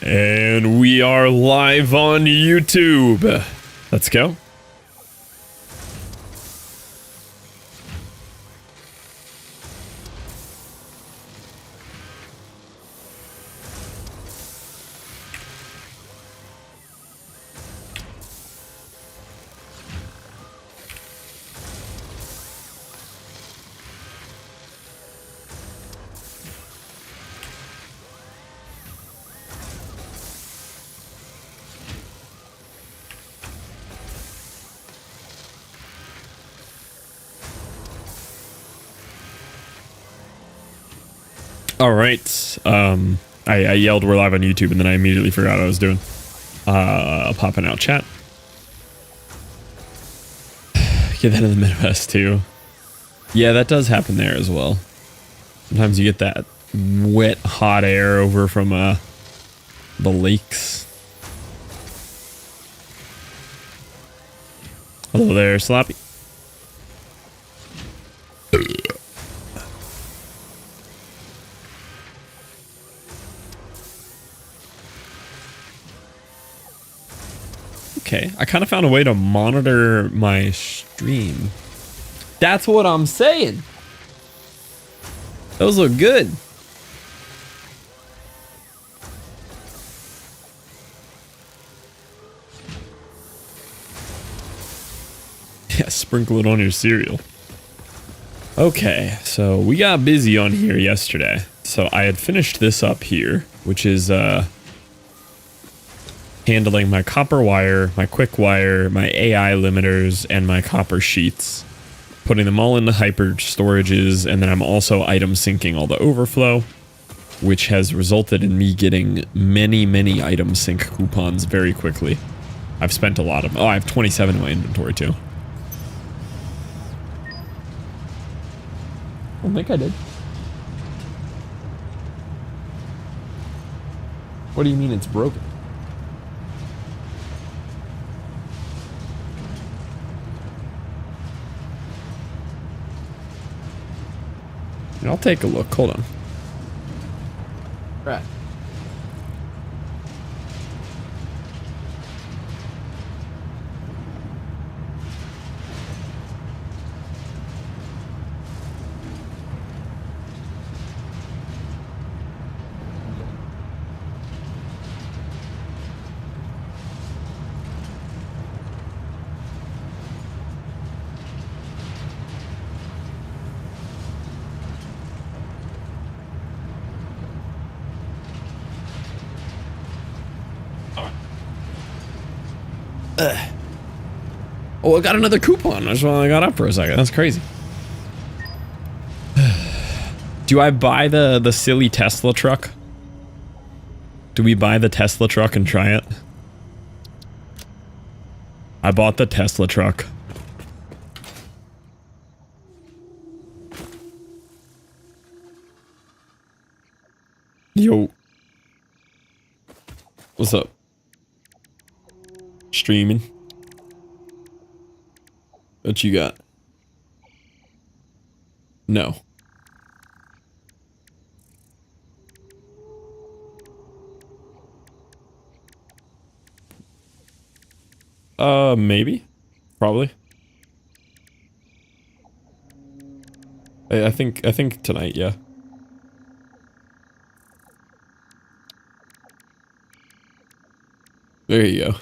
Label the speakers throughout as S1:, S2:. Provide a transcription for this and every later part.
S1: And we are live on YouTube. Let's go. All right. I yelled we're live on YouTube and then I immediately forgot what I was doing. Popping out chat. Get that in the Midwest too. Yeah, that does happen there as well. Sometimes you get that wet, hot air over from the lakes. Hello there, Sloppy. Okay, I kind of found a way to monitor my stream. That's what I'm saying. Those look good. Yeah, sprinkle it on your cereal. Okay, so we got busy on here yesterday. So I had finished this up here, which is handling my copper wire, my quick wire, my AI limiters, and my copper sheets. Putting them all into hyper storages, and then I'm also item syncing all the overflow, which has resulted in me getting many item sync coupons very quickly. I've spent a lot of them. Oh, I have 27 in my inventory too. I don't think I did. What do you mean it's broken? I'll take a look. Hold on. Right. Oh, I got another coupon. That's why I got up for a second. That's crazy. Do I buy the silly Tesla truck? Do we buy the Tesla truck and try it? I bought the Tesla truck. Yo. What's up? Streaming. What you got? No. Maybe. Probably. I think tonight, yeah. There you go.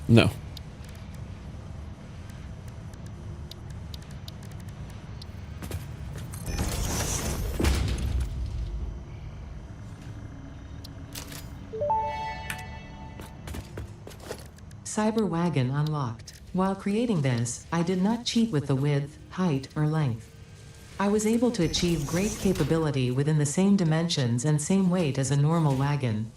S1: No.
S2: Cyber Wagon unlocked. While creating this, I did not cheat with the width, height, or length. I was able to achieve great capability within the same dimensions and same weight as a normal wagon.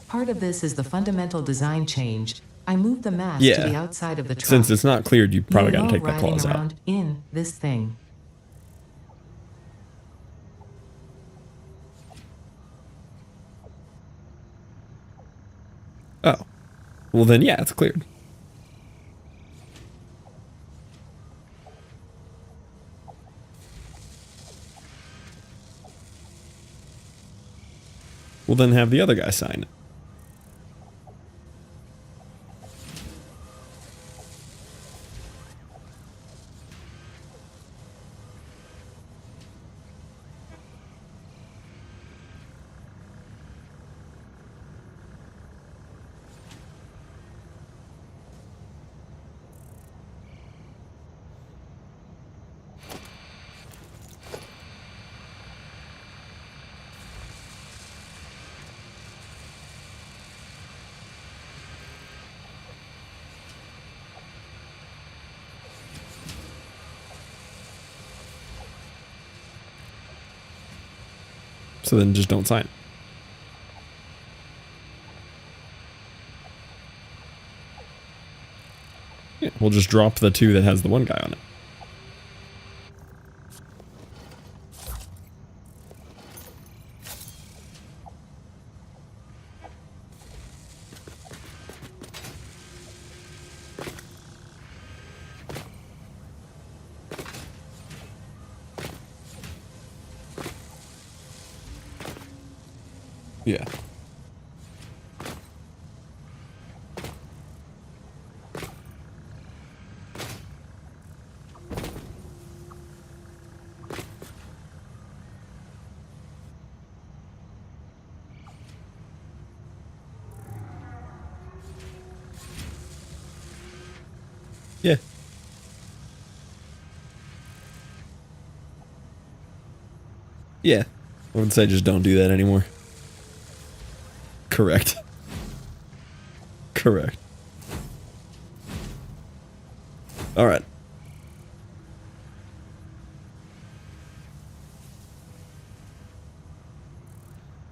S2: Part of this is the fundamental design change. I moved the mast to the outside of the truck.
S1: Since it's not cleared, you probably gotta take the
S2: riding
S1: claws
S2: around
S1: out.
S2: in this thing.
S1: Oh. Well then, yeah, it's cleared. Well, then have the other guy sign it. So then just don't sign. Yeah, we'll just drop the 2 that has the 1 guy on it. Yeah. Yeah. Yeah. I would say just don't do that anymore. Correct. Correct. All right.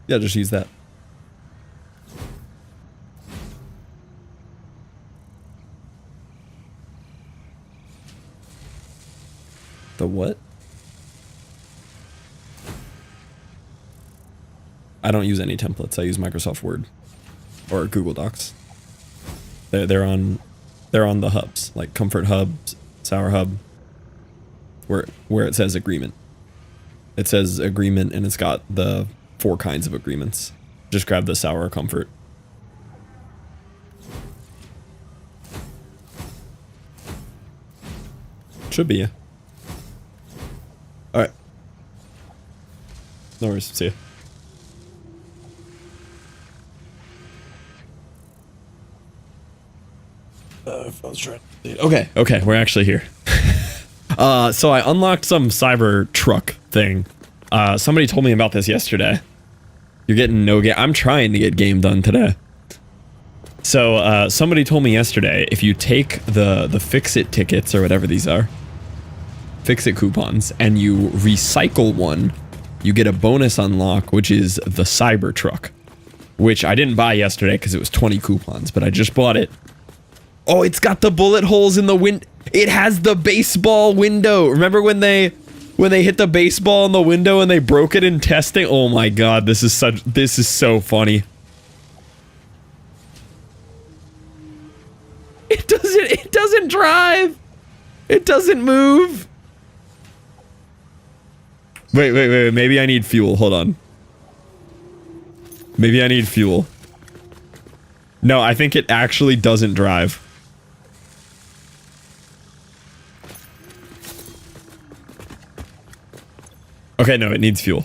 S1: Yeah, just use that. The what? I don't use any templates. I use Microsoft Word or Google Docs. They're on the hubs, like Comfort Hub, Sour Hub, where it says agreement. It says agreement and it's got the 4 kinds of agreements. Just grab the Sour or Comfort. Should be, yeah. Alright. No worries, see ya. If I was trying to... Okay, we're actually here. So I unlocked some cyber truck thing. Somebody told me about this yesterday. You're getting no game. I'm trying to get game done today. So somebody told me yesterday, if you take the fix-it tickets or whatever these are, fix-it coupons, and you recycle one, you get a bonus unlock, which is the cyber truck, which I didn't buy yesterday because it was 20 coupons, but I just bought it. Oh, it's got the bullet holes in the wind. It has the baseball window. Remember when they hit the baseball in the window and they broke it in testing? Oh my god, this is so funny. It doesn't drive. It doesn't move. Wait, maybe I need fuel. Hold on. Maybe I need fuel. No, I think it actually doesn't drive. Okay, no, it needs fuel.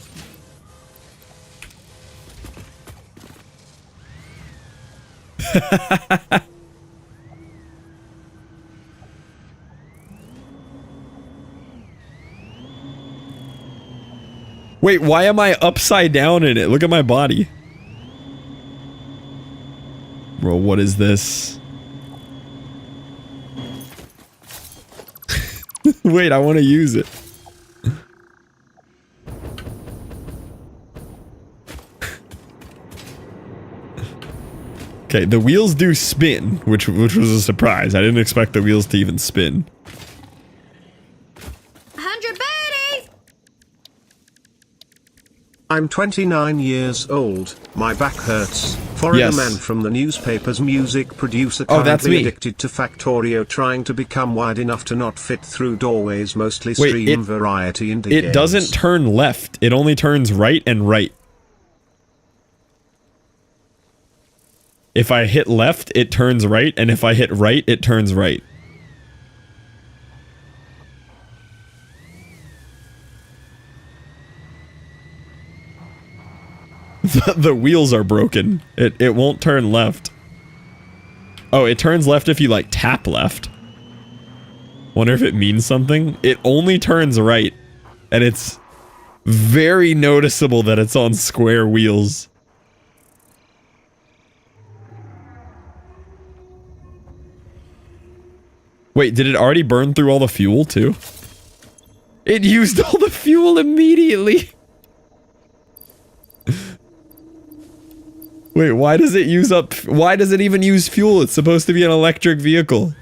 S1: Wait, why am I upside down in it? Look at my body. Bro, what is this? Wait, I want to use it. Okay, the wheels do spin, which was a surprise. I didn't expect the wheels to even spin.
S3: 100 birdies!
S4: I'm 29 years old. My back hurts. Foreigner
S1: Yes.
S4: man from the newspaper's music producer
S1: Oh, that's
S4: currently
S1: me.
S4: addicted to Factorio, trying to become wide enough to not fit through doorways, mostly
S1: Wait,
S4: stream variety indie
S1: It
S4: games.
S1: doesn't turn left. It only turns right and right. If I hit left, it turns right, and if I hit right, it turns right. The wheels are broken. It won't turn left. Oh, it turns left if you, like, tap left. Wonder if it means something? It only turns right. And it's very noticeable that it's on square wheels. Wait, did it already burn through all the fuel, too? It used all the fuel immediately! Wait, why does it use up... Why does it even use fuel? It's supposed to be an electric vehicle.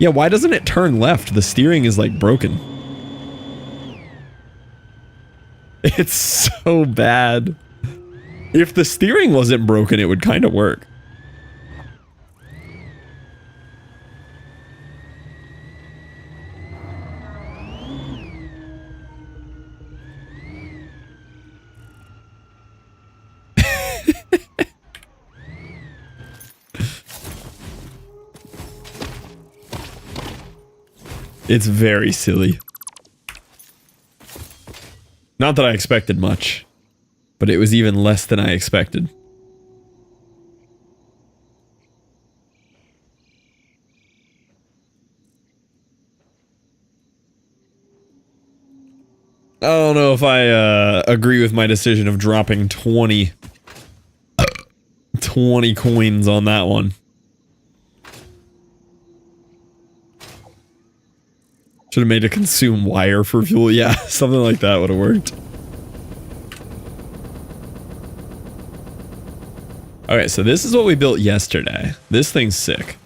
S1: Yeah, why doesn't it turn left? The steering is, like, broken. It's so bad. If the steering wasn't broken, it would kind of work. It's very silly. Not that I expected much, but it was even less than I expected. I don't know if I agree with my decision of dropping 20 coins on that one. Should have made a consume wire for fuel. Yeah, something like that would have worked. Okay, so this is what we built yesterday. This thing's sick.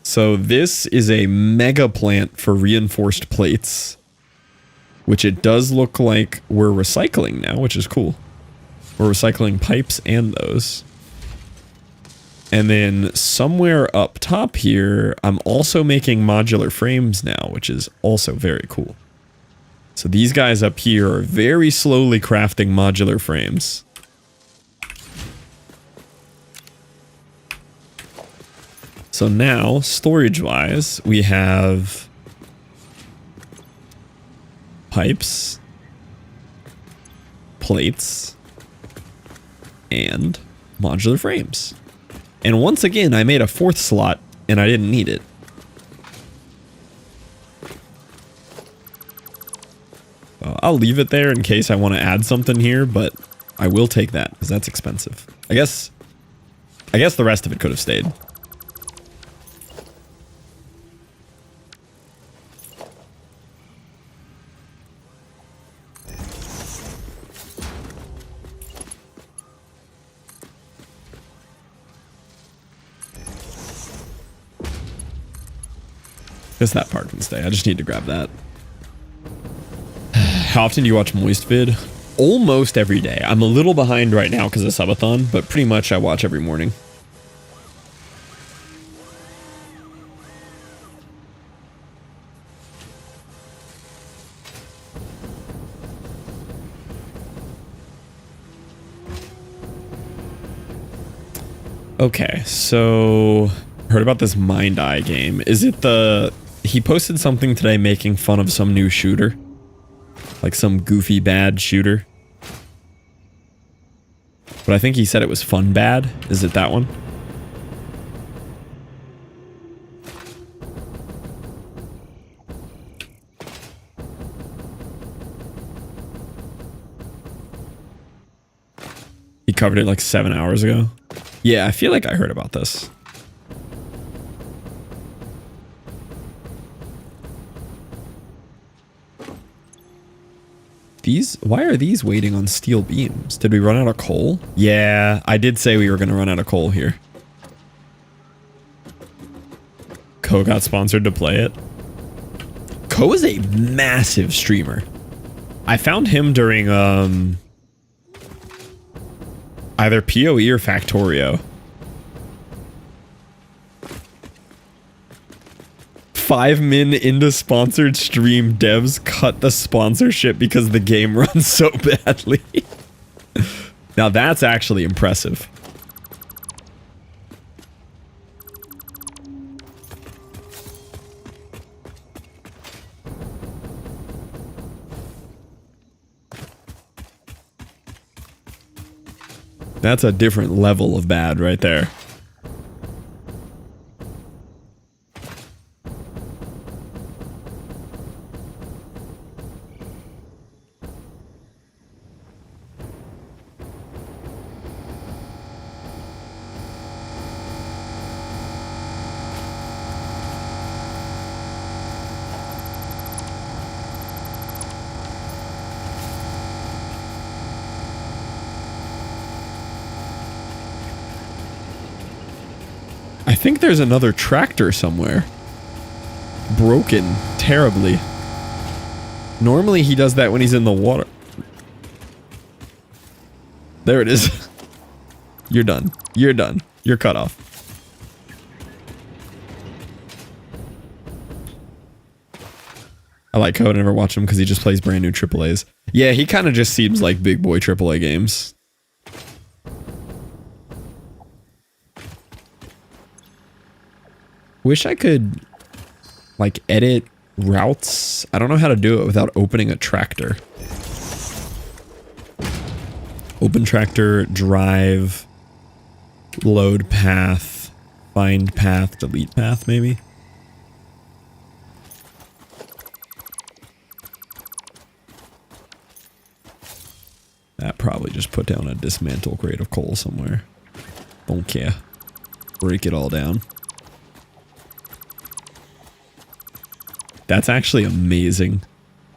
S1: So this is a mega plant for reinforced plates, which it does look like we're recycling now, which is cool. We're recycling pipes and those. And then somewhere up top here, I'm also making modular frames now, which is also very cool. So these guys up here are very slowly crafting modular frames. So now, storage-wise, we have pipes, plates, and modular frames. And once again, I made a fourth slot, and I didn't need it. I'll leave it there in case I want to add something here, but I will take that, because that's expensive. I guess the rest of it could have stayed. That part can stay. I just need to grab that. How often do you watch Moist Vid? Almost every day. I'm a little behind right now because of subathon, but pretty much I watch every morning. Okay, so heard about this Mind Eye game. Is it the... He posted something today making fun of some new shooter. Like some goofy bad shooter. But I think he said it was fun bad. Is it that one? He covered it like 7 hours ago. Yeah, I feel like I heard about this. Why are these waiting on steel beams? Did we run out of coal? Yeah, I did say we were going to run out of coal here. Ko got sponsored to play it. Ko is a massive streamer. I found him during either PoE or Factorio. 5 min into sponsored stream, devs cut the sponsorship because the game runs so badly. Now that's actually impressive. That's a different level of bad right there. I think there's another tractor somewhere. Broken terribly. Normally he does that when he's in the water. There it is. You're done. You're done. You're cut off. I like how I never watch him because he just plays brand new AAAs. Yeah, he kind of just seems like big boy AAA games. Wish I could, like, edit routes. I don't know how to do it without opening a tractor. Open tractor, drive, load path, find path, delete path, maybe? That probably just put down a dismantle crate of coal somewhere. Don't care. Break it all down. That's actually amazing.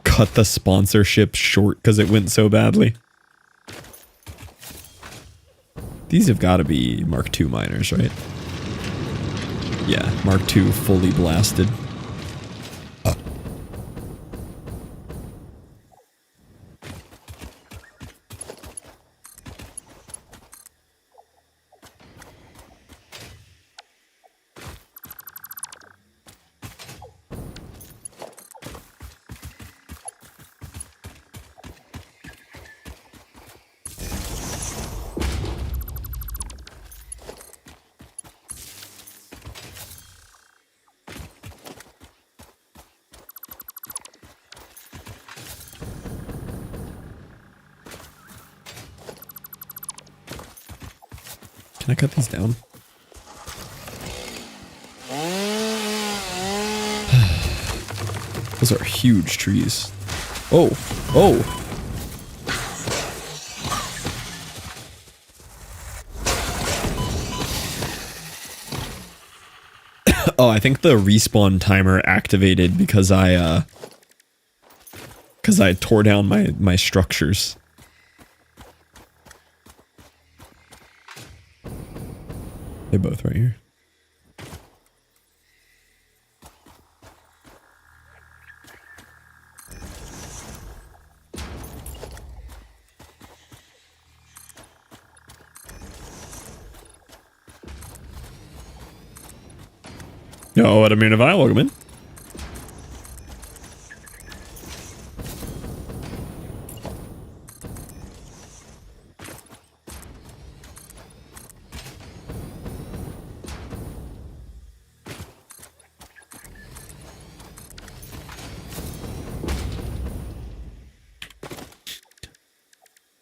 S1: Cut the sponsorship short because it went so badly. These have got to be Mark II miners, right? Yeah, Mark II fully blasted. Can I cut these down? Those are huge trees. Oh, oh. Oh, I think the respawn timer activated because I tore down my structures. They're both right here. Yo, what a minute, welcome in.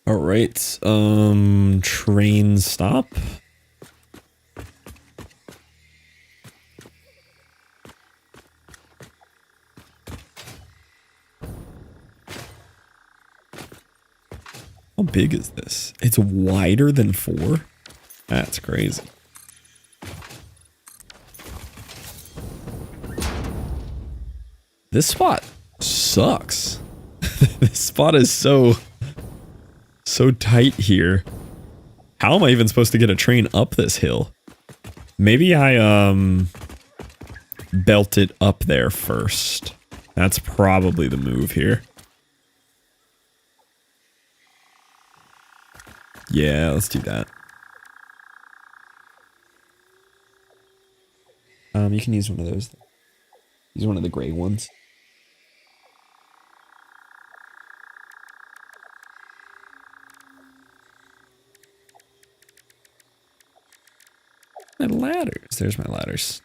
S1: All right, train stop. How big is this? It's wider than 4? That's crazy. This spot sucks. This spot is so tight here. How am I even supposed to get a train up this hill? Maybe I belt it up there first. That's probably the move here. Yeah, let's do that. You can use one of those. He's one of the gray ones. My ladders. There's my ladders.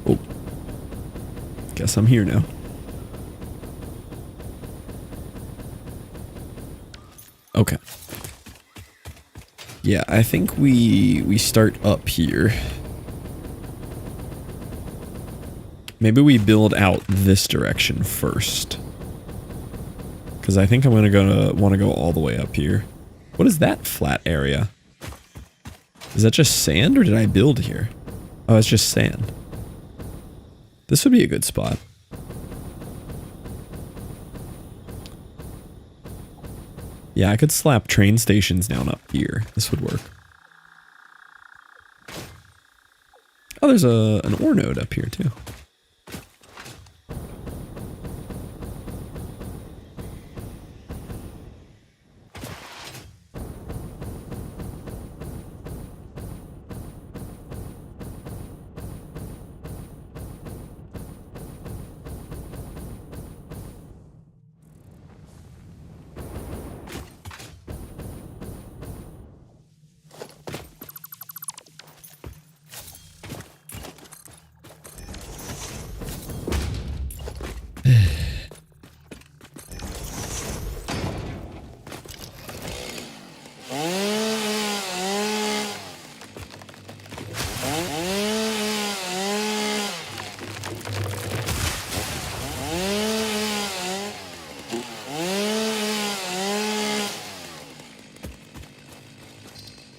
S1: Oh. Guess I'm here now. Okay. Yeah, I think we start up here. Maybe we build out this direction first. Because I think I'm want to go all the way up here. What is that flat area? Is that just sand or did I build here? Oh, it's just sand. This would be a good spot. Yeah, I could slap train stations down up here. This would work. Oh, there's an ore node up here too.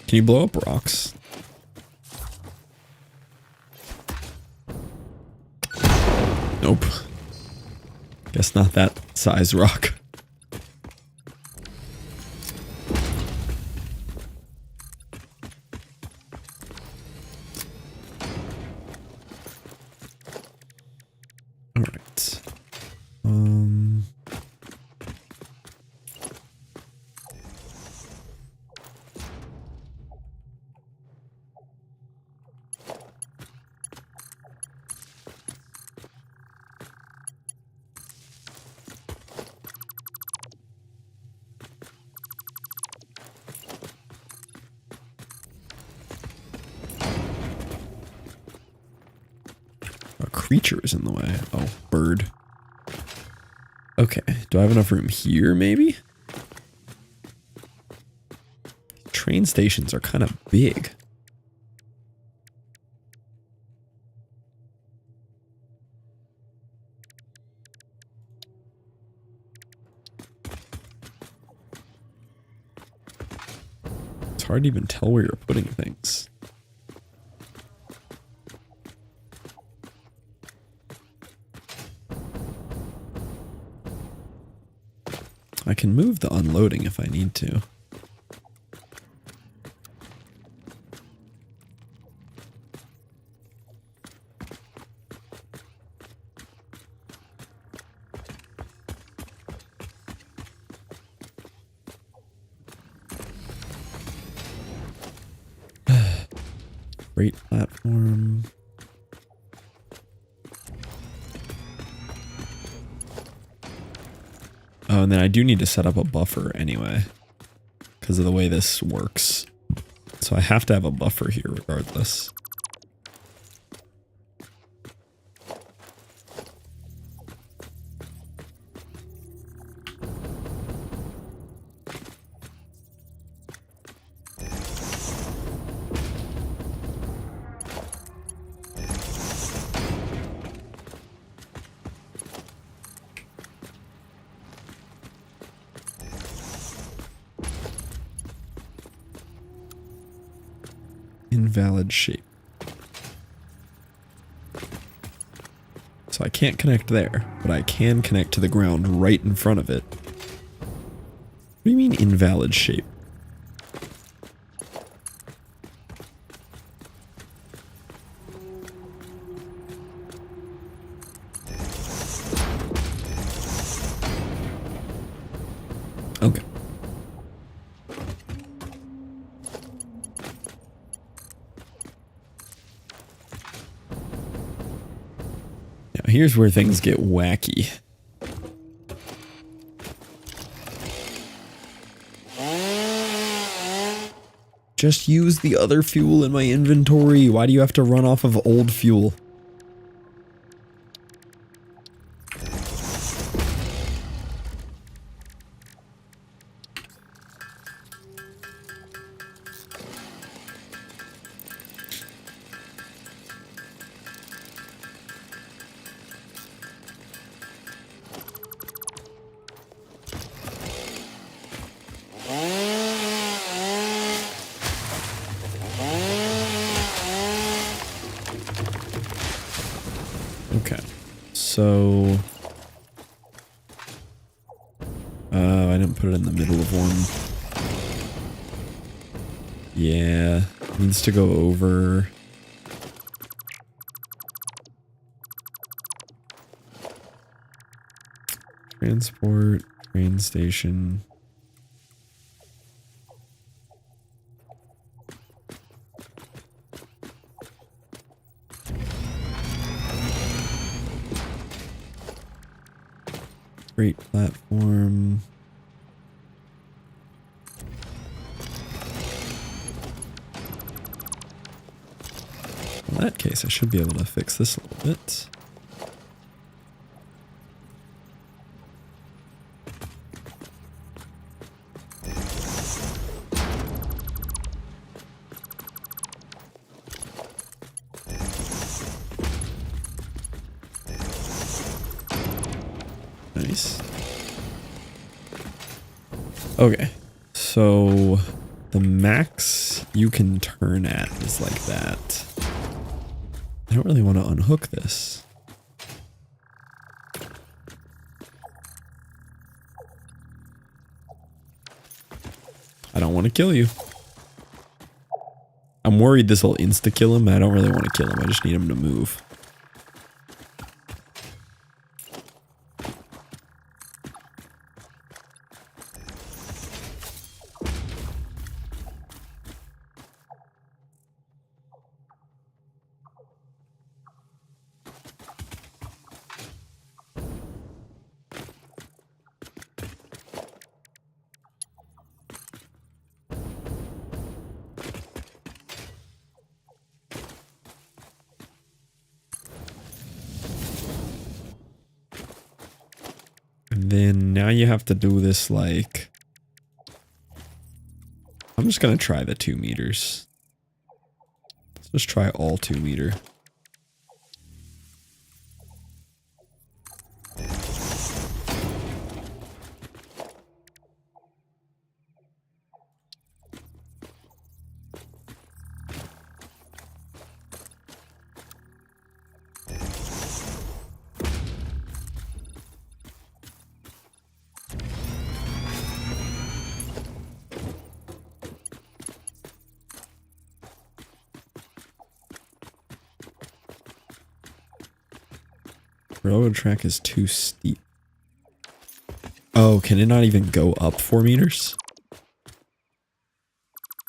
S1: Can you blow up rocks? Nope. Guess not that size rock. All right. A creature is in the way. Oh, bird. Okay, do I have enough room here, maybe? Train stations are kind of big. It's hard to even tell where you're putting things. I can move the unloading if I need to. Great platform. Oh, and then I do need to set up a buffer anyway, because of the way this works. So I have to have a buffer here regardless. Invalid shape. So I can't connect there, but I can connect to the ground right in front of it. What do you mean invalid shape? Okay. Now here's where things get wacky. Just use the other fuel in my inventory. Why do you have to run off of old fuel? Okay, so I didn't put it in the middle of one. Yeah, needs to go over. Transport, train station. Great platform. In that case, I should be able to fix this a little bit. Nice. Okay, so the max you can turn at is like that. I don't really want to unhook this. I don't want to kill you. I'm worried this will insta-kill him. I don't really want to kill him. I just need him to move. And then now you have to do this like... I'm just going to try the 2 meters. Let's just try all 2 meter. Railroad track is too steep. Oh, can it not even go up 4 meters?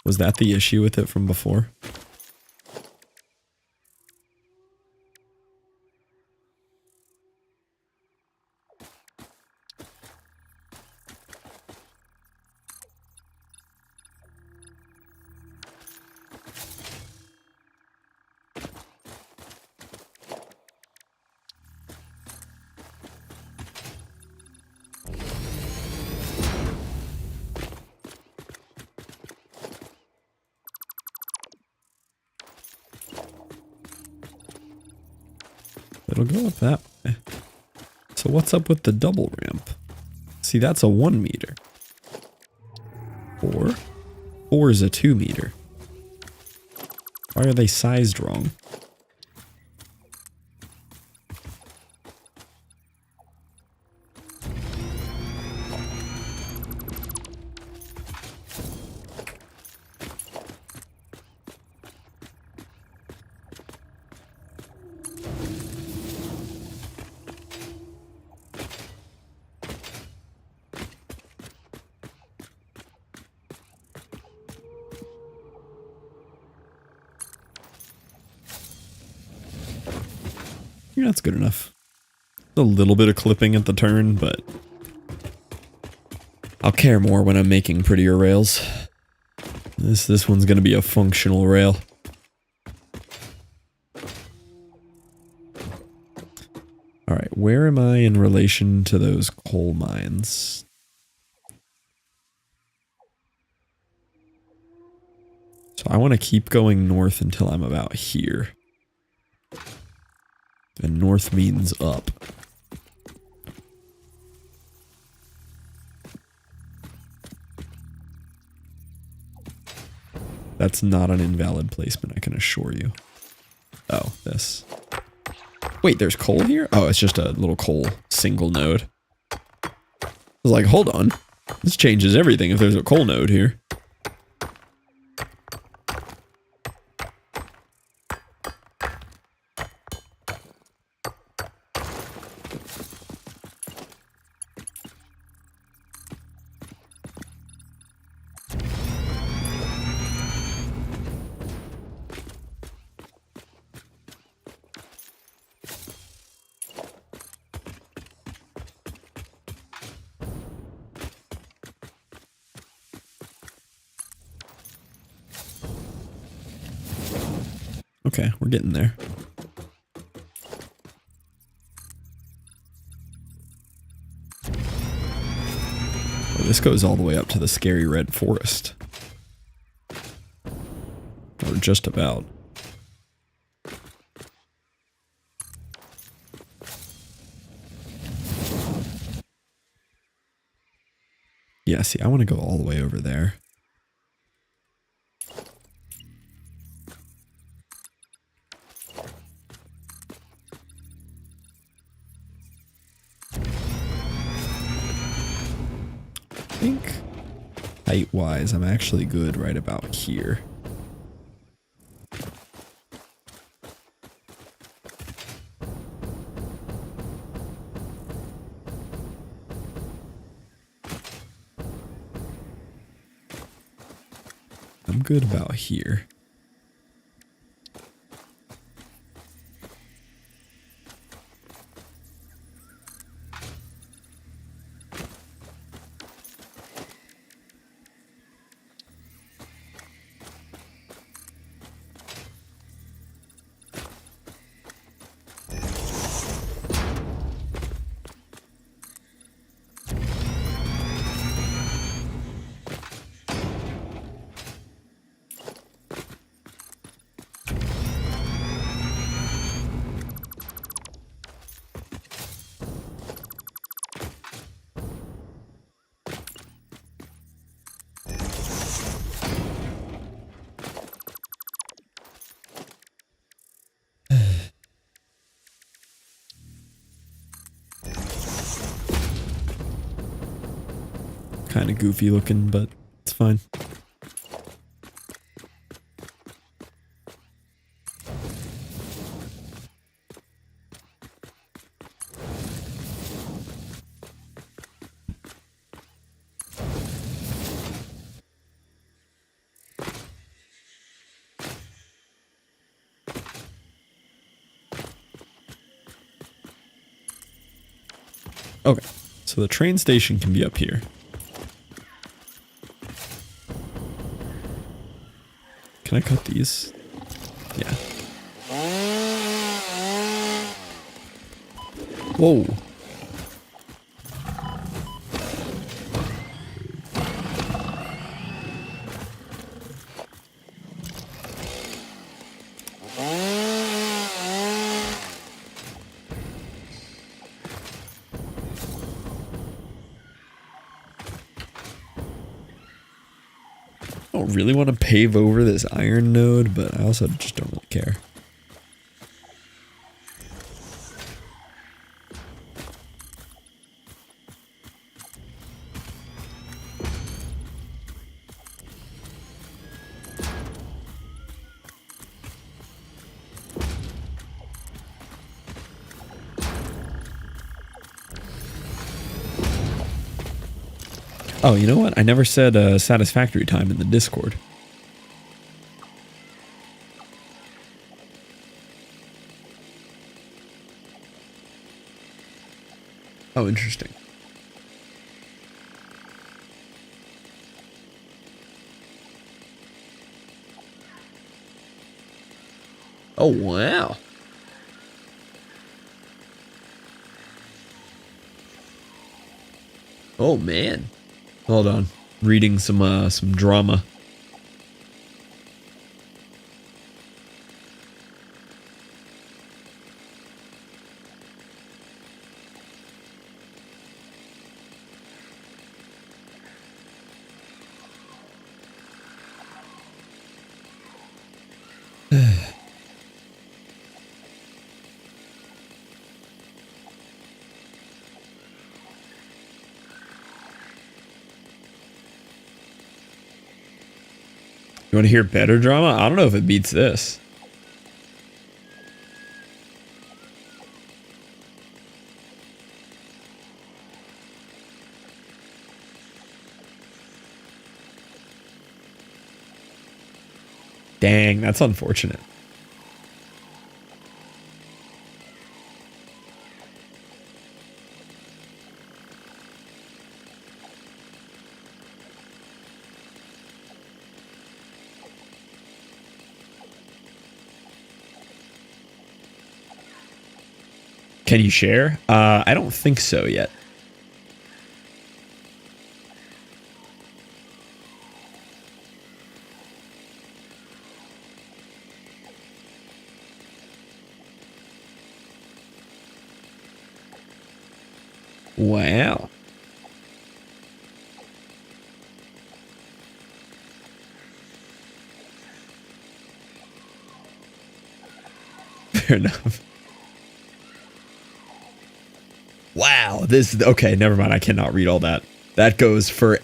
S1: Was that the issue with it from before? It'll go up that way. So what's up with the double ramp? See, that's a 1 meter. 4? 4 is a 2 meter. Why are they sized wrong? Yeah, that's good enough. A little bit of clipping at the turn, but I'll care more when I'm making prettier rails. This one's gonna be a functional rail. Alright, where am I in relation to those coal mines? So I want to keep going north until I'm about here. And north means up. That's not an invalid placement, I can assure you. Oh, this. Wait, there's coal here? Oh, it's just a little coal single node. I was like, hold on. This changes everything if there's a coal node here. Okay, we're getting there. Oh, this goes all the way up to the scary red forest. Or just about. Yeah, see, I want to go all the way over there. I think height-wise, I'm actually good right about here. I'm good about here. Kind of goofy looking, but it's fine. Okay, so the train station can be up here. Can I cut these? Yeah. Whoa. I don't really want to pave over this iron node, but I also just don't really care. Oh, you know what? I never said satisfactory time in the Discord. Oh, interesting. Oh, wow. Oh, man. Hold on. Reading some drama. You want to hear better drama? I don't know if it beats this. Dang, that's unfortunate. Can you share? I don't think so yet. Wow. Fair enough. Wow, this okay, never mind. I cannot read all that. That goes for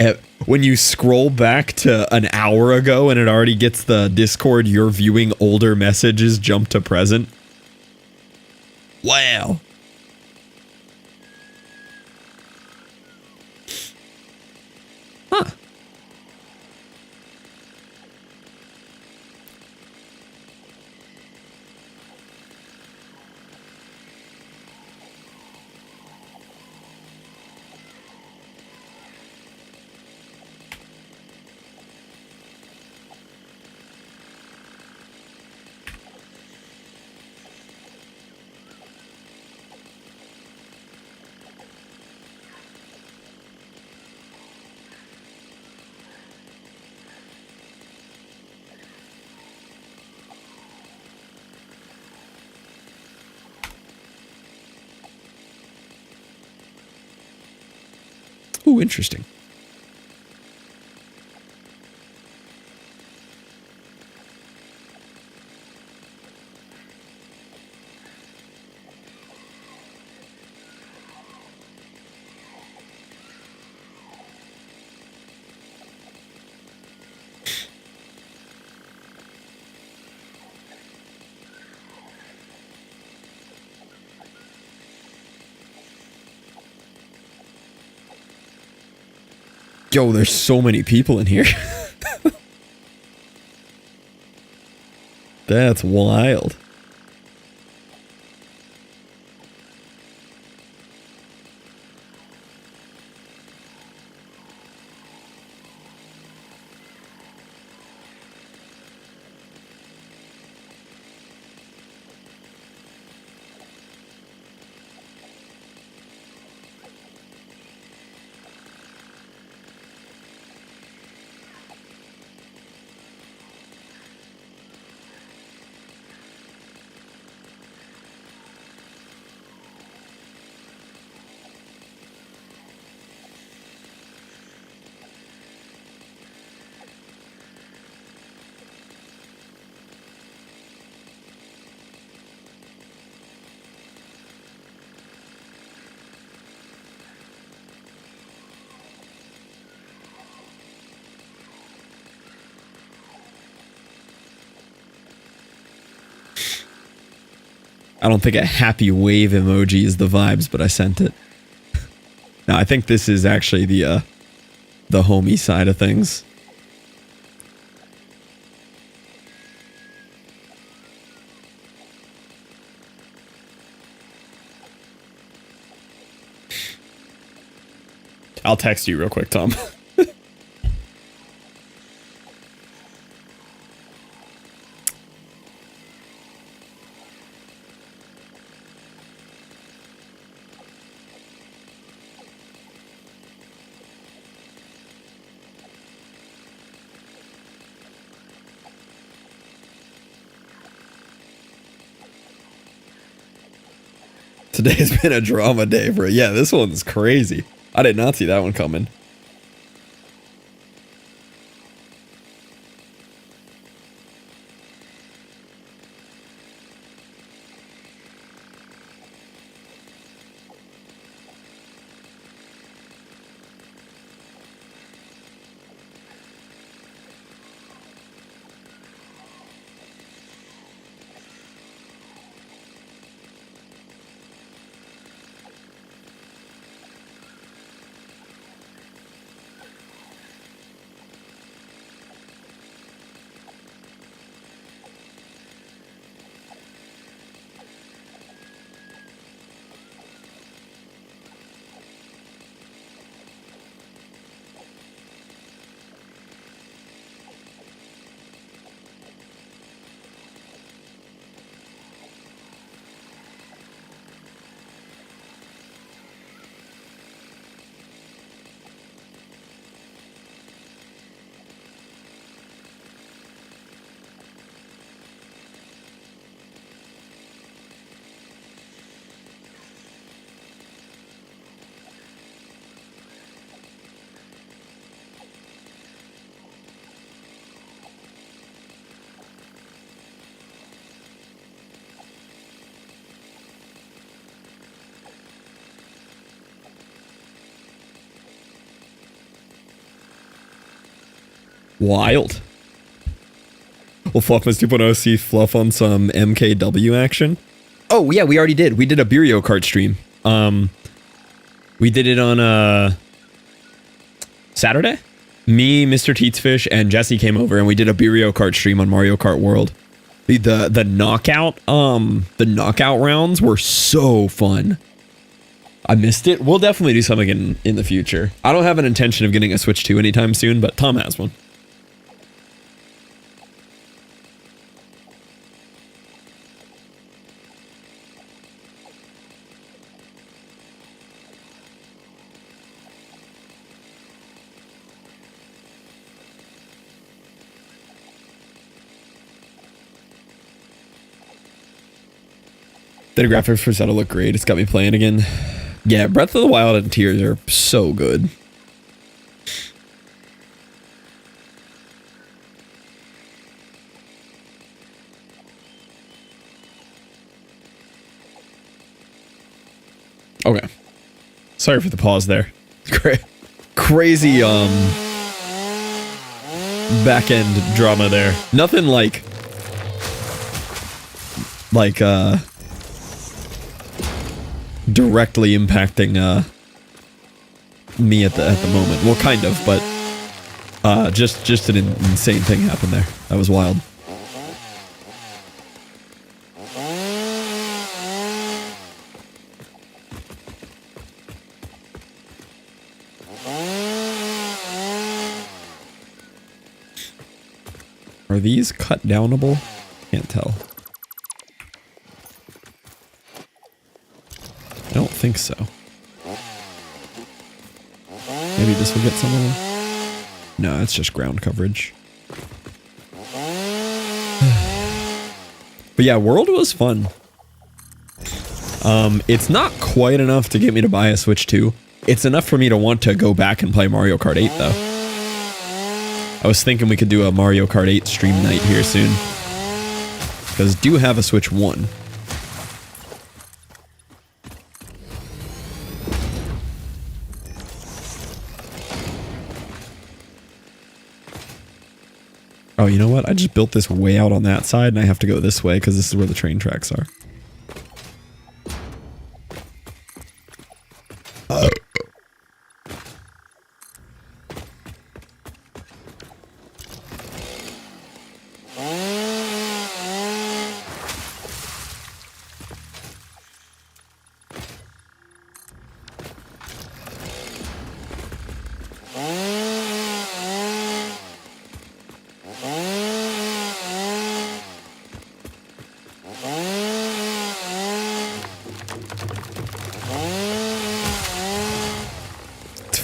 S1: when you scroll back to an hour ago and it already gets the Discord you're viewing older messages jump to present. Wow. Huh. Ooh, interesting. Yo, there's so many people in here. That's wild. I don't think a happy wave emoji is the vibes, but I sent it. No, I think this is actually the homie side of things. I'll text you real quick, Tom. Today's been a drama day, bro. Yeah, this one's crazy. I did not see that one coming. Wild. Will Fluffmas 2.0 see Fluff on some MKW action? Oh, yeah, we already did. We did a Burio Kart stream. We did it on Saturday. Me, Mr. Teatsfish, and Jesse came over and we did a Burio Kart stream on Mario Kart World. The knockout rounds were so fun. I missed it. We'll definitely do something in the future. I don't have an intention of getting a Switch 2 anytime soon, but Tom has one. The graphics for Zelda look great. It's got me playing again. Yeah, Breath of the Wild and Tears are so good. Okay. Sorry for the pause there. Crazy back end drama there. Nothing like directly impacting me at the moment. Well, kind of, but just an insane thing happened there. That was wild. Are these cut downable? Can't tell. I don't think so. Maybe this will get some of them. No, it's just ground coverage. But yeah, World was fun. It's not quite enough to get me to buy a Switch 2. It's enough for me to want to go back and play Mario Kart 8 though. I was thinking we could do a Mario Kart 8 stream night here soon. Because I do have a Switch 1. Oh, you know what? I just built this way out on that side and I have to go this way because this is where the train tracks are.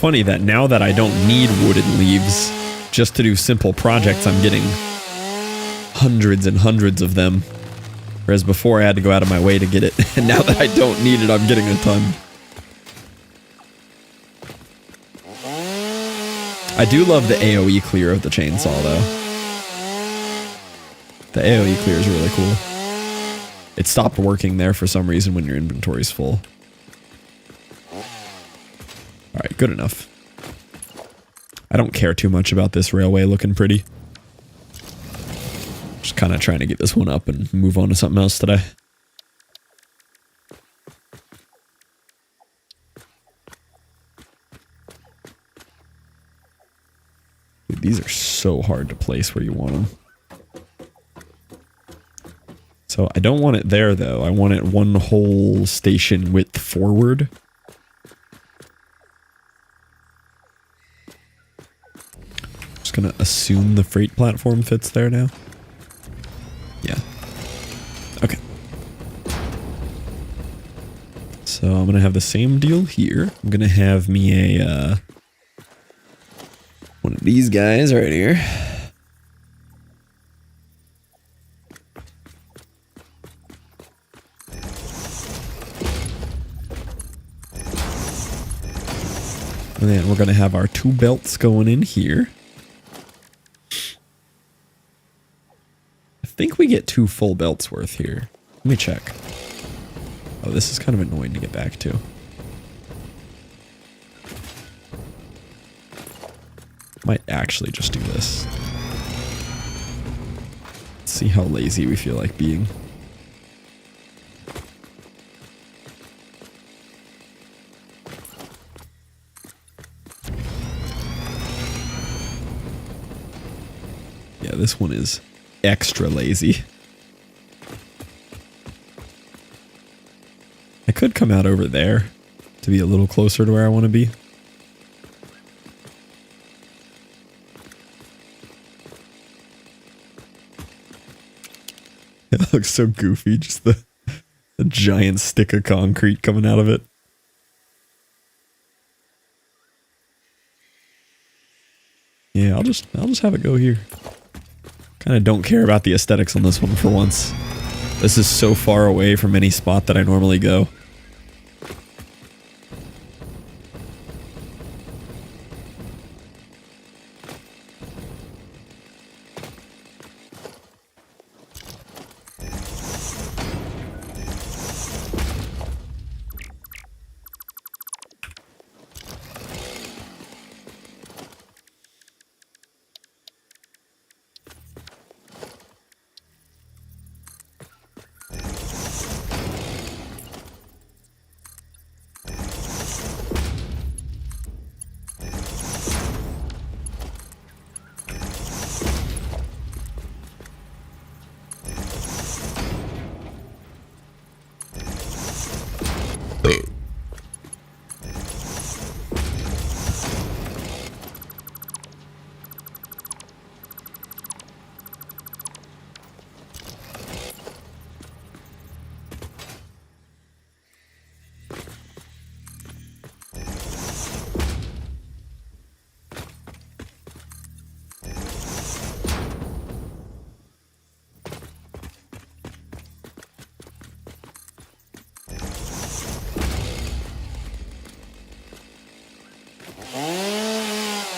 S1: funny that now that I don't need wooden leaves just to do simple projects, I'm getting hundreds and hundreds of them. Whereas before I had to go out of my way to get it. And now that I don't need it, I'm getting a ton. I do love the AoE clear of the chainsaw though. The AoE clear is really cool. It stopped working there for some reason when your inventory's full. Alright, good enough. I don't care too much about this railway looking pretty. Just kind of trying to get this one up and move on to something else today. Dude, these are so hard to place where you want them. So I don't want it there though. I want it one whole station width forward. Just gonna assume the freight platform fits there now. Yeah. Okay. So I'm gonna have the same deal here. I'm gonna have me a one of these guys right here. And then we're gonna have our 2 belts going in here. I think we get 2 full belts worth here. Let me check. Oh, this is kind of annoying to get back to. Might actually just do this. Let's see how lazy we feel like being. Yeah, this one is extra lazy. I could come out over there to be a little closer to where I want to be. It looks so goofy, just the giant stick of concrete coming out of it. Yeah, I'll just have it go here. Kind of don't care about the aesthetics on this one for once. This is so far away from any spot that I normally go.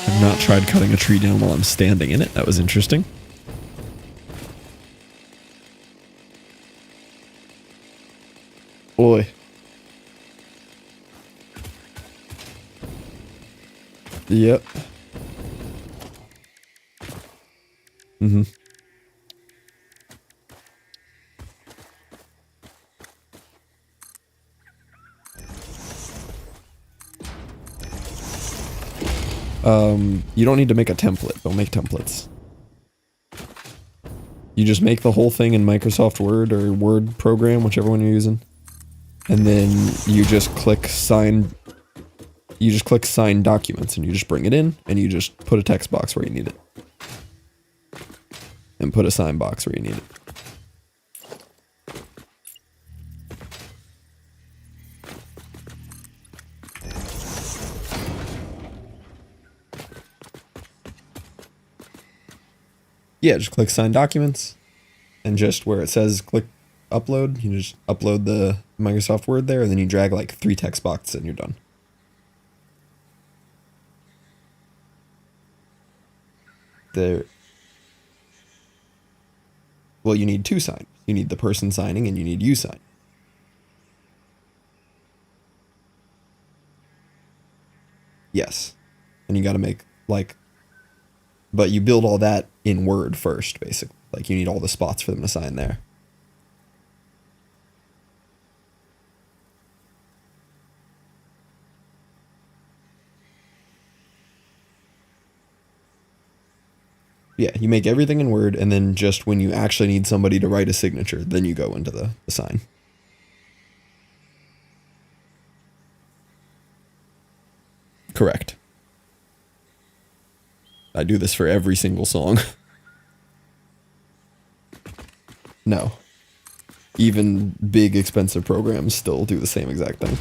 S1: I've not tried cutting a tree down while I'm standing in it. That was interesting. Boy. Yep. Mm-hmm. You don't need to make a template. Don't make templates. You just make the whole thing in Microsoft Word or Word program, whichever one you're using. And then you just click sign. You just click sign documents and you just bring it in and you just put a text box where you need it. And put a sign box where you need it. Yeah, just click sign documents, and just where it says click upload, you just upload the Microsoft Word there, and then you drag like 3 text boxes and you're done. There. Well, you need 2 signers. You need the person signing and you need you signing. Yes. And you got to make like, but you build all that in Word first, basically. Like you need all the spots for them to sign there. Yeah, you make everything in Word, and then just when you actually need somebody to write a signature, then you go into the sign. Correct. I do this for every single song. No. Even big, expensive programs still do the same exact thing.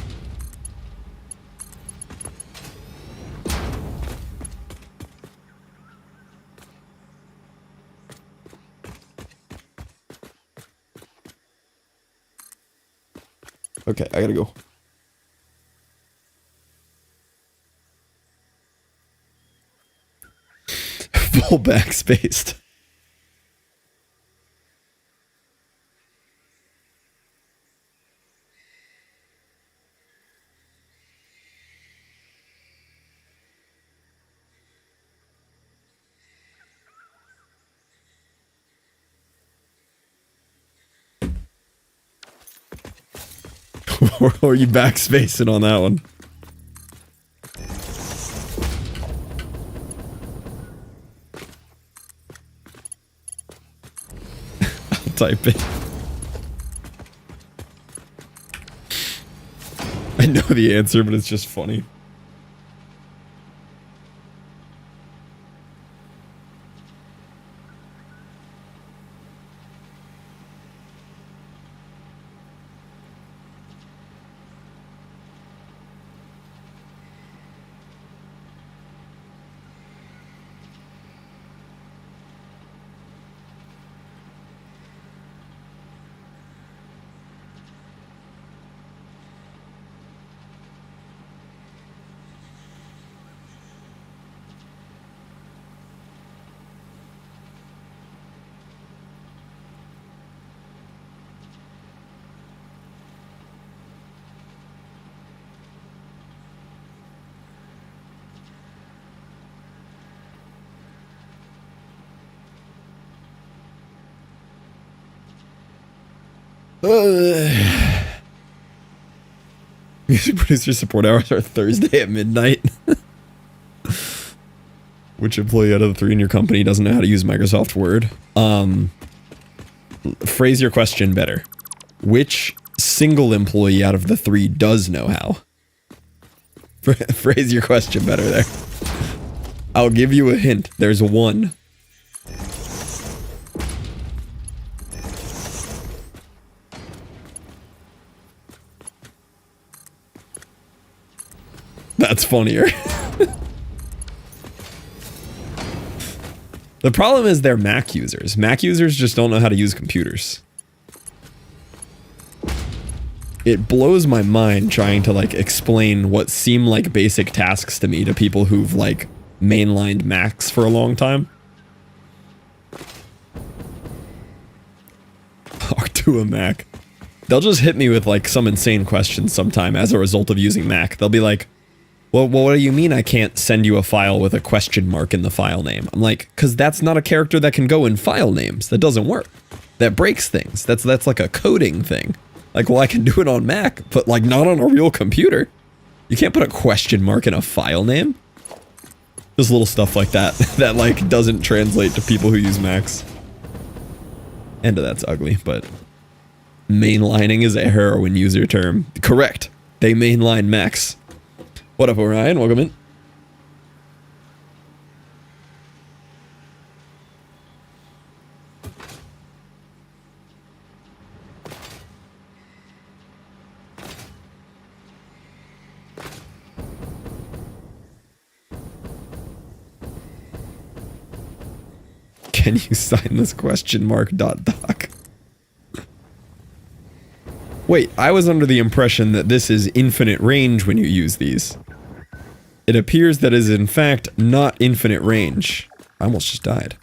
S1: Okay, I gotta go. Full backspaced. Or are you backspacing on that one? I'll type it. I know the answer, but it's just funny. Music producer support hours are Thursday at midnight. Which employee out of the 3 in your company doesn't know how to use Microsoft Word? Phrase your question better. Which single employee out of the 3 does know how? Phrase your question better there. I'll give you a hint. There's one. That's funnier. The problem is they're Mac users. Mac users just don't know how to use computers. It blows my mind trying to like explain what seem like basic tasks to me to people who've like mainlined Macs for a long time. R2 a Mac. They'll just hit me with like some insane questions sometime as a result of using Mac. They'll be like, well, what do you mean I can't send you a file with a question mark in the file name? I'm like, because that's not a character that can go in file names. That doesn't work. That breaks things. That's like a coding thing. Like, well, I can do it on Mac, but like not on a real computer. You can't put a question mark in a file name. Just little stuff like that, that like doesn't translate to people who use Macs. And that's ugly, but mainlining is a heroin user term. Correct. They mainline Macs. What up, Orion? Welcome in. Can you sign this question mark doc? Wait, I was under the impression that this is infinite range when you use these. It appears that is in fact not infinite range. I almost just died.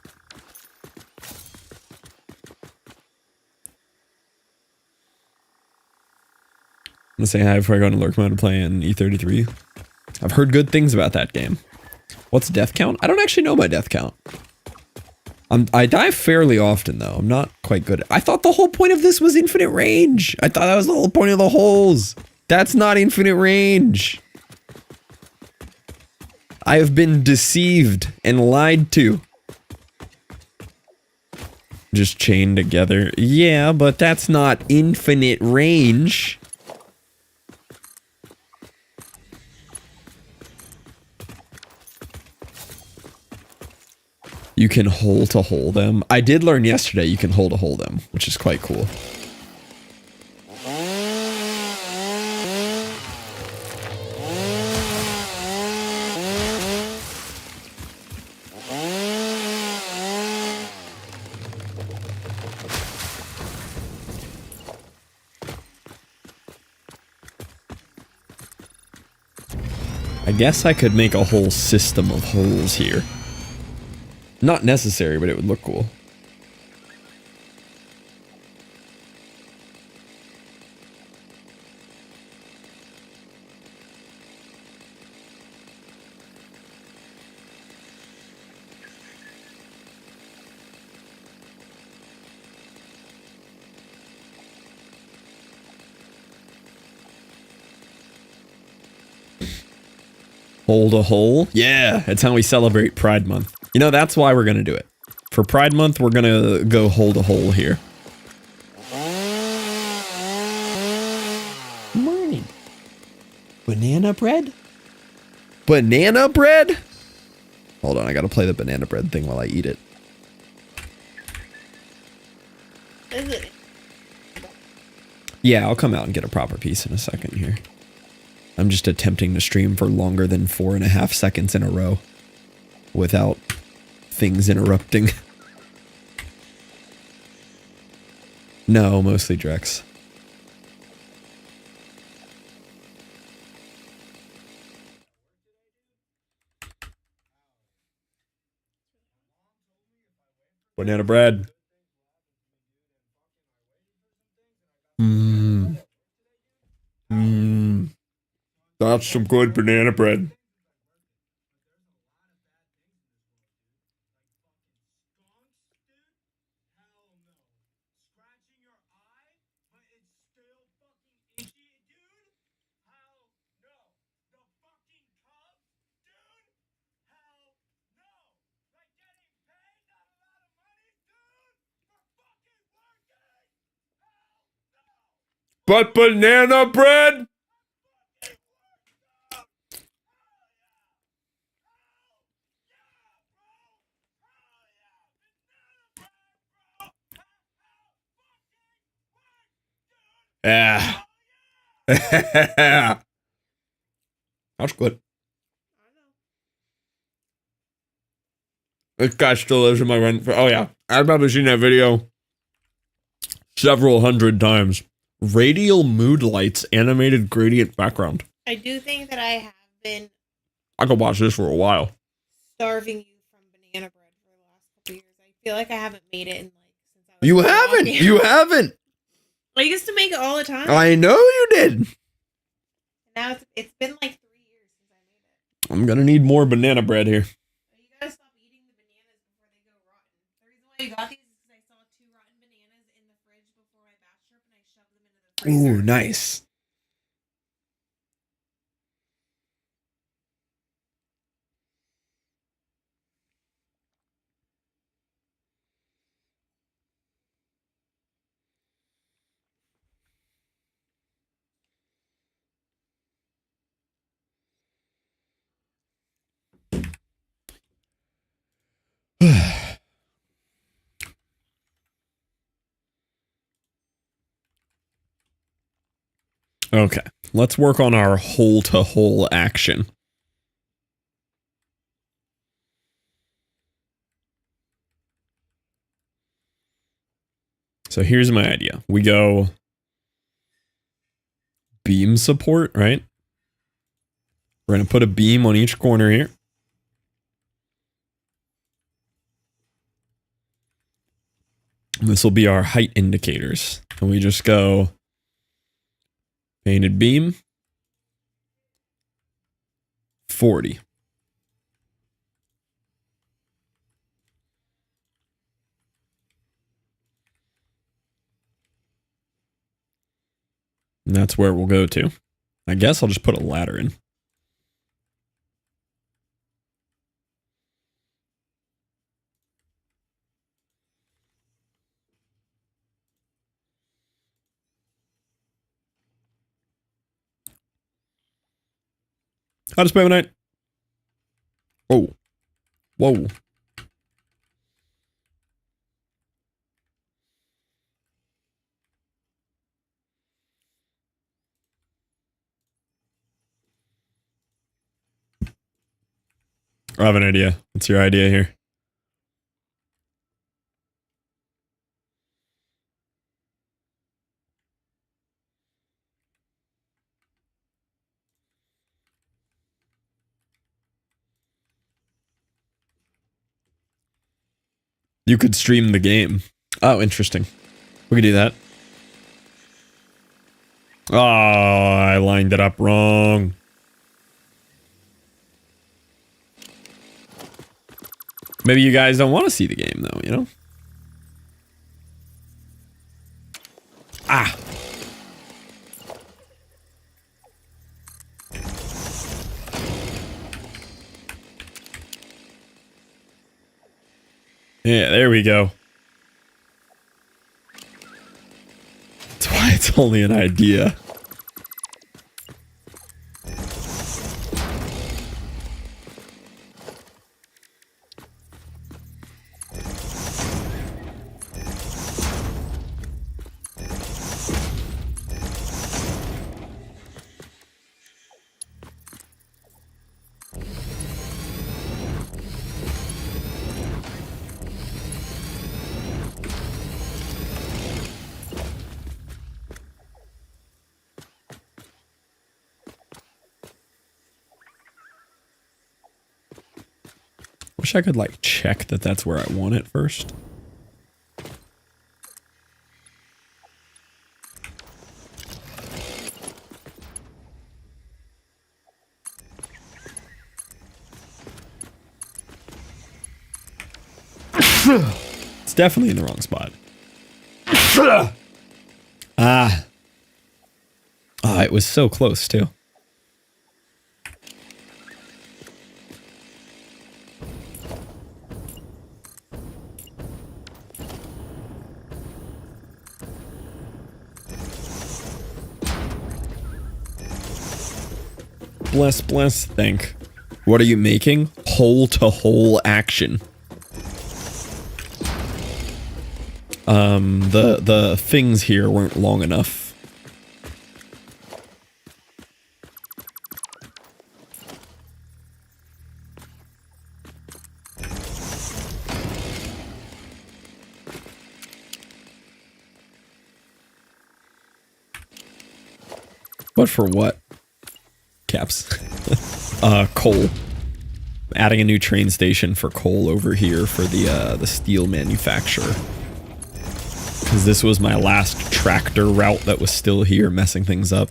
S1: I'm gonna say hi before I go into lurk mode and play in E33. I've heard good things about that game. What's death count? I don't actually know my death count. I die fairly often though. I'm not quite good. I thought the whole point of this was infinite range. I thought that was the whole point of the holes. That's not infinite range. I have been deceived and lied to. Just chained together. Yeah, but that's not infinite range. You can hole to hole them. I did learn yesterday you can hole to hole them, which is quite cool. I guess I could make a whole system of holes here. Not necessary, but it would look cool. Hold a hole? Yeah, it's how we celebrate Pride Month. You know, that's why we're gonna do it. For Pride Month, we're gonna go hold a hole here. Morning. Banana bread? Banana bread? Hold on, I gotta play the banana bread thing while I eat it.
S3: Is it?
S1: Yeah, I'll come out and get a proper piece in a second here. I'm just attempting to stream for longer than 4.5 seconds in a row without things interrupting. No, mostly Drex. Banana bread. Mmm. Mmm. That's some good banana bread. But banana bread? Yeah. That's good. This guy still lives in my rent. Oh, yeah. I've probably seen that video several hundred times. Radial mood lights, animated gradient background.
S3: I do think that I have been
S1: I could watch this for a while.
S3: starving you from banana bread for the last couple years. I feel like I haven't made it in like since I was
S1: You
S3: in
S1: haven't.
S3: Milwaukee.
S1: You haven't.
S3: I used to make it all the time.
S1: I know you did.
S3: Now it's been like 3 years since I made it.
S1: I'm gonna need more banana bread here.
S3: You gotta stop eating the bananas before they go rotten. The reason why you got these is because I saw 2 rotten bananas in the fridge before I batch trip and I shoved them into the freezer.
S1: Ooh, nice. Okay, let's work on our hole-to-hole action. . So here's my idea. We go beam support, right? We're going to put a beam on each corner here. This will be our height indicators. And we just go painted beam 40. And that's where we'll go to. I guess I'll just put a ladder in. How to spam a night? Whoa. Whoa. I have an idea. What's your idea here? You could stream the game. Oh, interesting. We could do that. Oh, I lined it up wrong. Maybe you guys don't want to see the game, though, you know? Ah. Yeah, there we go. That's why it's only an idea. Wish I could like check that that's where I want it first. It's definitely in the wrong spot. Ah. Oh, it was so close too. Bless, think. What are you making? Hole-to-hole action. The things here weren't long enough. But for what? Caps. Coal. Adding a new train station for coal over here for the steel manufacturer. Because this was my last tractor route that was still here messing things up.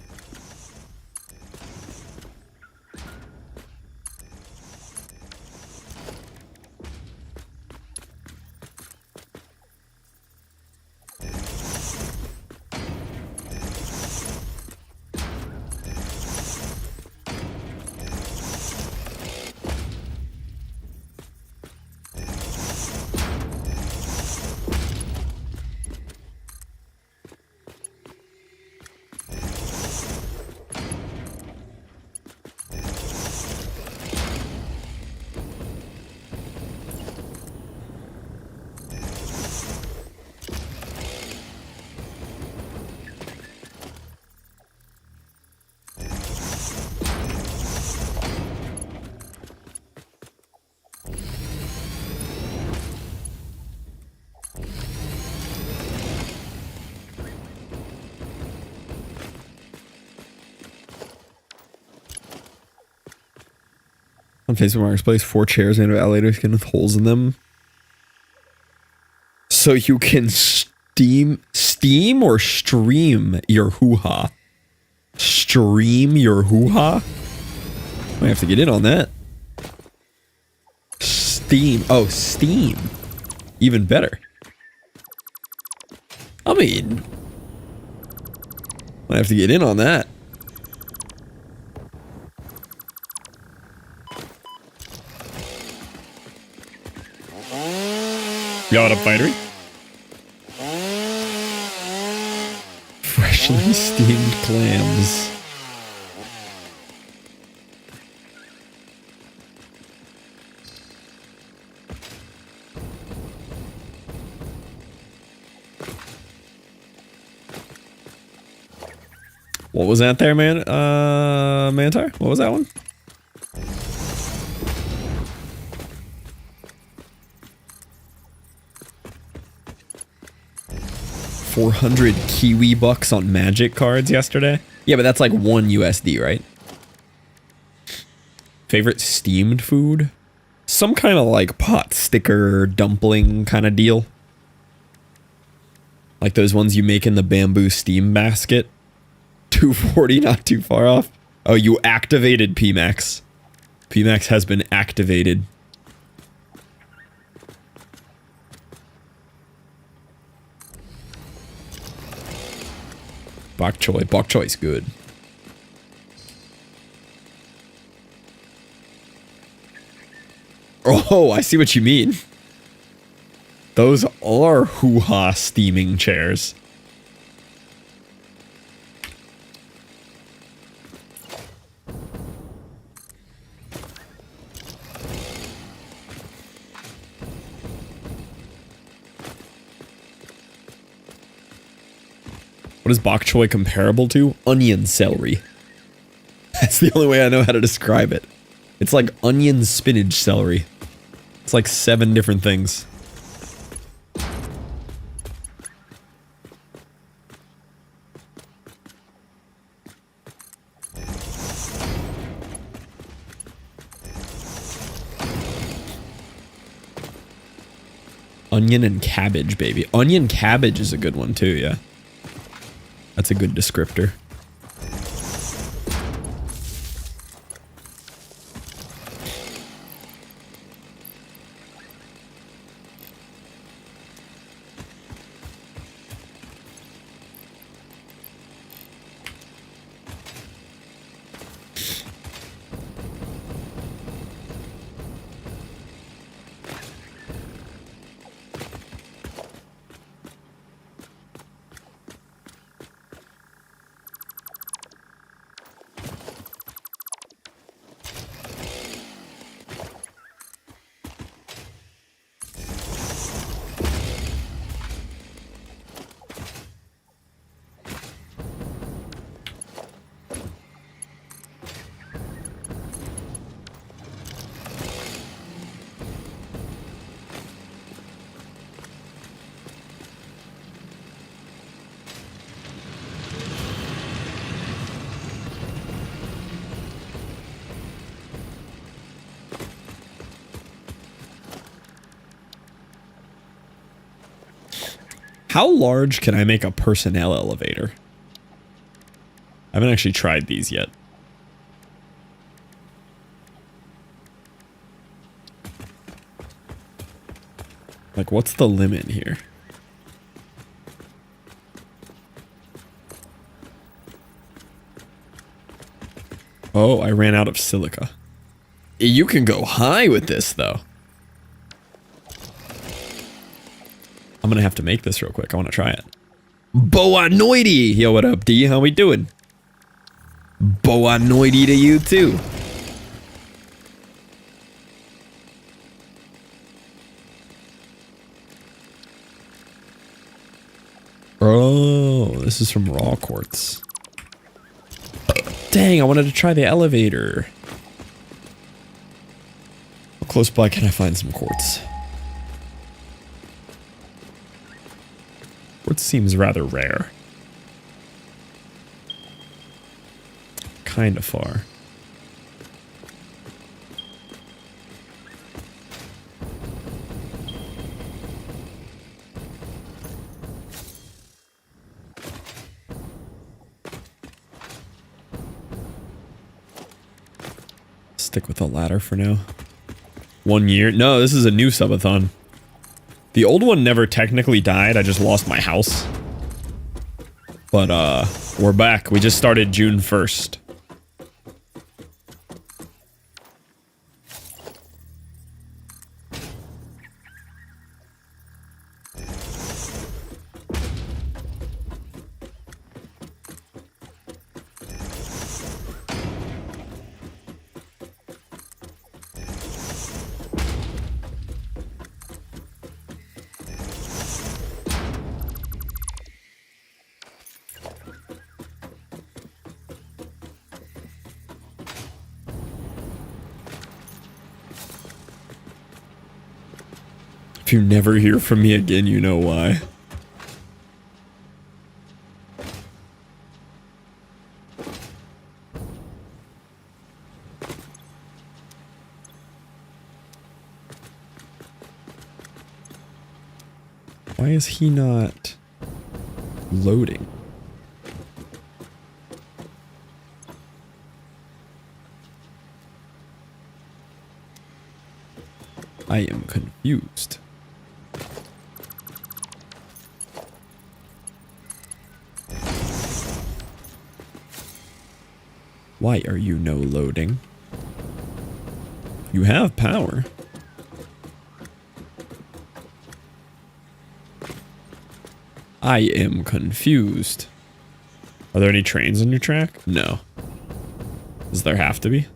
S1: On Facebook Marketplace, 4 chairs made of alligator skin with holes in them. So you can steam or stream your hoo-ha. Stream your hoo-ha? I have to get in on that. Steam. Oh, Steam. Even better. I mean, I have to get in on that. Yo, what up, Fightery? Freshly steamed clams. What was that there, man? Mantar? What was that one? $400 Kiwi bucks on Magic cards yesterday. Yeah, but that's like 1 USD, right? Favorite steamed food? Some kind of like pot sticker dumpling kind of deal. Like those ones you make in the bamboo steam basket. 240, not too far off. Oh, you activated PMAX. PMAX has been activated. Bok choy. Bok choy's good. Oh, I see what you mean. Those are hoo-ha steaming chairs. What is bok choy comparable to? Onion celery. That's the only way I know how to describe it. It's like onion spinach celery. It's like 7 different things. Onion and cabbage, baby. Onion cabbage is a good one too, yeah. That's a good descriptor. How large can I make a personnel elevator? I haven't actually tried these yet. Like, what's the limit here? Oh, I ran out of silica. You can go high with this, though. I'm gonna have to make this real quick. I want to try it. Boa noity! Yo, what up, D? How we doing? Boa noity to you, too. Oh, this is from raw quartz. Dang, I wanted to try the elevator. How close by can I find some quartz? Quartz seems rather rare. Kind of far. Stick with the ladder for now. 1 year. No, this is a new subathon. The old one never technically died. I just lost my house. But, we're back. We just started June 1st. If you never hear from me again, you know why. Why is he not loading? I am confused. Why are you no loading? You have power. I am confused. Are there any trains on your track? No. Does there have to be?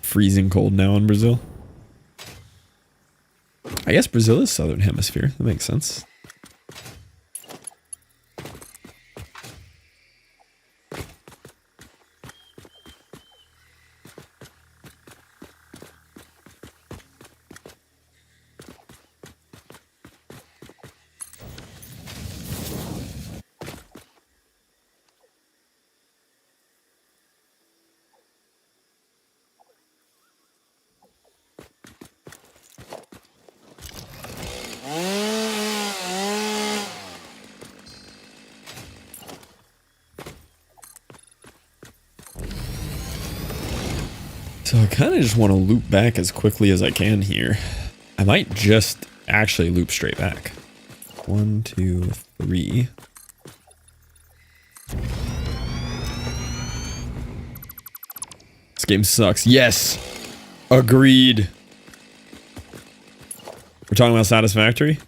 S1: Freezing cold now in Brazil. I guess Brazil is southern hemisphere. That makes sense. So I kind of just want to loop back as quickly as I can here. I might just actually loop straight back. 1, 2, 3. This game sucks. Yes! Agreed. We're talking about Satisfactory?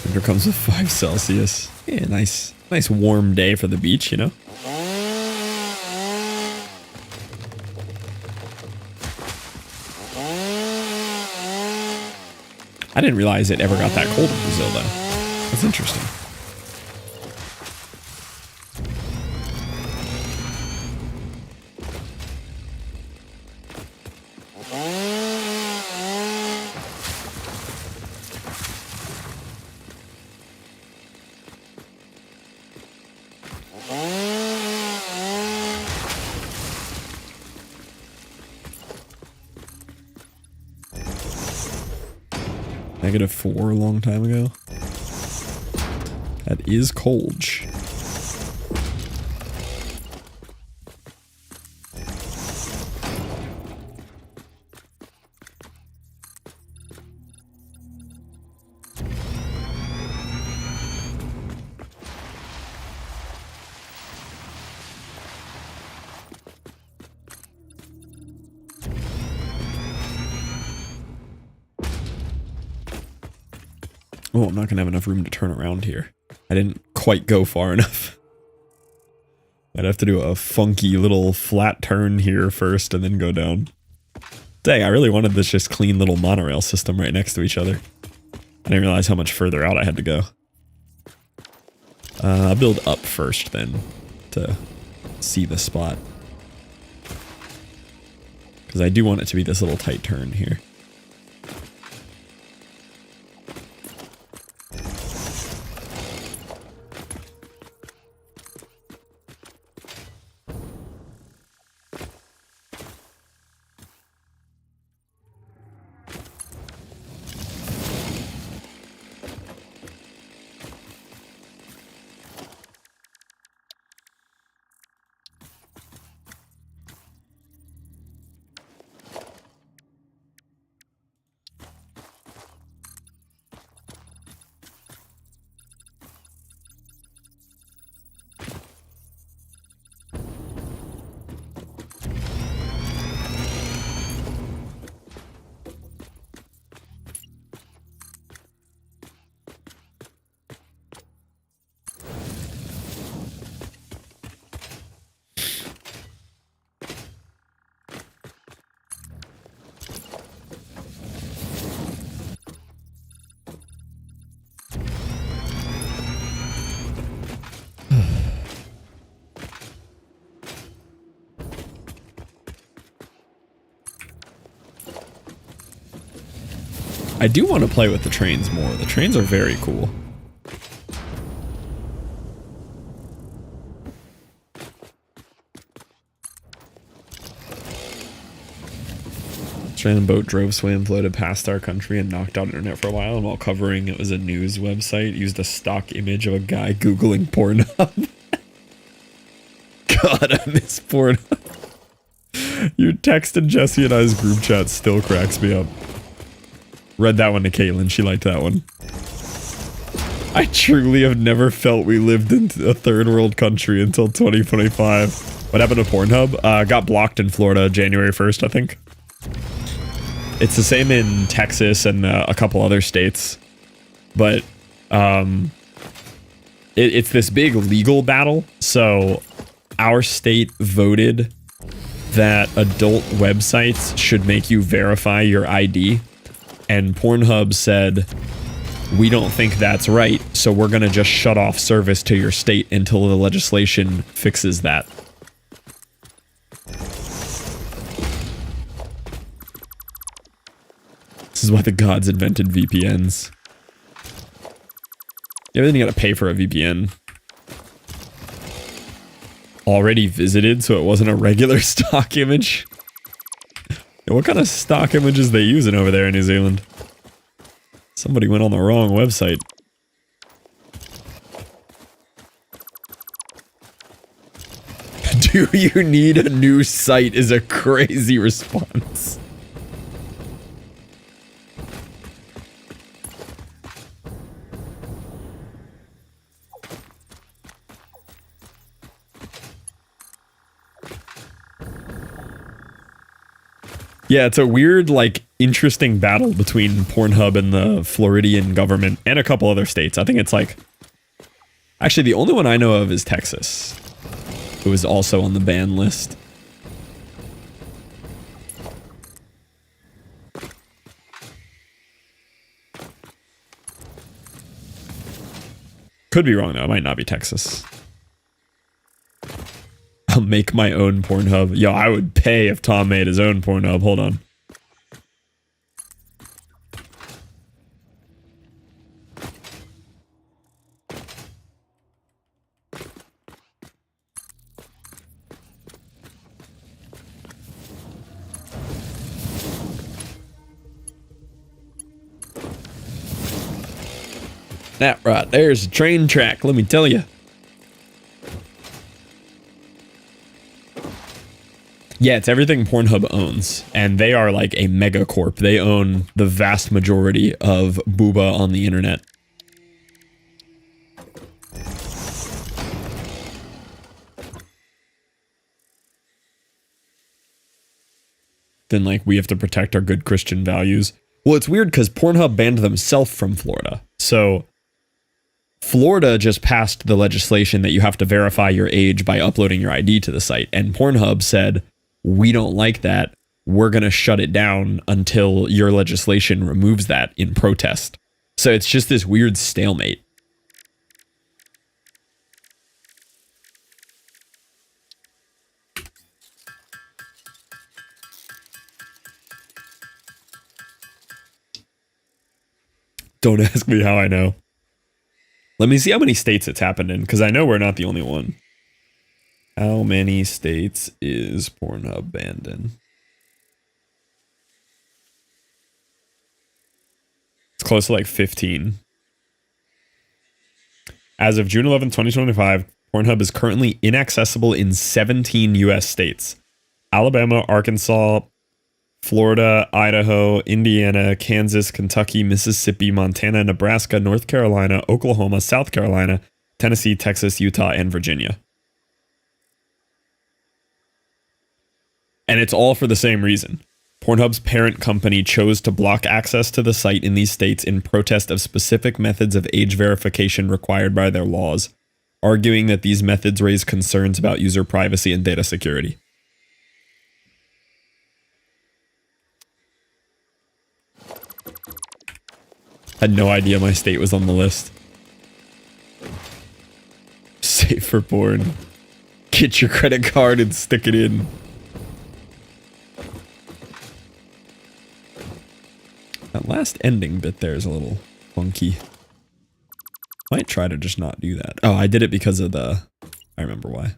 S1: Winter comes with 5 Celsius. Yeah, nice warm day for the beach, you know? I didn't realize it ever got that cold in Brazil, though. That's interesting. -4 a long time ago. That is cold. Oh, I'm not gonna have enough room to turn around here. I didn't quite go far enough. I'd have to do a funky little flat turn here first and then go down. Dang, I really wanted this just clean little monorail system right next to each other. I didn't realize how much further out I had to go. I'll build up first then to see the spot. because I do want it to be this little tight turn here. I do want to play with the trains more. The trains are very cool. Train and boat drove, swam, floated past our country and knocked out internet for a while. And while covering it was a news website, used a stock image of a guy Googling Pornhub. God, I miss Pornhub. Your text in Jesse and I's group chat still cracks me up. Read that one to Caitlin. She liked that one. I truly have never felt we lived in a third world country until 2025. What happened to Pornhub? Got blocked in Florida January 1st, I think. It's the same in Texas and a couple other states. But it's this big legal battle. So our state voted that adult websites should make you verify your ID. And Pornhub said, we don't think that's right, so we're going to just shut off service to your state until the legislation fixes that. This is why the gods invented VPNs. Yeah, then you got to pay for a VPN. Already visited, so it wasn't a regular stock image. What kind of stock images they using over there in New Zealand? Somebody went on the wrong website. Do you need a new site is a crazy response. Yeah, it's a weird, like, interesting battle between Pornhub and the Floridian government and a couple other states. I think it's like... Actually, the only one I know of is Texas, who is also on the ban list. Could be wrong, though. It might not be Texas. I'll make my own Pornhub. Yo, I would pay if Tom made his own Pornhub. Hold on. That right there's a train track, let me tell you. Yeah, it's everything Pornhub owns, and they are like a megacorp. They own the vast majority of booba on the internet. Then, like, we have to protect our good Christian values. Well, it's weird because Pornhub banned themselves from Florida. So, Florida just passed the legislation that you have to verify your age by uploading your ID to the site. And Pornhub said, we don't like that. We're going to shut it down until your legislation removes that in protest. So it's just this weird stalemate. Don't ask me how I know. Let me see how many states it's happened in, because I know we're not the only one. How many states is Pornhub banned in? It's close to like 15. As of June 11, 2025, Pornhub is currently inaccessible in 17 US states. Alabama, Arkansas, Florida, Idaho, Indiana, Kansas, Kentucky, Mississippi, Montana, Nebraska, North Carolina, Oklahoma, South Carolina, Tennessee, Texas, Utah, and Virginia. And it's all for the same reason. Pornhub's parent company chose to block access to the site in these states in protest of specific methods of age verification required by their laws, arguing that these methods raise concerns about user privacy and data security. Had no idea my state was on the list. Safe for porn. Get your credit card and stick it in. That last ending bit there is a little funky. Might try to just not do that. Oh, I did it because of the... I remember why.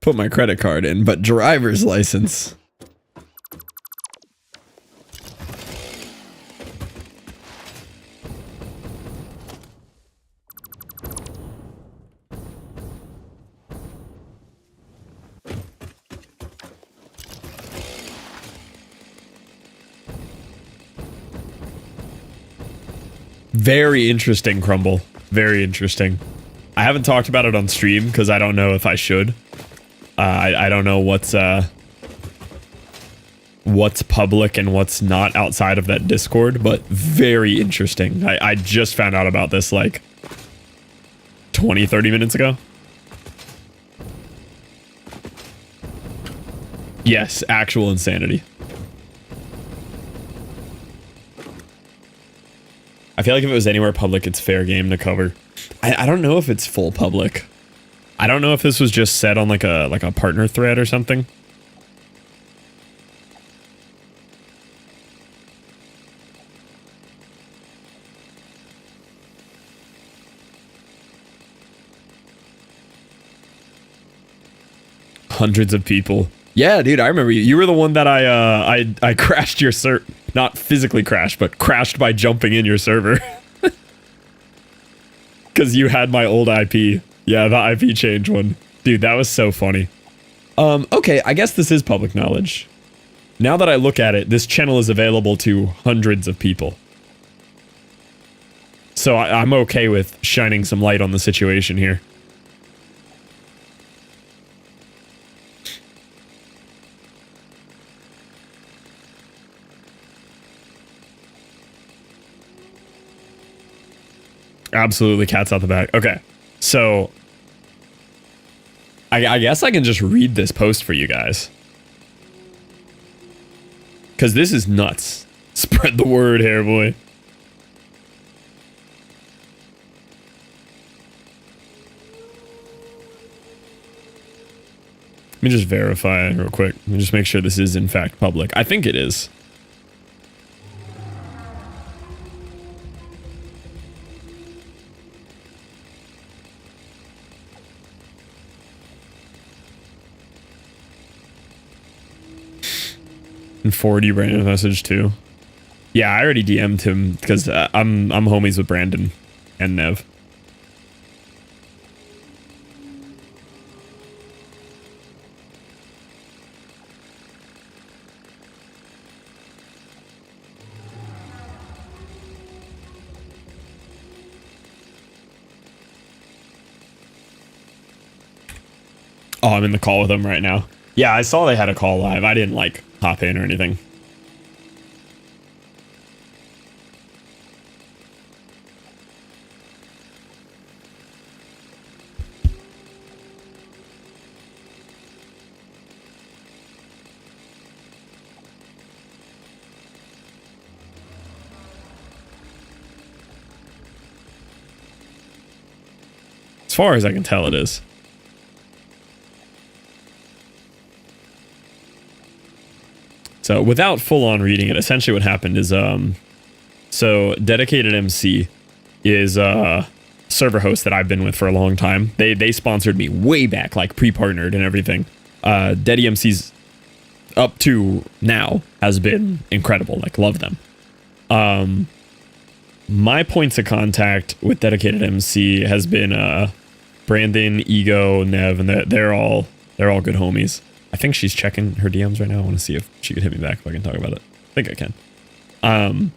S1: Put my credit card in, but driver's license. Very interesting, Crumble. Very interesting. I haven't talked about it on stream because I don't know if I should. I don't know what's public and what's not outside of that Discord, but very interesting. I just found out about this like 20, 30 minutes ago. Yes, actual insanity. I feel like if it was anywhere public, it's fair game to cover. I don't know if it's full public. I don't know if this was just said on like a partner thread or something. Hundreds of people. Yeah, dude, I remember you. You were the one that I crashed your server. Not physically crashed, but crashed by jumping in your server. Because you had my old IP. Yeah, the IP change one. Dude, that was so funny. Okay, I guess this is public knowledge. Now that I look at it, this channel is available to hundreds of people. So I'm okay with shining some light on the situation here. Absolutely, cat's out the bag. Okay, so I guess I can just read this post for you guys. Because this is nuts. Spread the word here, boy. Let me just verify real quick. Let me just make sure this is in fact public. I think it is. And forward you Brandon's message too. Yeah, I already DM'd him because I'm homies with Brandon and Nev. Oh, I'm in the call with them right now. Yeah, I saw they had a call live. I didn't like hop in or anything. far as I can tell, it is. So without full on reading it, essentially what happened is, so Dedicated MC is a server host that I've been with for a long time. They sponsored me way back, like pre-partnered and everything. Dedi MC's up to now has been incredible. Like, love them. My points of contact with Dedicated MC has been Brandon, Ego, Nev, and they're all good homies. I think she's checking her DMs right now. I want to see if she could hit me back if I can talk about it. I think I can.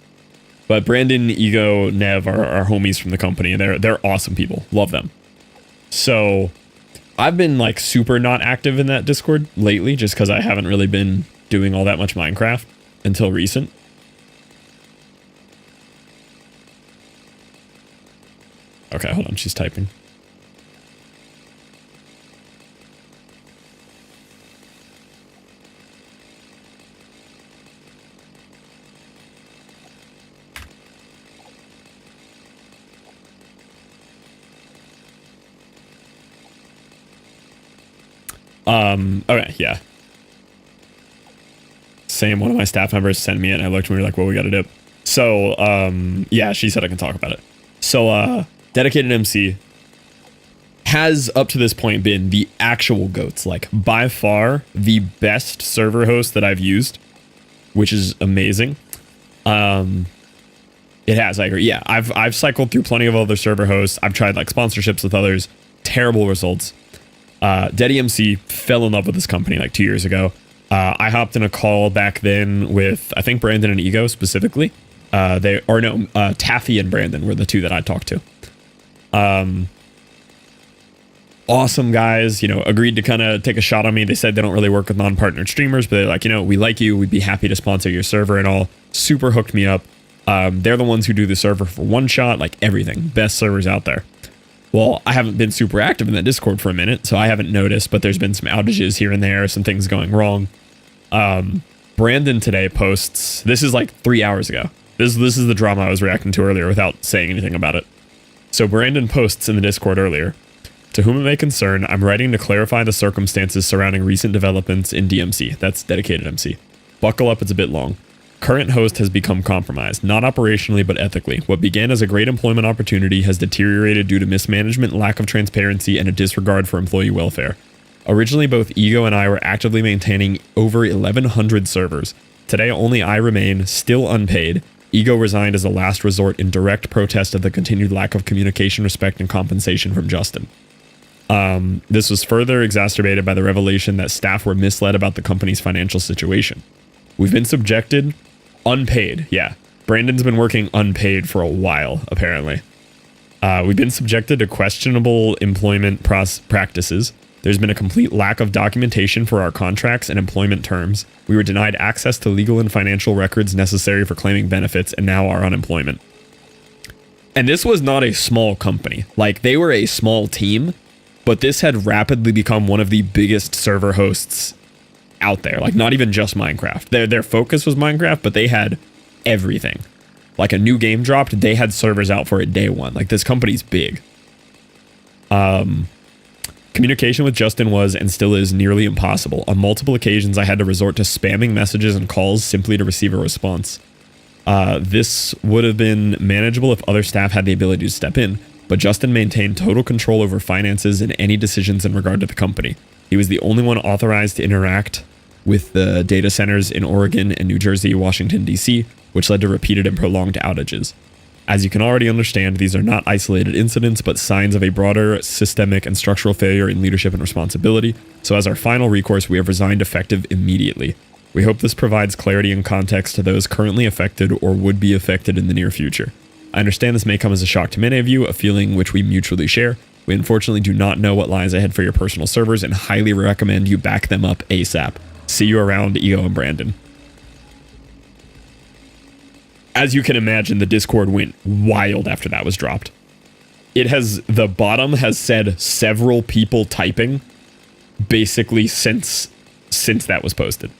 S1: But Brandon, Ego, Nev are homies from the company. They're awesome people. Love them. So I've been like super not active in that Discord lately just because I haven't really been doing all that much Minecraft until recent. Okay, hold on. She's typing. Okay, yeah. Same, one of my staff members sent me it and I looked and we were like, well, we gotta dip. So, yeah, she said I can talk about it. So, Dedicated MC has up to this point been the actual GOATs, like by far the best server host that I've used, which is amazing. It has, I agree. Yeah, I've cycled through plenty of other server hosts. I've tried like sponsorships with others, terrible results. Dedi MC fell in love with this company like 2 years ago. I hopped in a call back then with, I think, Brandon and Ego specifically. Taffy and Brandon were the two that I talked to. Awesome guys, agreed to kind of take a shot on me. They said they don't really work with non-partnered streamers, but they're like, we like you. We'd be happy to sponsor your server and all. Super hooked me up. They're the ones who do the server for one shot, like everything. Best servers out there. Well, I haven't been super active in that Discord for a minute, so I haven't noticed, but there's been some outages here and there, some things going wrong. Brandon today posts, this is like 3 hours ago. This is the drama I was reacting to earlier without saying anything about it. So Brandon posts in the Discord earlier, to whom it may concern, I'm writing to clarify the circumstances surrounding recent developments in DMC. That's Dedicated MC. Buckle up, it's a bit long. Current host has become compromised, not operationally but ethically. What began as a great employment opportunity has deteriorated due to mismanagement, lack of transparency, and a disregard for employee welfare. Originally, both Ego and I were actively maintaining over 1,100 servers. Today, only I remain, still unpaid. Ego resigned as a last resort in direct protest of the continued lack of communication, respect, and compensation from Justin. This was further exacerbated by the revelation that staff were misled about the company's financial situation. We've been subjected, unpaid, yeah. Brandon's been working unpaid for a while, apparently. We've been subjected to questionable employment practices. There's been a complete lack of documentation for our contracts and employment terms. We were denied access to legal and financial records necessary for claiming benefits and now are unemployment. And this was not a small company. Like, they were a small team, but this had rapidly become one of the biggest server hosts out there. Like, not even just Minecraft. Their focus was Minecraft, but they had everything. Like, a new game dropped, they had servers out for it day one. Like, this company's big. Communication with Justin was and still is nearly impossible. On multiple occasions, I had to resort to spamming messages and calls simply to receive a response. This would have been manageable if other staff had the ability to step in, but Justin maintained total control over finances and any decisions in regard to the company. He was the only one authorized to interact with the data centers in Oregon and New Jersey, Washington, D.C., which led to repeated and prolonged outages. As you can already understand, these are not isolated incidents, but signs of a broader systemic and structural failure in leadership and responsibility, so as our final recourse, we have resigned effective immediately. We hope this provides clarity and context to those currently affected or would be affected in the near future. I understand this may come as a shock to many of you, a feeling which we mutually share. We unfortunately do not know what lies ahead for your personal servers and highly recommend you back them up ASAP. See you around, Ego and Brandon. As you can imagine, the Discord went wild after that was dropped. The bottom has said several people typing basically since that was posted.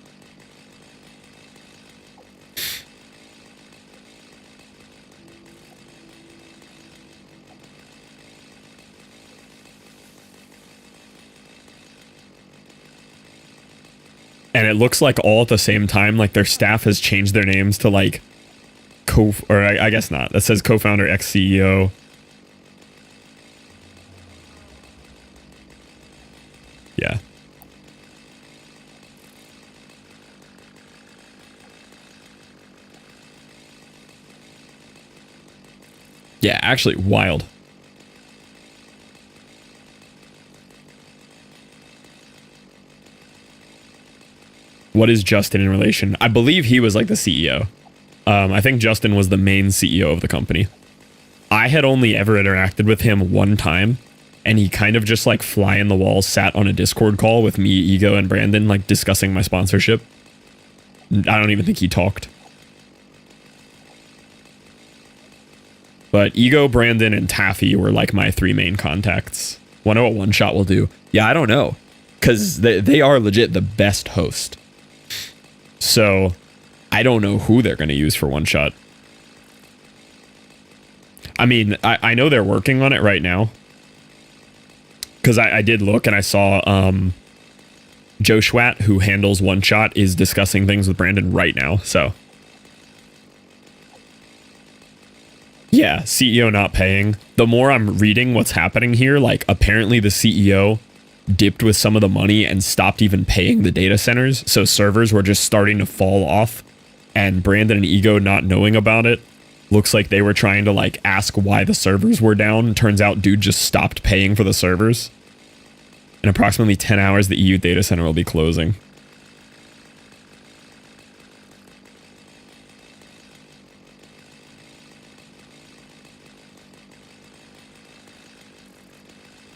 S1: And it looks like all at the same time, like their staff has changed their names to like I guess not. That says co-founder, ex-CEO. Yeah. Yeah, actually wild. What is Justin in relation? I believe he was like the CEO. I think Justin was the main CEO of the company. I had only ever interacted with him one time, and he kind of just like fly in the wall sat on a Discord call with me, Ego, and Brandon, like discussing my sponsorship. I don't even think he talked. But Ego, Brandon, and Taffy were like my three main contacts. Wonder what One Shot will do. Yeah, I don't know. Because they are legit the best host. So I don't know who they're going to use for One Shot. I mean, I know they're working on it right now. Because I did look and I saw Joe Schwatt, who handles One Shot, is discussing things with Brandon right now. So yeah, CEO not paying. The more I'm reading what's happening here, like apparently the CEO dipped with some of the money and stopped even paying the data centers. So servers were just starting to fall off, and Brandon and Ego not knowing about it. Looks like they were trying to like ask why the servers were down. Turns out dude just stopped paying for the servers. In approximately 10 hours, the EU data center will be closing.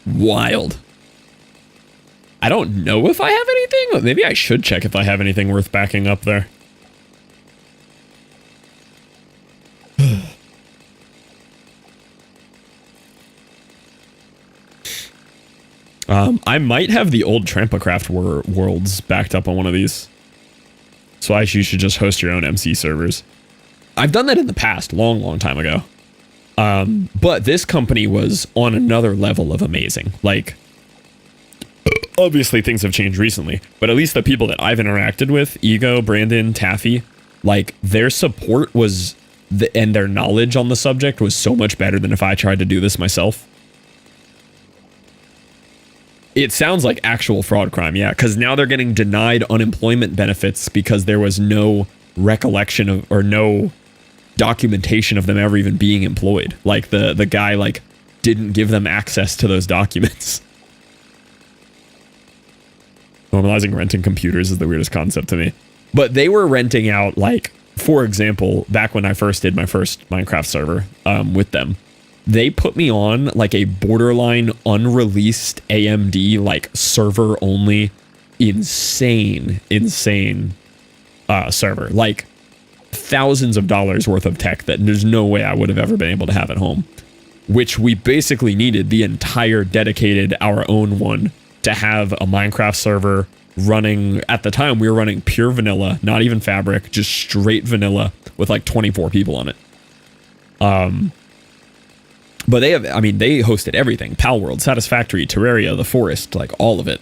S1: Wild. I don't know if I have anything, but maybe I should check if I have anything worth backing up there. I might have the old Trampacraft worlds backed up on one of these. So you should just host your own MC servers. I've done that in the past, long time ago. But this company was on another level of amazing. Like, obviously things have changed recently, but at least the people that I've interacted with, Ego, Brandon, Taffy, like their support was, and their knowledge on the subject was so much better than if I tried to do this myself. It sounds like actual fraud crime, yeah, because now they're getting denied unemployment benefits because there was no recollection of, or no documentation of them ever even being employed. Like the guy like didn't give them access to those documents. Normalizing renting computers is the weirdest concept to me. But they were renting out, like, for example, back when I first did my first Minecraft server with them, they put me on like a borderline unreleased AMD, like server only, insane server. Like thousands of dollars worth of tech that there's no way I would have ever been able to have at home. Which we basically needed the entire dedicated, our own one, to have a Minecraft server running. At the time, we were running pure vanilla, not even fabric, just straight vanilla with like 24 people on it. But they have, I mean, they hosted everything. Palworld, Satisfactory, Terraria, The Forest, like all of it.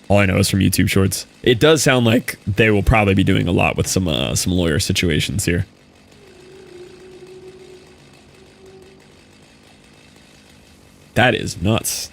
S1: All I know is from YouTube Shorts. It does sound like they will probably be doing a lot with some lawyer situations here. That is nuts.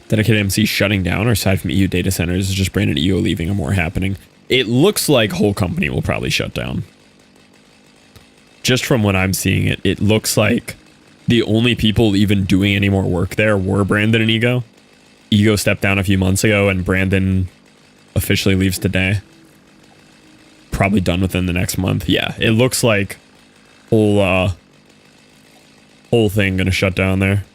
S1: Dedicated MC shutting down, or aside from EU data centers, is just Brandon EO leaving or more happening? It looks like whole company will probably shut down. Just from what I'm seeing, it looks like the only people even doing any more work there were Brandon and Ego. Ego stepped down a few months ago, and Brandon officially leaves today. Probably done within the next month. Yeah, it looks like whole thing gonna shut down there.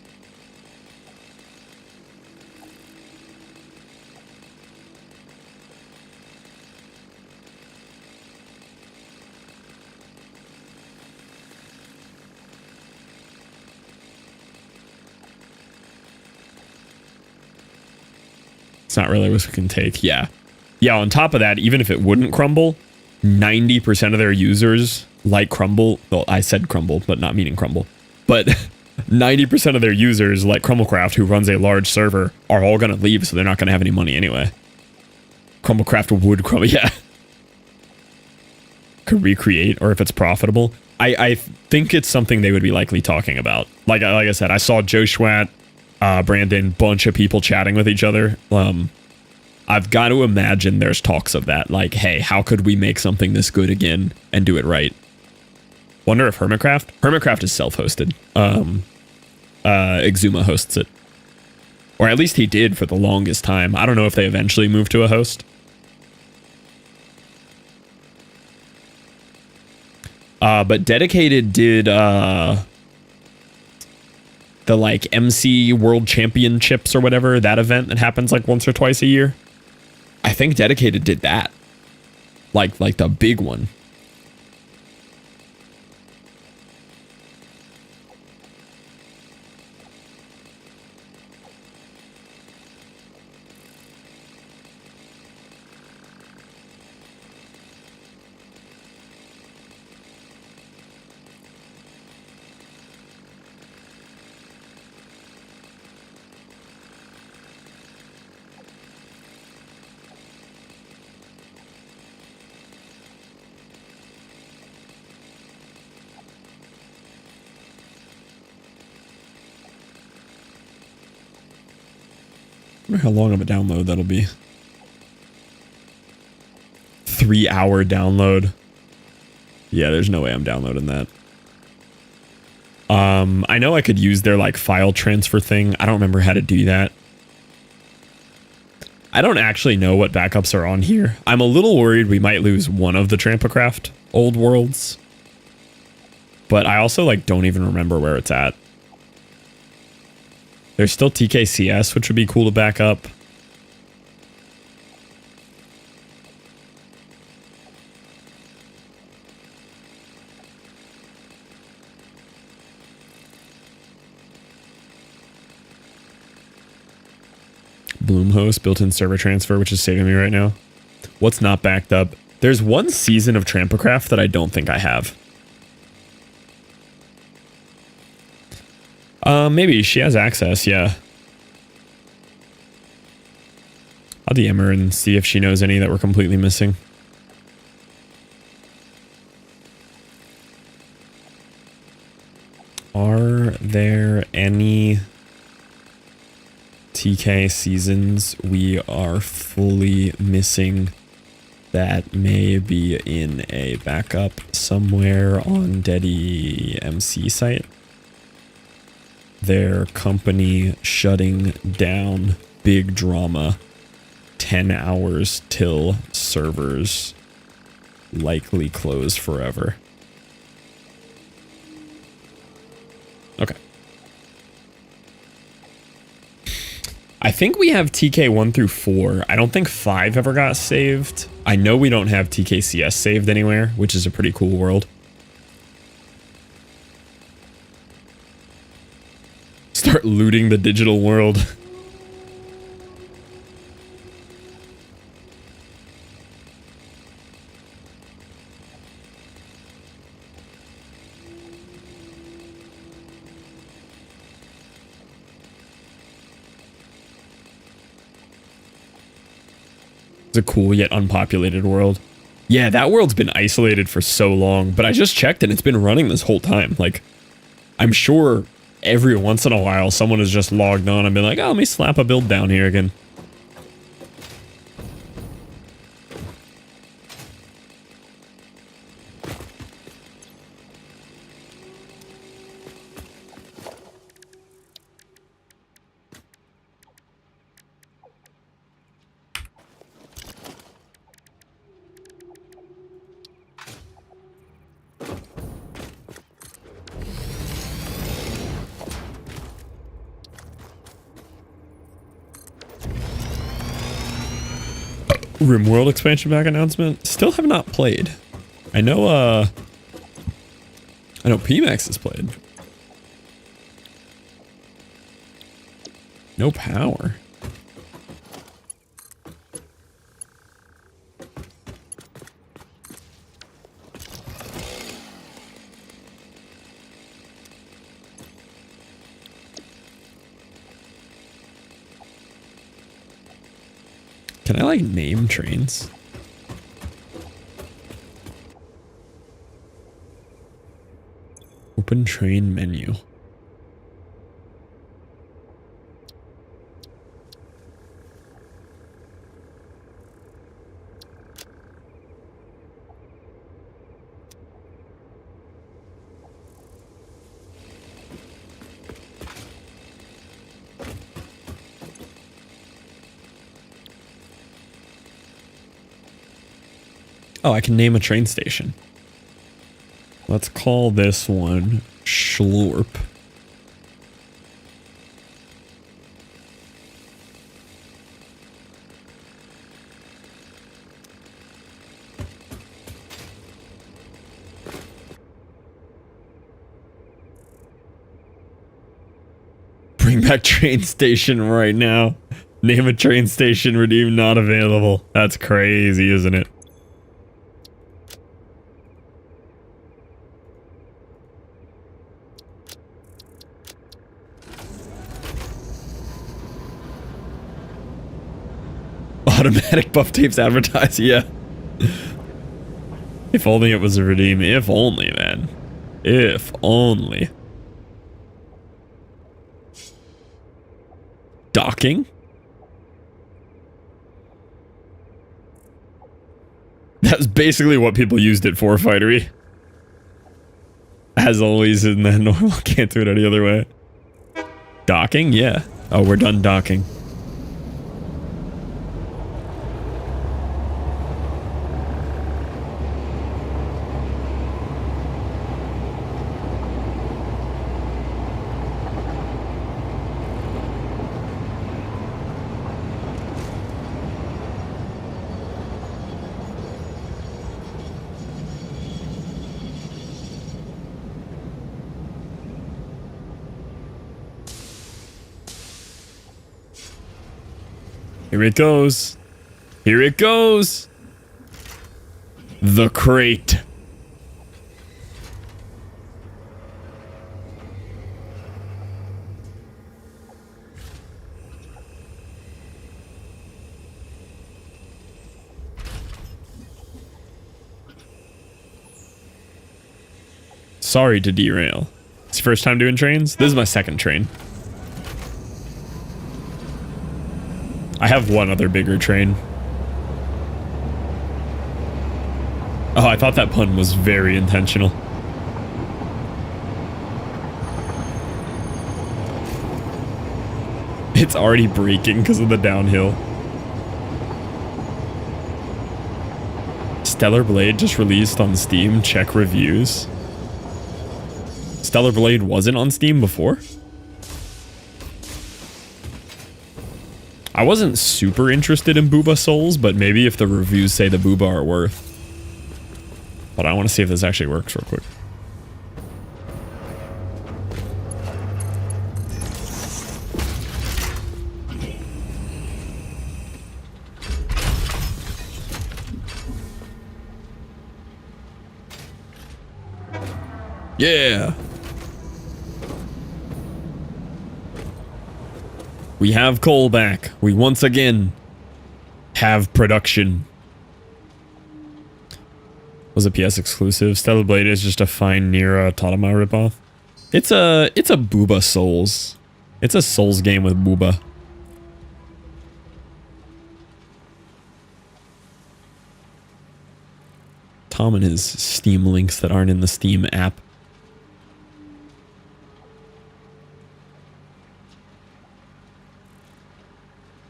S1: It's not really what we can take. Yeah. Yeah, on top of that, even if it wouldn't crumble, 90% of their users like Crumble. Well, I said Crumble, but not meaning Crumble. But 90% of their users like Crumblecraft, who runs a large server, are all going to leave, so they're not going to have any money anyway. Crumblecraft would crumble. Yeah. Could recreate, or if it's profitable. I think it's something they would be likely talking about. Like I said, I saw Joe Schwatt, Brandon, bunch of people chatting with each other. I've got to imagine there's talks of that. Like, hey, how could we make something this good again and do it right? Wonder if Hermitcraft is self-hosted. Exuma hosts it. Or at least he did for the longest time. I don't know if they eventually moved to a host. But Dedicated did the like MC World Championships or whatever, that event that happens like once or twice a year. I think Dedicated did that. Like the big one. I wonder how long of a download that'll be. 3-hour download. Yeah, there's no way I'm downloading that. I know I could use their like file transfer thing. I don't remember how to do that. I don't actually know what backups are on here. I'm a little worried we might lose one of the Trampacraft old worlds. But I also like don't even remember where it's at. There's still TKCS, which would be cool to back up. Bloomhost, built-in server transfer, which is saving me right now. What's not backed up? There's one season of Trampacraft that I don't think I have. Maybe she has access, yeah. I'll DM her and see if she knows any that we're completely missing. Are there any TK seasons we are fully missing that may be in a backup somewhere on Dedi MC site? Their company shutting down, big drama, 10 hours till servers likely close forever. Okay. I think we have TK 1 through 4. I don't think 5 ever got saved. I know we don't have TKCS saved anywhere, which is a pretty cool world. Start looting the digital world. It's a cool yet unpopulated world. Yeah, that world's been isolated for so long, but I just checked and it's been running this whole time. Like, I'm sure every once in a while someone has just logged on and been like, oh, let me slap a build down here again. RimWorld expansion pack announcement. Still have not played. I know PMax has played. No power. Can I like name trains? Open train menu. Oh, I can name a train station. Let's call this one Schlorp. Bring back train station right now. Name a train station, redeem not available. That's crazy, isn't it? Automatic buff tapes advertise, yeah. If only it was a redeem. If only, man. If only. Docking? That's basically what people used it for, Fightery. As always in the normal, can't do it any other way. Docking? Yeah. Oh, we're done docking. Here it goes. Here it goes. The crate. Sorry to derail. It's your first time doing trains? This is my second train. I have one other bigger train. Oh, I thought that pun was very intentional. It's already breaking because of the downhill. Stellar Blade just released on Steam. Check reviews. Stellar Blade wasn't on Steam before? I wasn't super interested in Booba Souls, but maybe if the reviews say the Booba are worth. But I want to see if this actually works real quick. Yeah! We have coal back. We once again have production. Was a PS exclusive. Stellar Blade is just a fine Nira Totoma ripoff. It's a Booba Souls. It's a Souls game with Booba. Tom and his Steam links that aren't in the Steam app.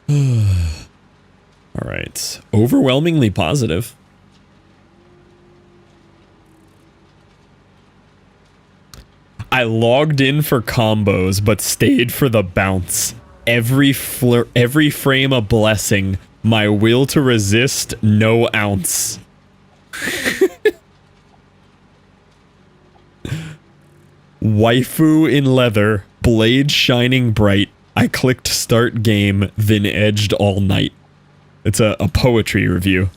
S1: All right. Overwhelmingly positive. I logged in for combos, but stayed for the bounce. Every frame a blessing. My will to resist, no ounce. Waifu in leather, blade shining bright. I clicked start game, then edged all night. It's a poetry review.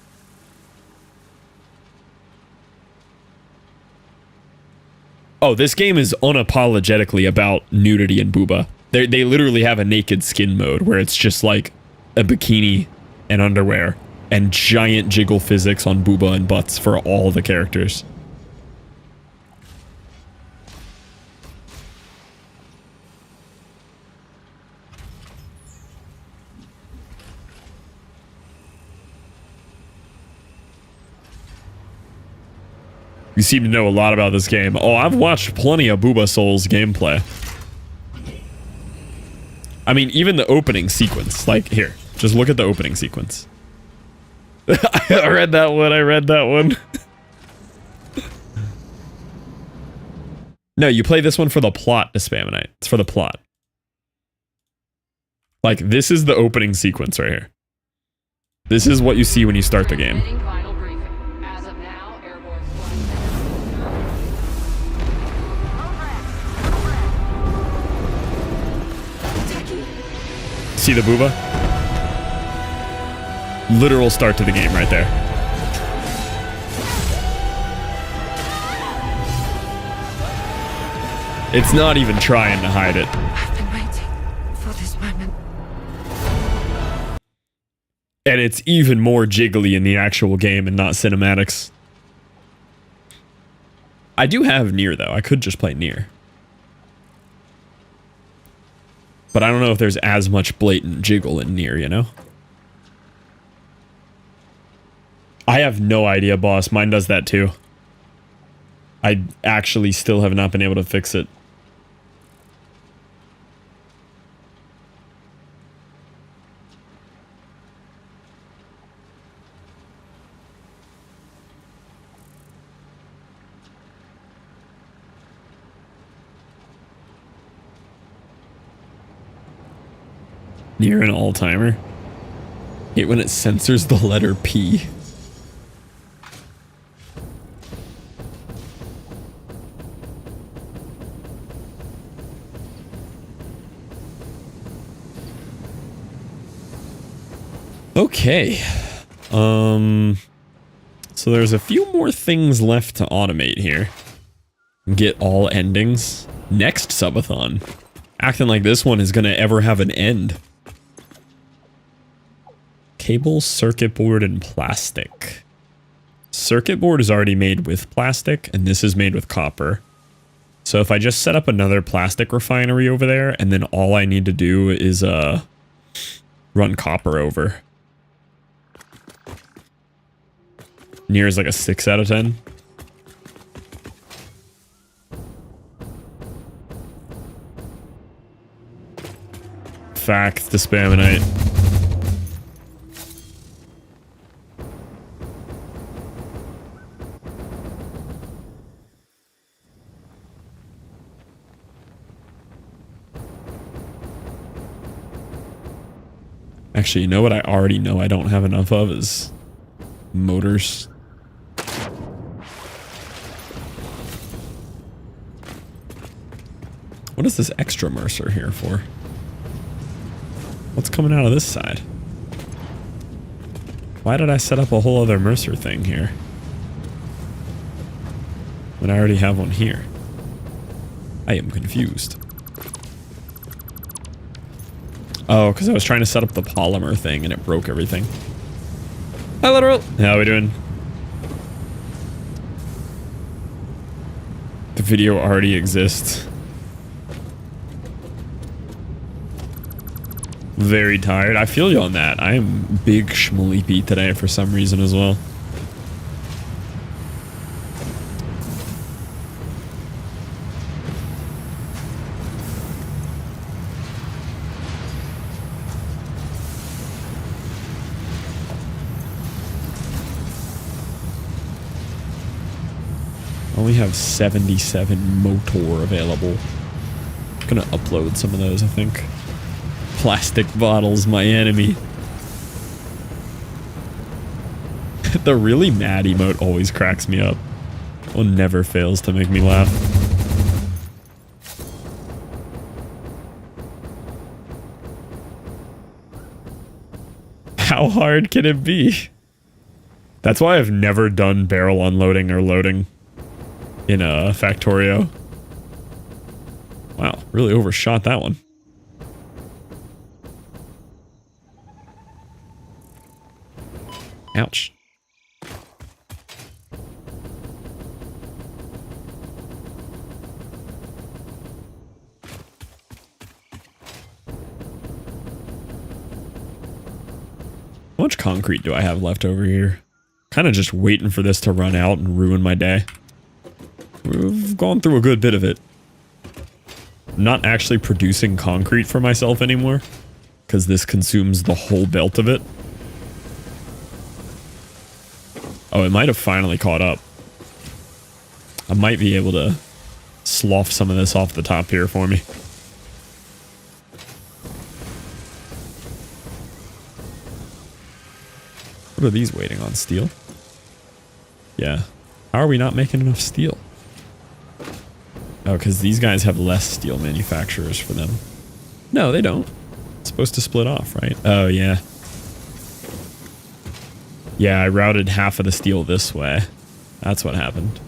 S1: Oh, this game is unapologetically about nudity and booba. They literally have a naked skin mode where it's just like a bikini and underwear and giant jiggle physics on booba and butts for all the characters. You seem to know a lot about this game. Oh, I've watched plenty of Booba Souls gameplay. I mean, even the opening sequence. Like, here, just look at the opening sequence. I read that one. No, you play this one for the plot, Despaminite. It's for the plot. Like, this is the opening sequence right here. This is what you see when you start the game. See the booba? Literal start to the game right there. It's not even trying to hide it.
S5: I've been waiting for this moment.
S1: And it's even more jiggly in the actual game and not cinematics. I do have Nier though. I could just play Nier. But I don't know if there's as much blatant jiggle in Nier, you know? I have no idea, boss. Mine does that too. I actually still have not been able to fix it. Near an all-timer. Hate when it censors the letter P. Okay. So there's a few more things left to automate here. Get all endings. Next subathon. Acting like this one is gonna ever have an end. Cable, circuit board, and plastic. Circuit board is already made with plastic, and this is made with copper. So if I just set up another plastic refinery over there, and then all I need to do is run copper over. Nier is like a 6 out of 10. Facts to Spaminite. Actually, you know what I already know I don't have enough of is motors. What is this extra Mercer here for? What's coming out of this side? Why did I set up a whole other Mercer thing here when I already have one here? I am confused. Oh, because I was trying to set up the polymer thing and it broke everything. Hi, Literal. How are we doing? The video already exists. Very tired. I feel you on that. I am big schmaleepy today for some reason as well. Only have 77 motor available. Gonna upload some of those, I think. Plastic bottles, my enemy. The really mad emote always cracks me up. One never fails to make me laugh. How hard can it be? That's why I've never done barrel unloading or loading in a Factorio. Wow, really overshot that one. Ouch. How much concrete do I have left over here? Kind of just waiting for this to run out and ruin my day. We've gone through a good bit of it. I'm not actually producing concrete for myself anymore, because this consumes the whole belt of it. Oh, it might have finally caught up. I might be able to slough some of this off the top here for me. What are these waiting on? Steel? Yeah. How are we not making enough steel? Oh, because these guys have less steel manufacturers for them. No, they don't. It's supposed to split off, right? Oh, yeah. Yeah, I routed half of the steel this way. That's what happened.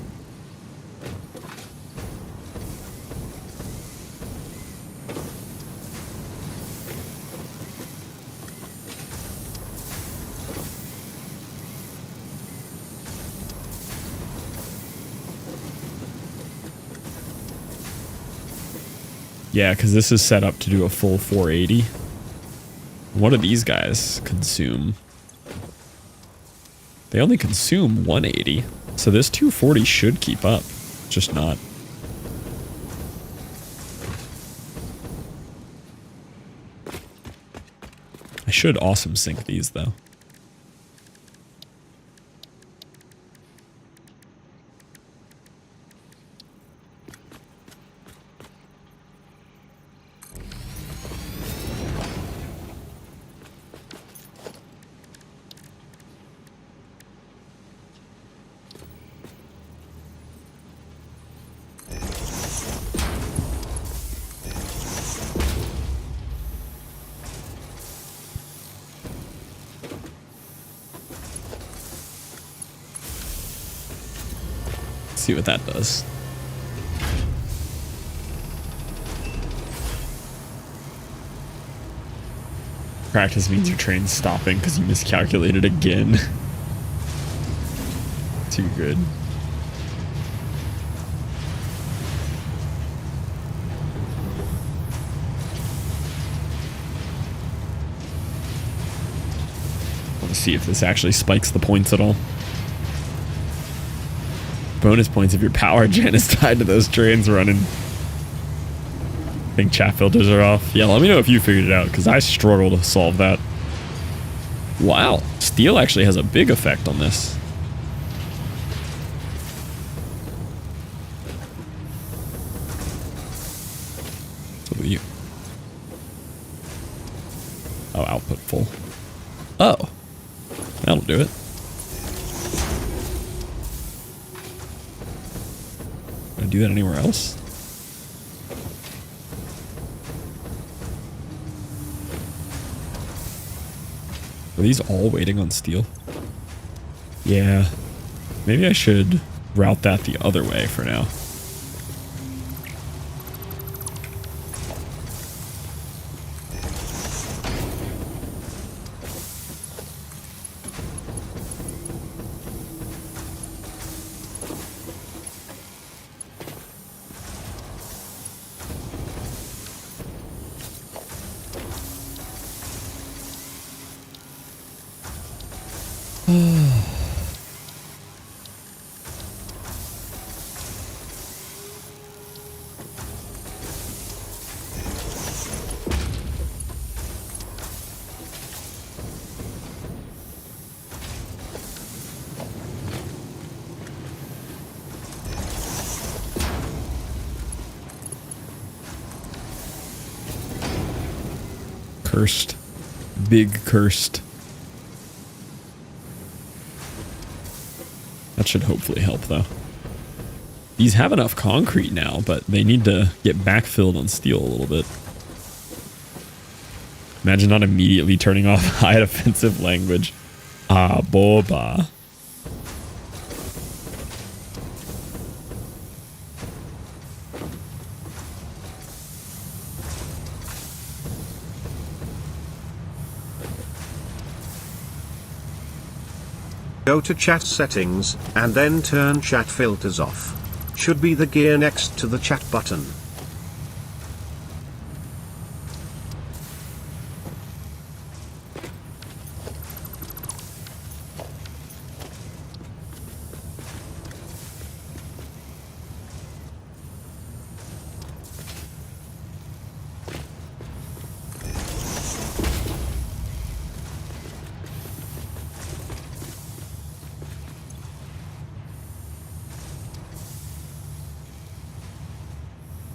S1: Yeah, because this is set up to do a full 480. What do these guys consume? They only consume 180. So this 240 should keep up. Just not. I should awesome sync these though. See what that does. Practice means your train's stopping because you miscalculated again. Too good. I want to see if this actually spikes the points at all. Bonus points if your power gen is tied to those trains running. I think chat filters are off. Yeah, let me know if you figured it out, because I struggle to solve that. Wow, steel actually has a big effect on this. So you. Oh, output full. Oh, that'll do it. Can I do that anywhere else? Are these all waiting on steel? Yeah. Maybe I should route that the other way for now. Cursed. Big cursed. That should hopefully help though. These have enough concrete now, but they need to get backfilled on steel a little bit. Imagine not immediately turning off high defensive language. Ah, boba.
S4: Go to chat settings, and then turn chat filters off. Should be the gear next to the chat button.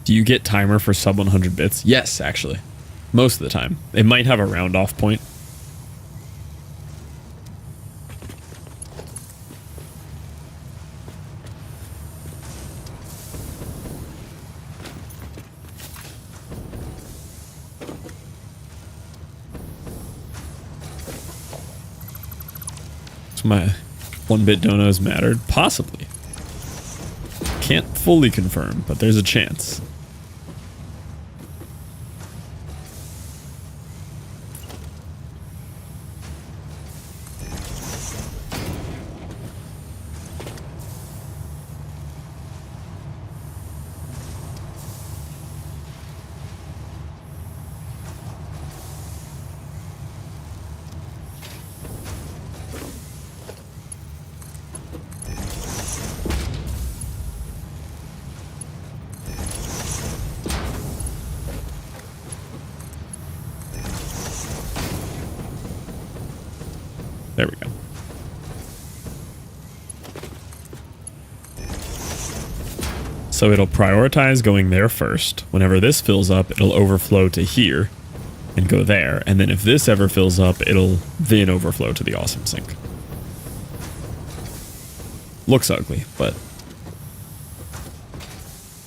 S1: Do you get timer for sub 100 bits? Yes, actually. Most of the time. It might have a round off point. So my 1-bit donos mattered? Possibly. Can't fully confirm, but there's a chance. There we go. So it'll prioritize going there first. Whenever this fills up, it'll overflow to here and go there. And then if this ever fills up, it'll then overflow to the awesome sink. Looks ugly, but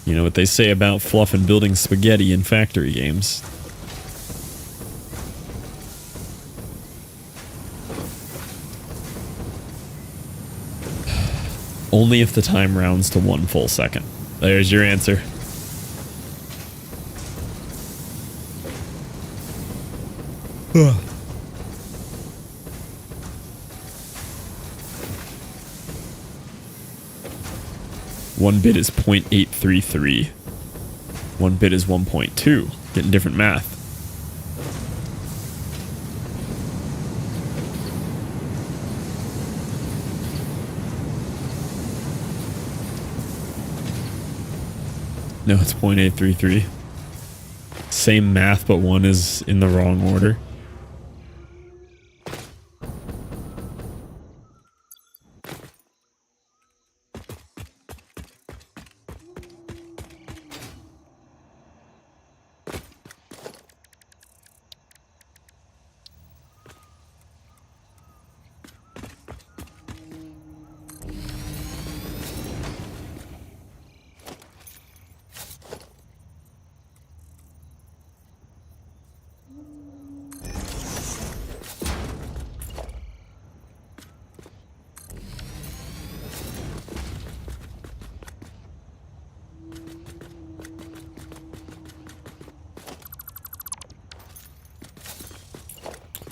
S1: you know what they say about fluff and building spaghetti in factory games. Only if the time rounds to 1 full second. There's your answer. One bit is 0.833. 1 bit is 1.2. Getting different math. No, it's 0.833. Same math, but one is in the wrong order.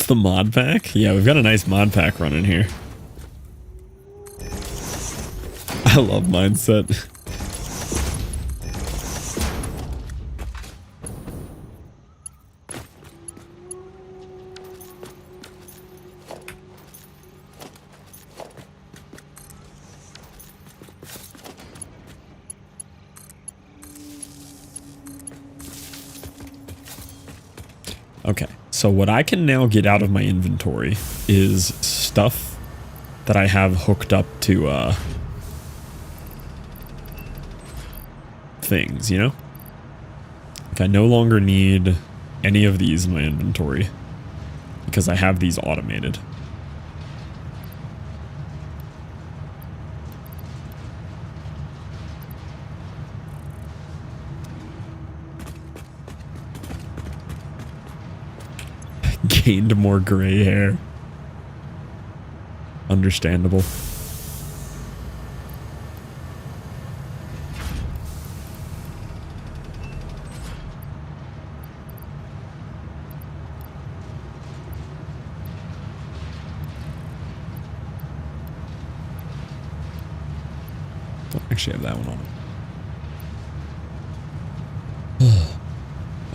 S1: The mod pack? Yeah, we've got a nice mod pack running here. I love mindset. Okay, so what I can now get out of my inventory is stuff that I have hooked up to things, you know? Like I no longer need any of these in my inventory because I have these automated. Gained more gray hair. Understandable. actually have that one on.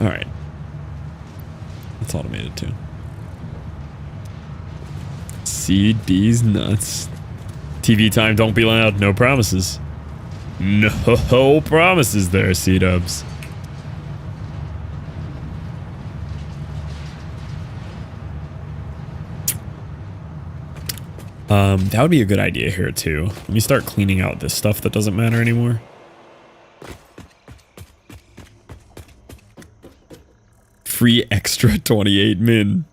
S1: All right. It's automated too. Seed these nuts. TV time, don't be loud. No promises. No promises there, C-dubs. That would be a good idea here too. Let me start cleaning out this stuff that doesn't matter anymore. Free extra 28 min.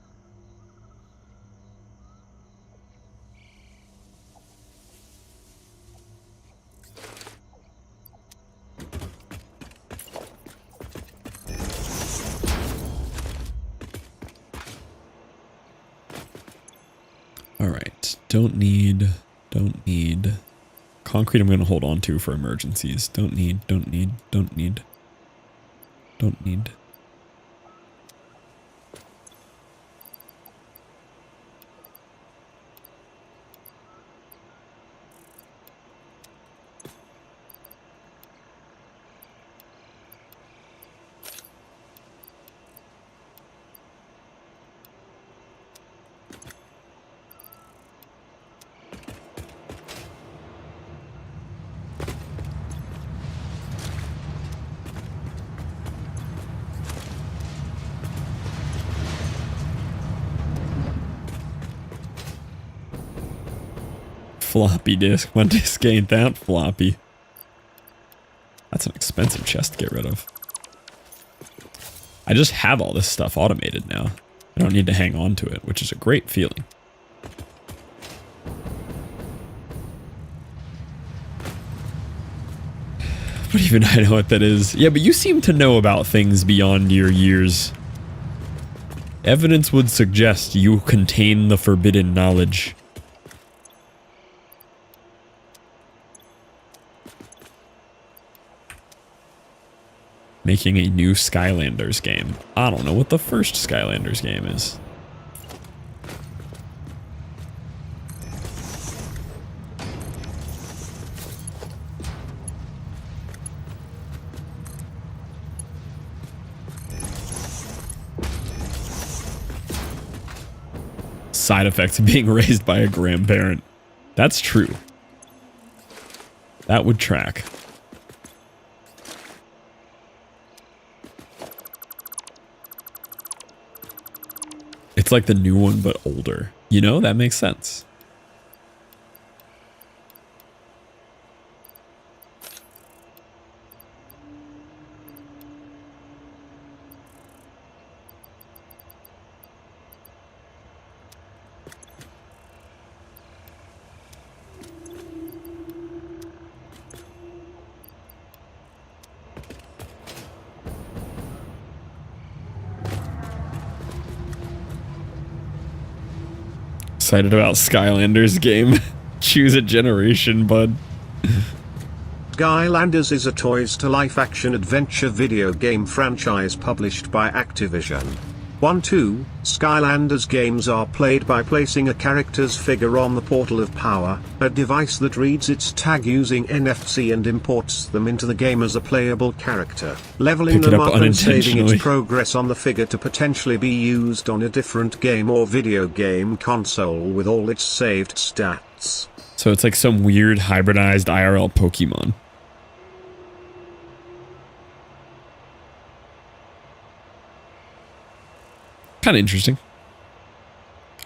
S1: Alright, don't need. Concrete I'm going to hold on to for emergencies. Don't need. Floppy disk. My disk ain't that floppy. That's an expensive chest to get rid of. I just have all this stuff automated now. I don't need to hang on to it, which is a great feeling. But even I know what that is. Yeah, but you seem to know about things beyond your years. Evidence would suggest you contain the forbidden knowledge. Making a new Skylanders game. I don't know what the first Skylanders game is. Side effects of being raised by a grandparent. That's true. That would track. It's like the new one, but older. You know, that makes sense. Excited about Skylanders game. Choose a generation, bud.
S4: Skylanders is a toys-to-life action-adventure video game franchise published by Activision. 1-2, Skylanders games are played by placing a character's figure on the Portal of Power, a device that reads its tag using NFC and imports them into the game as a playable character, leveling them up and saving its progress on the figure to potentially be used on a different game or video game console with all its saved stats.
S1: So it's like some weird hybridized IRL Pokemon. Kind of interesting.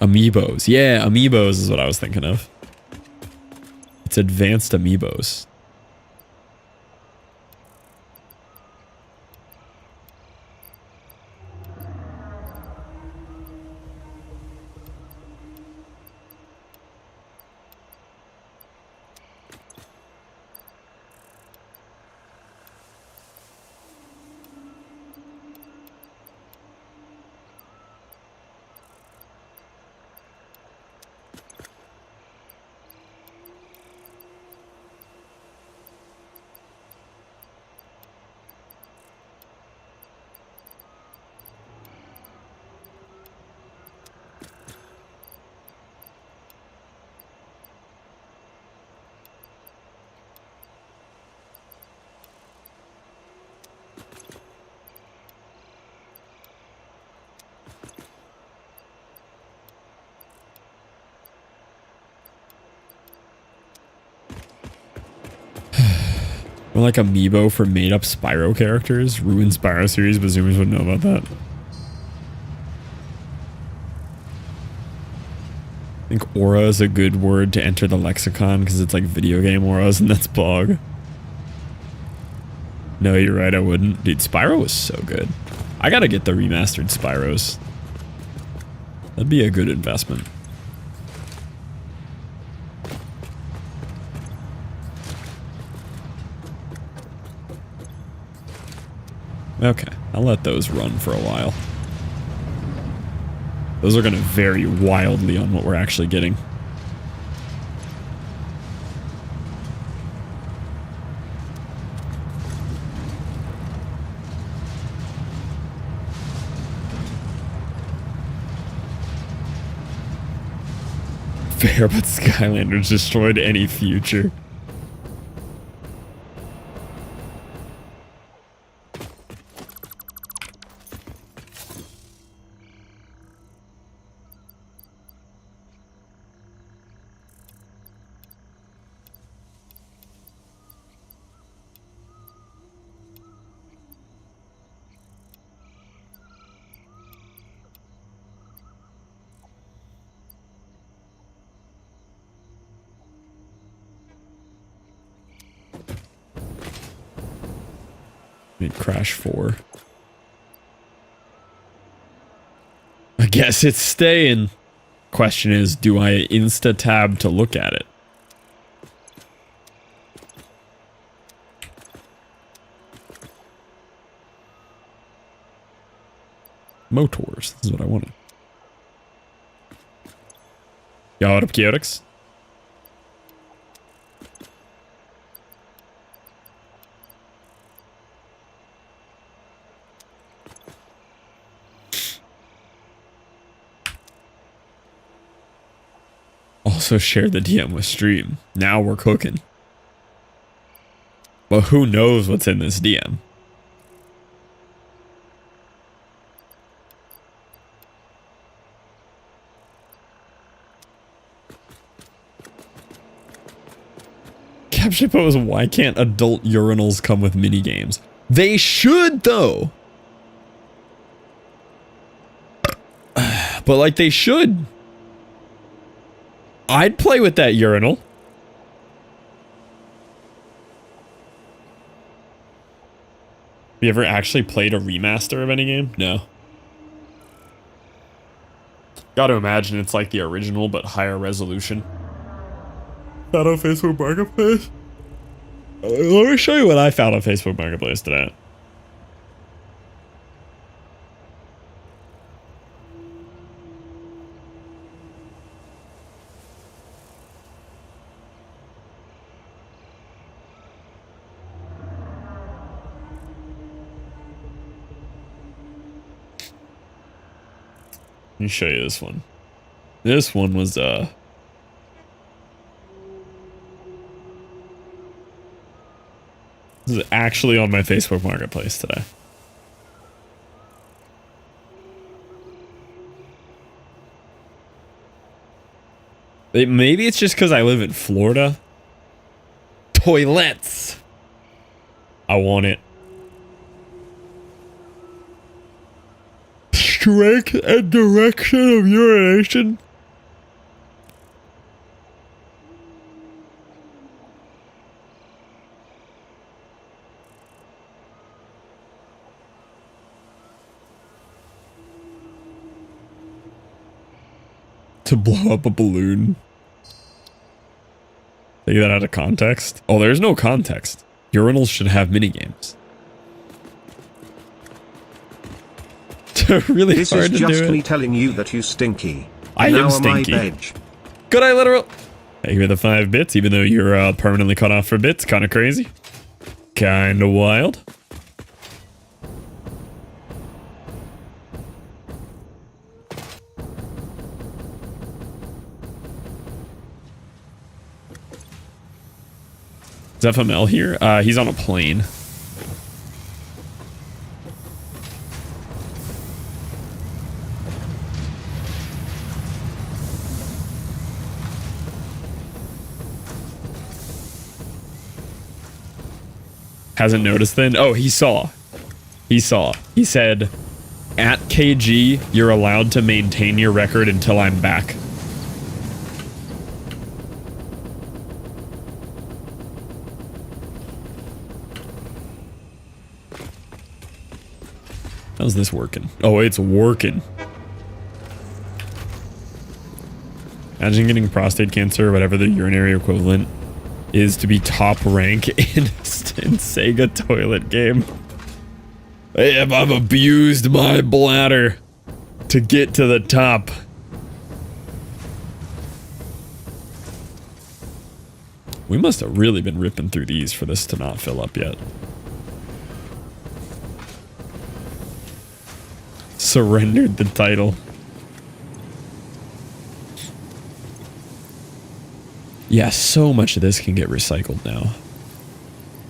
S1: Amiibos. Yeah, Amiibos is what I was thinking of. It's advanced Amiibos. like amiibo for made up Spyro characters. Ruined Spyro series, but Zoomers wouldn't know about that. I think aura is a good word to enter the lexicon because it's like video game auras, and that's bog. No, you're right, I wouldn't. Dude, Spyro was so good. I gotta get the remastered Spyros. That'd be a good investment. Okay, I'll let those run for a while. Those are going to vary wildly on what we're actually getting. Fair, but Skylanders destroyed any future. Crash 4. I guess it's staying. Question is, do I insta-tab to look at it? Motors, this is what I wanted. Yo, what up, Chaotix? Also share the DM with stream. Now we're cooking. But who knows what's in this DM? Caption pose, why can't adult urinals come with minigames? They should though. But like they should. I'd play with that urinal. Have you ever actually played a remaster of any game? No. Gotta imagine it's like the original, but higher resolution. Found on Facebook Marketplace? Let me show you what I found on Facebook Marketplace today. Let me show you this one. This one was, this is actually on my Facebook Marketplace today. Maybe it's just because I live in Florida. Toilets! I want it. Strength and direction of urination. To blow up a balloon. Take that out of context. Oh, there's no context. Urinals should have minigames. Really
S4: this
S1: hard
S4: is
S1: to
S4: just
S1: do
S4: me
S1: it.
S4: telling you that you stinky.
S1: I
S4: now
S1: am
S4: am
S1: stinky.
S4: I veg.
S1: Good eye, literal. Thank you for the 5 bits, even though you're permanently cut off for bits. Kind of crazy. Kind of wild. Is FML here? He's on a plane. Hasn't noticed then? Oh, he saw. He saw. He said, at KG, you're allowed to maintain your record until I'm back. How's this working? Oh, it's working. Imagine getting prostate cancer or whatever the urinary equivalent is to be top rank in Sega toilet game. I've abused my bladder to get to the top. We must have really been ripping through these for this to not fill up yet. Surrendered the title. Yeah, so much of this can get recycled now.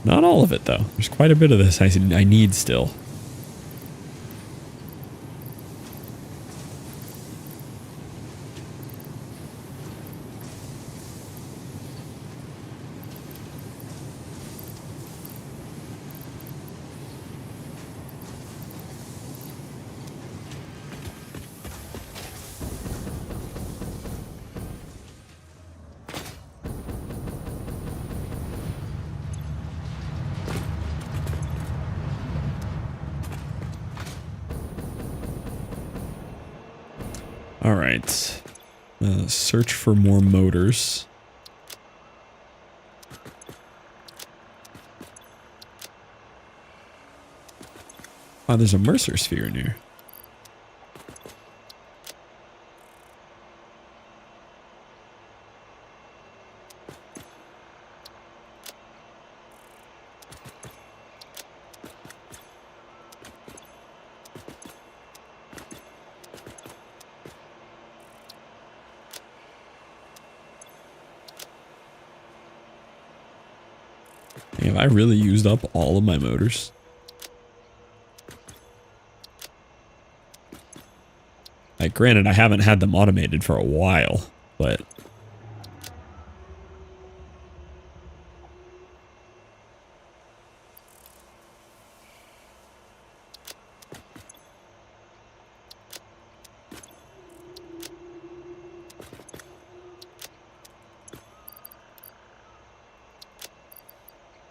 S1: Not all of it, though. There's quite a bit of this I need still. All right. Search for more motors. Oh, there's a Mercer sphere in here. Have I really used up all of my motors? Like, granted, I haven't had them automated for a while, but...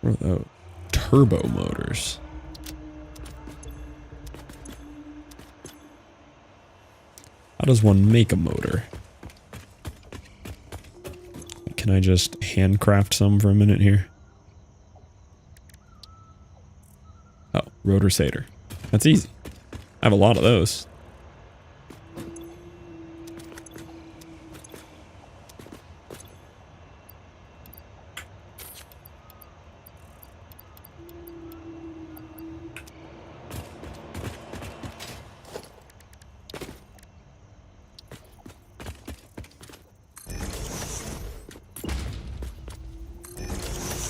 S1: What are those? Turbo motors. How does one make a motor? Can I just handcraft some for a minute here? Oh, rotor sator. That's easy. I have a lot of those.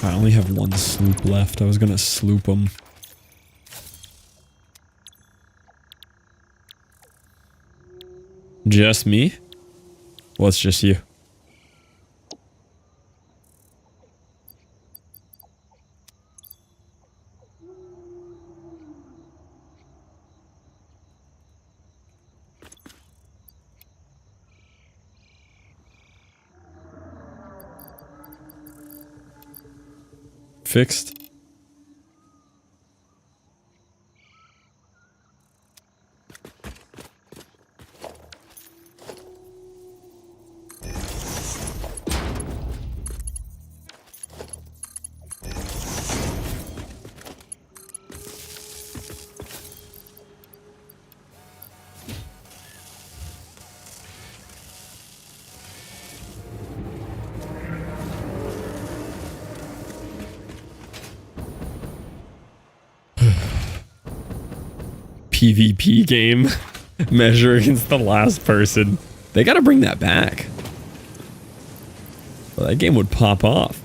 S1: I only have one sloop left. I was gonna sloop them. Just me? Well, it's just you. Fixed. PvP game. Measure against the last person. They gotta bring that back. Well, that game would pop off.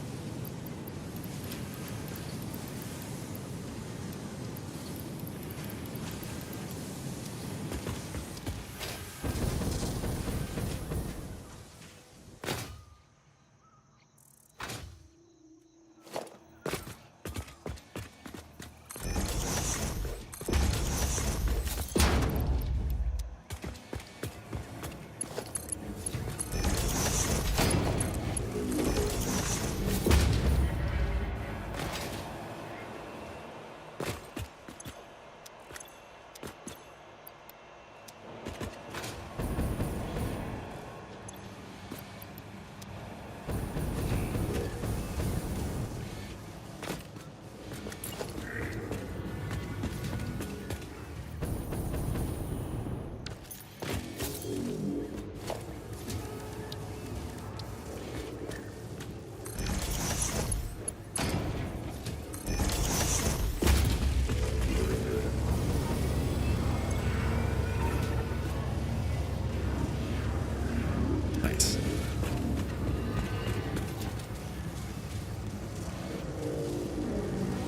S1: Nice.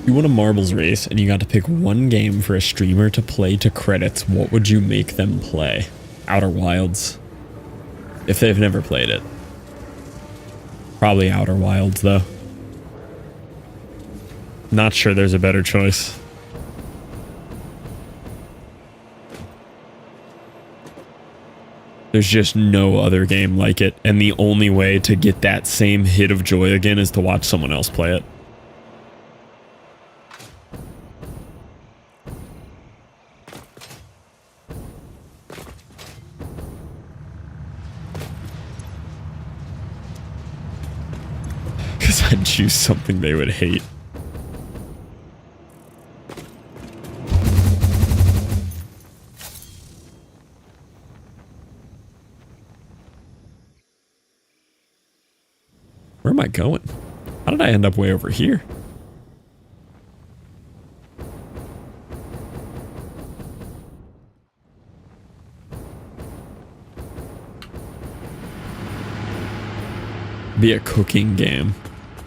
S1: You won a marbles race and you got to pick one game for a streamer to play to credits. What would you make them play? Outer Wilds. If they've never played it. Probably Outer Wilds though. Not sure there's a better choice. There's just no other game like it, and the only way to get that same hit of joy again is to watch someone else play it. Because I'd choose something they would hate. Where am I going? How did I end up way over here? Be a cooking game.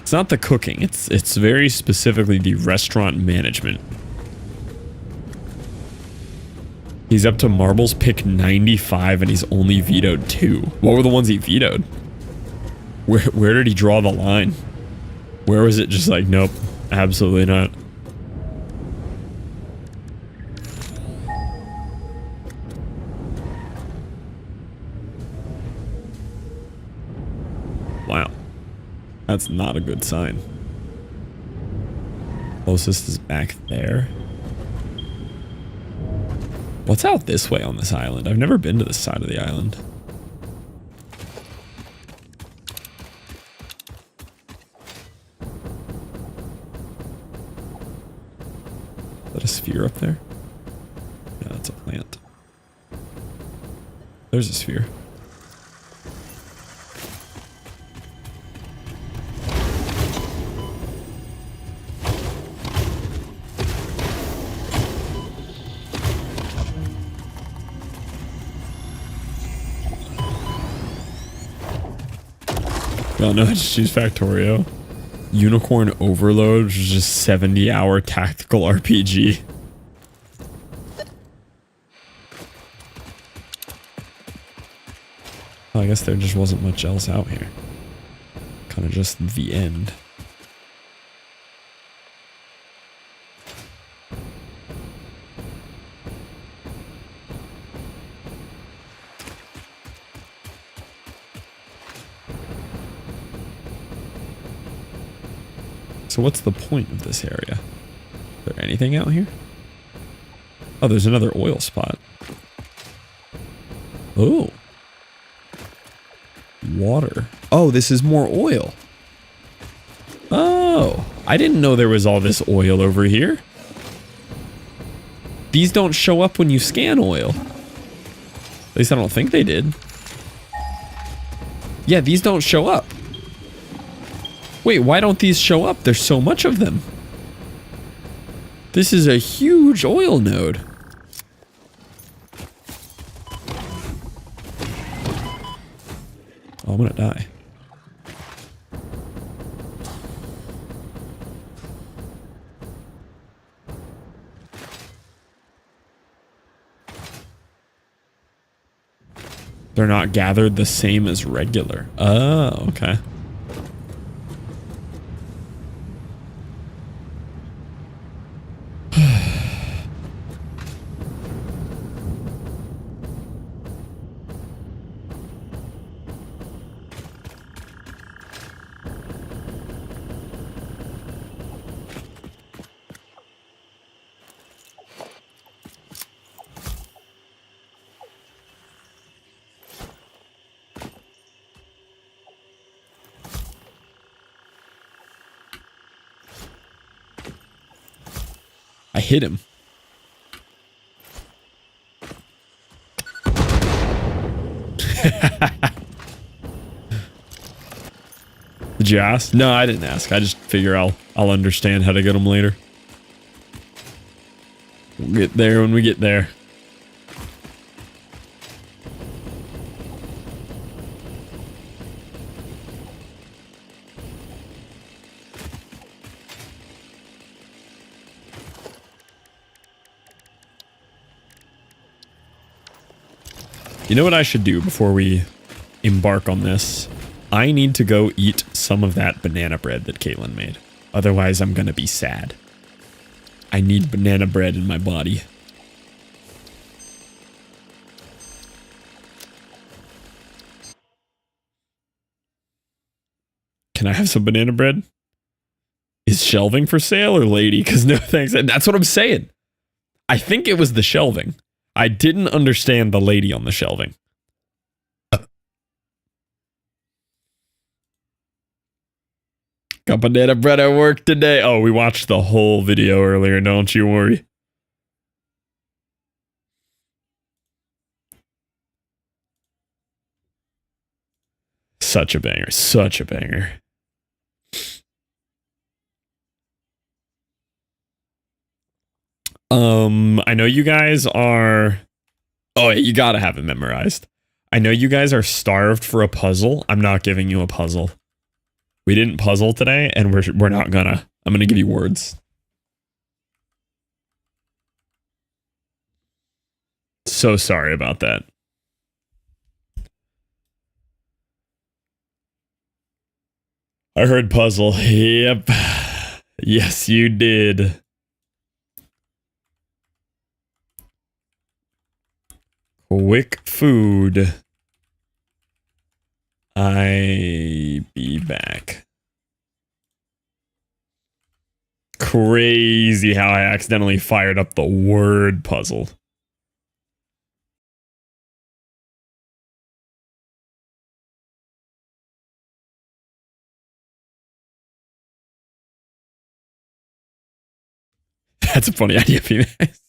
S1: It's not the cooking. It's very specifically the restaurant management. He's up to marbles pick 95 and he's only vetoed 2. What were the ones he vetoed? Where did he draw the line? Where was it just like, nope, absolutely not. Wow. That's not a good sign. Closest is back there. What's out this way on this island? I've never been to this side of the island. Is that a sphere up there? Yeah, that's a plant. There's a sphere. Oh no, I just use Factorio. Unicorn Overload, which is just 70-hour tactical RPG. Well, I guess there just wasn't much else out here. Kind of just the end. So what's the point of this area? Is there anything out here? Oh, there's another oil spot. Oh. Water. Oh, this is more oil. Oh, I didn't know there was all this oil over here. These don't show up when you scan oil. At least I don't think they did. Yeah, these don't show up. Wait, why don't these show up? There's so much of them. This is a huge oil node. Oh, I'm gonna die. They're not gathered the same as regular. Oh, okay. I hit him. Did you ask? No, I didn't ask. I just figure I'll understand how to get him later. We'll get there when we get there. You know what I should do before we embark on this? I need to go eat some of that banana bread that Caitlin made. Otherwise, I'm going to be sad. I need banana bread in my body. Can I have some banana bread? Is shelving for sale or lady? Because no thanks. And that's what I'm saying. I think it was the shelving. I didn't understand the lady on the shelving. Got banana bread at work today. Oh, we watched the whole video earlier. Don't you worry. Such a banger. Such a banger. I know you guys are... Oh, you gotta have it memorized. I know you guys are starved for a puzzle. I'm not giving you a puzzle. We didn't puzzle today, and we're not gonna. I'm gonna give you words. So sorry about that. I heard puzzle. Yep. Yes, you did. Quick food. I be back. Crazy how I accidentally fired up the word puzzle. That's a funny idea, Phoenix.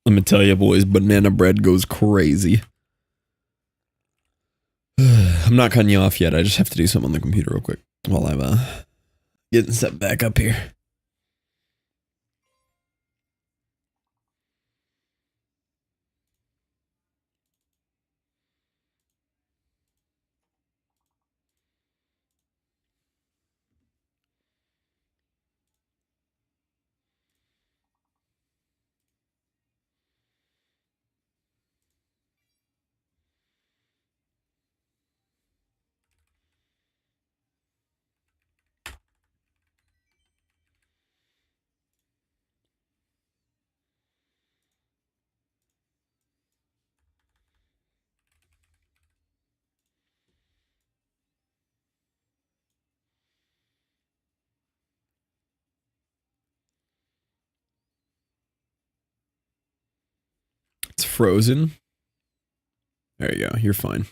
S1: Let me tell you, boys, banana bread goes crazy. I'm not cutting you off yet. I just have to do something on the computer real quick while I'm getting set back up here. It's frozen. There you go. You're fine.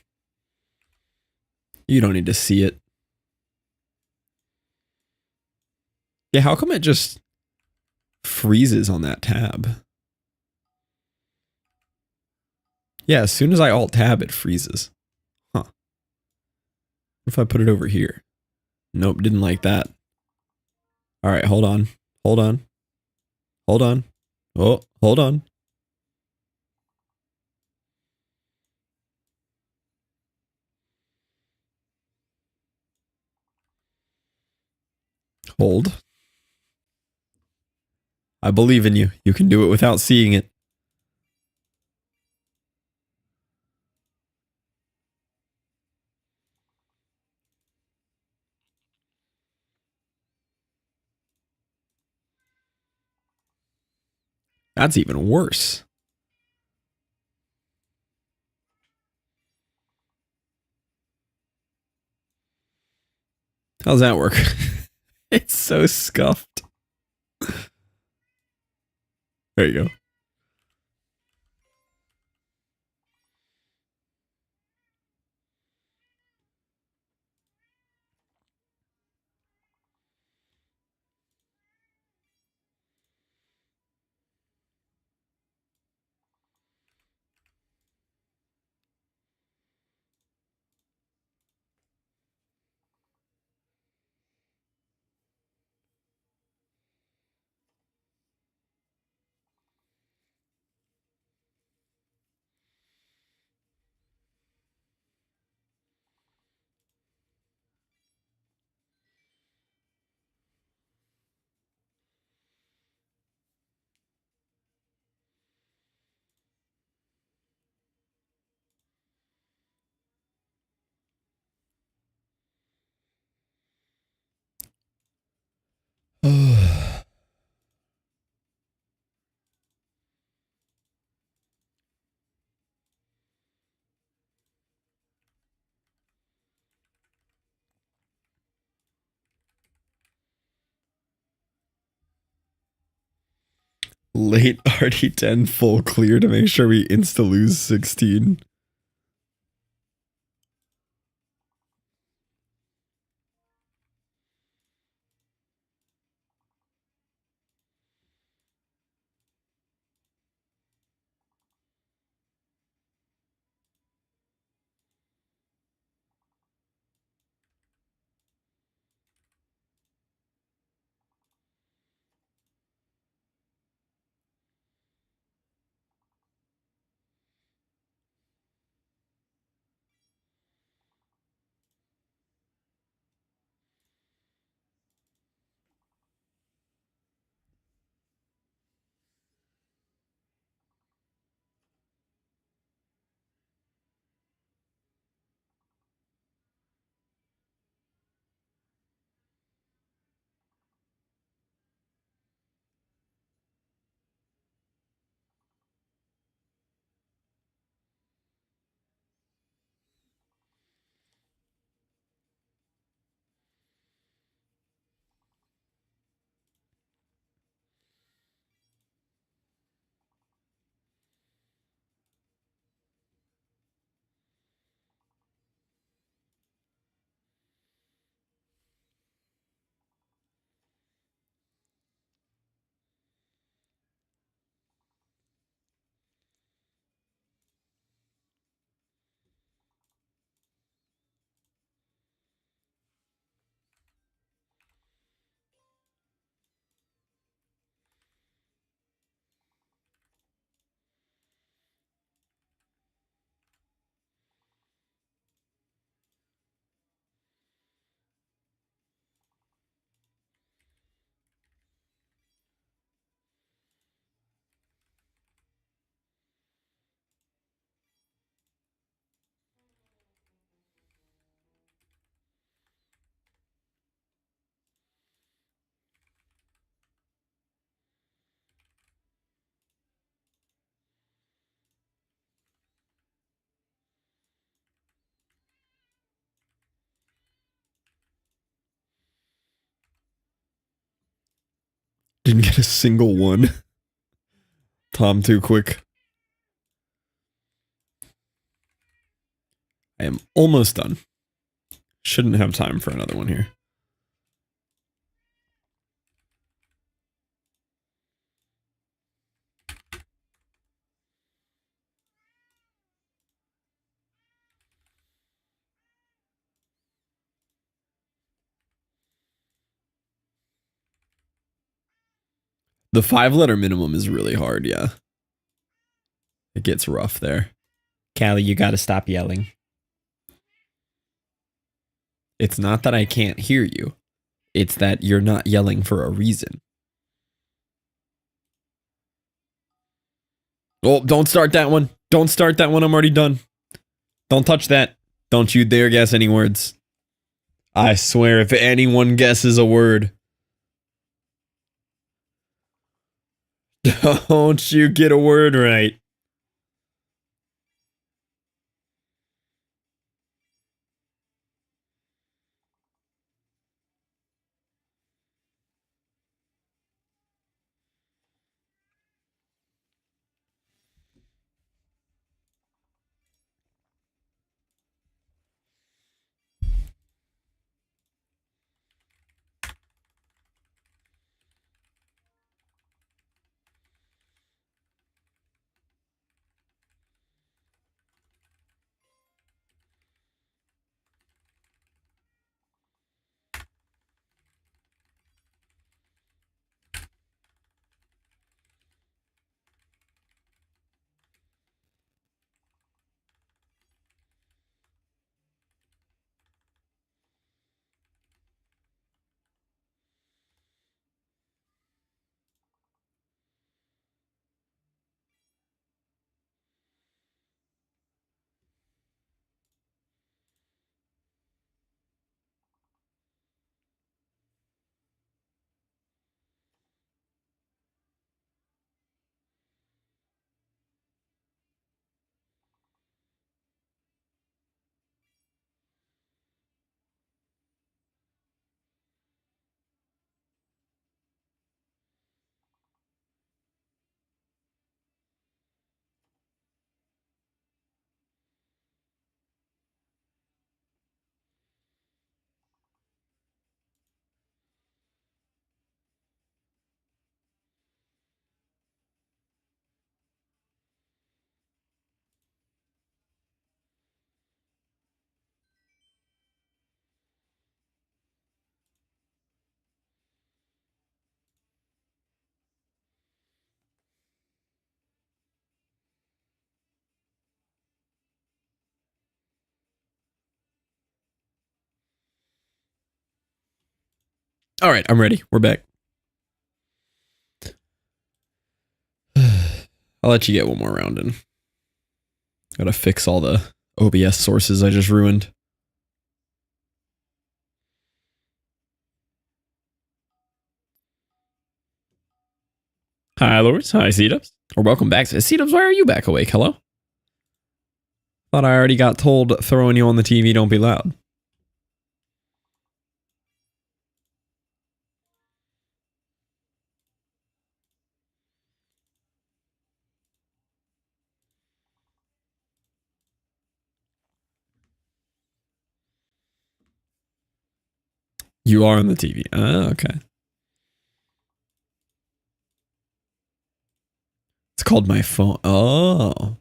S1: You don't need to see it. Yeah, how come it just freezes on that tab? Yeah, as soon as I alt tab, it freezes. Huh. What if I put it over here? Nope, didn't like that. All right, hold on. Hold on. Hold on. Oh, hold on. Hold. I believe in you. You can do it without seeing it. That's even worse. How's that work? It's so scuffed. There you go. Late RD10 full clear to make sure we insta lose 16. Didn't get a single one. Tom, too quick. I am almost done. Shouldn't have time for another one here. The 5-letter minimum is really hard, yeah. It gets rough there. Callie, you gotta stop yelling. It's not that I can't hear you. It's that you're not yelling for a reason. Oh, don't start that one. Don't start that one. I'm already done. Don't touch that. Don't you dare guess any words. I swear, if anyone guesses a word. Don't you get a word right. All right, I'm ready. We're back. I'll let you get one more round in. Gotta fix all the OBS sources I just ruined. Hi, Lords. Hi, C-Dubs. Or welcome back. C-Dubs, why are you back awake? Hello? Thought I already got told throwing you on the TV, don't be loud. You are on the TV. Oh, okay. It's called my phone. Oh.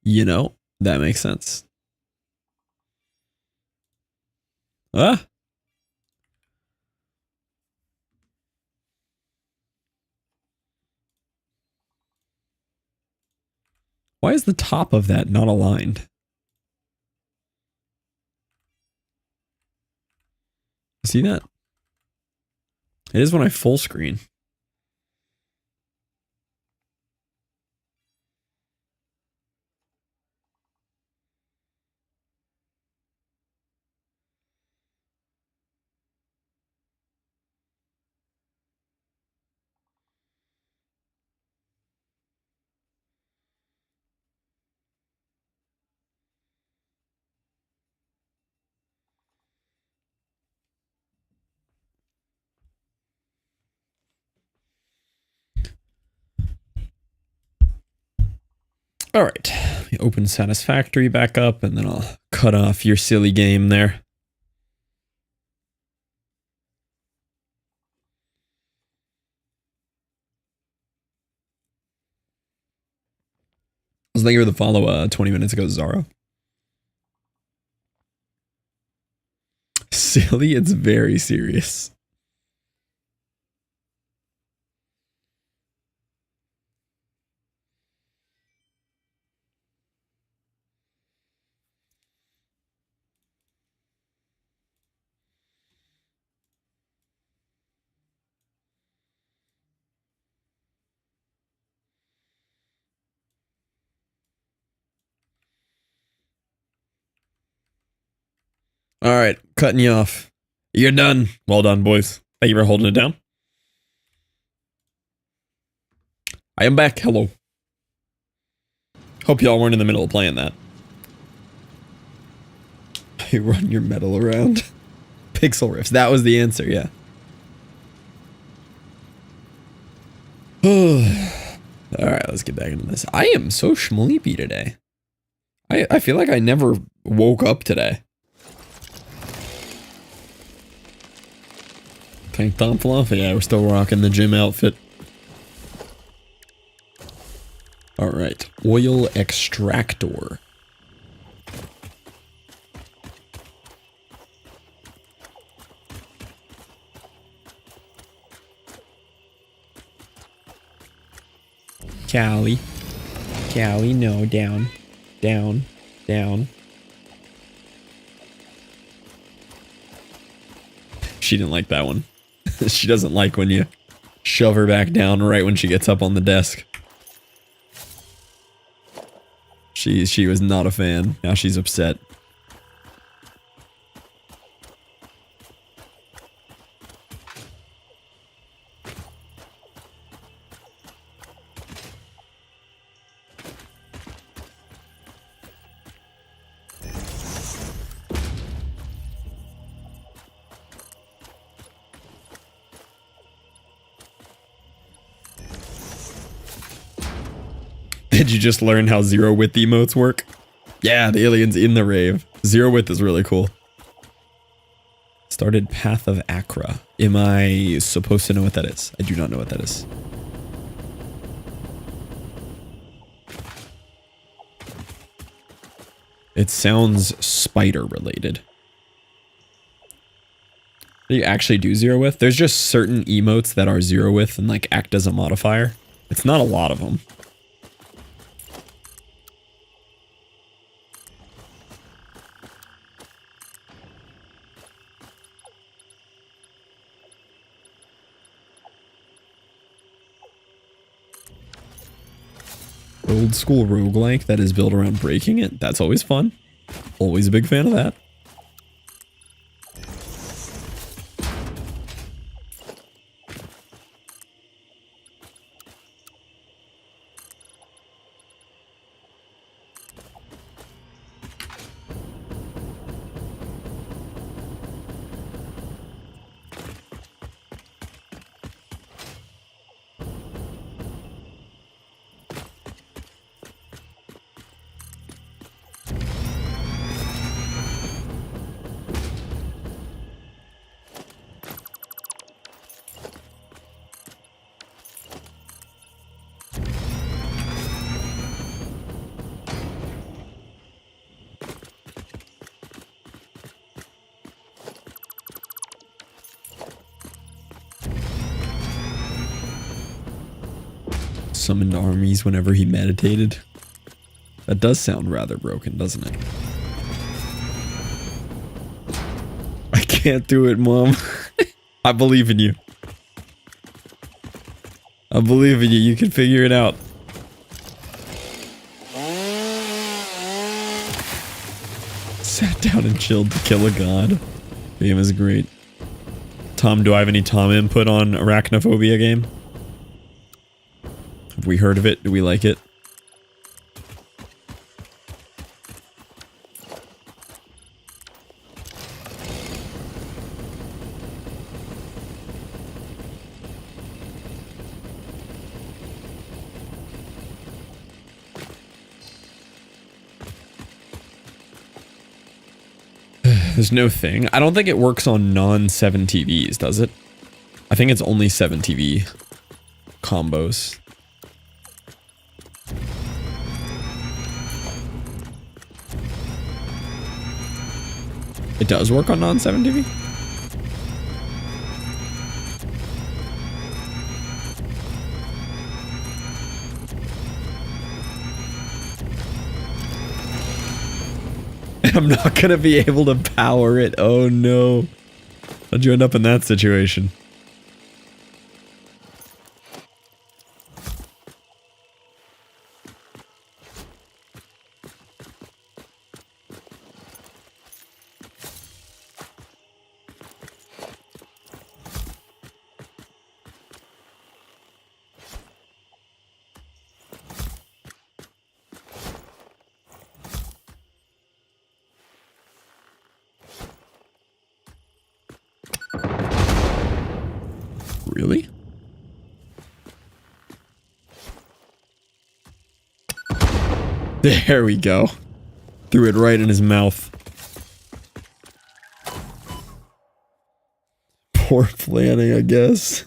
S1: You know, that makes sense. Ah. Why is the top of that not aligned? See that? It is when I full screen. All right. Let me open Satisfactory back up, and then I'll cut off your silly game there. I was thinking of the follow 20 minutes ago, Zara. Silly, it's very serious. All right, cutting you off. You're done. Well done, boys. Thank you for holding it down. I am back. Hello. Hope y'all weren't in the middle of playing that. You run your metal around. Pixel riffs. That was the answer, yeah. Alright, let's get back into this. I am so schmleepy today. I feel like I never woke up today. Tank top fluffy. Yeah, we're still rocking the gym outfit. Alright, oil extractor. Callie. Callie, no, down. Down. Down. She didn't like that one. She doesn't like when you shove her back down right when she gets up on the desk. She was not a fan. Now she's upset. Did you just learn how zero width emotes work? Yeah, the alien's in the rave. Zero width is really cool. Started Path of Acra. Am I supposed to know what that is? I do not know what that is. It sounds spider related. Do you actually do zero width? There's just certain emotes that are zero width and like act as a modifier. It's not a lot of them. Old school roguelike that is built around breaking it. That's always fun. Always a big fan of that. Summoned armies whenever he meditated. That does sound rather broken, doesn't it? I can't do it, Mom. I believe in you. I believe in you. You can figure it out. Sat down and chilled to kill a god. Game is great. Tom, do I have any Tom input on Arachnophobia game? Have we heard of it? Do we like it? There's no thing. I don't think it works on non-7 TVs, does it? I think it's only 7 TV combos. It does work on non-7 TV? I'm not gonna be able to power it. Oh no. How'd you end up in that situation? Really? There we go. Threw it right in his mouth. Poor planning, I guess.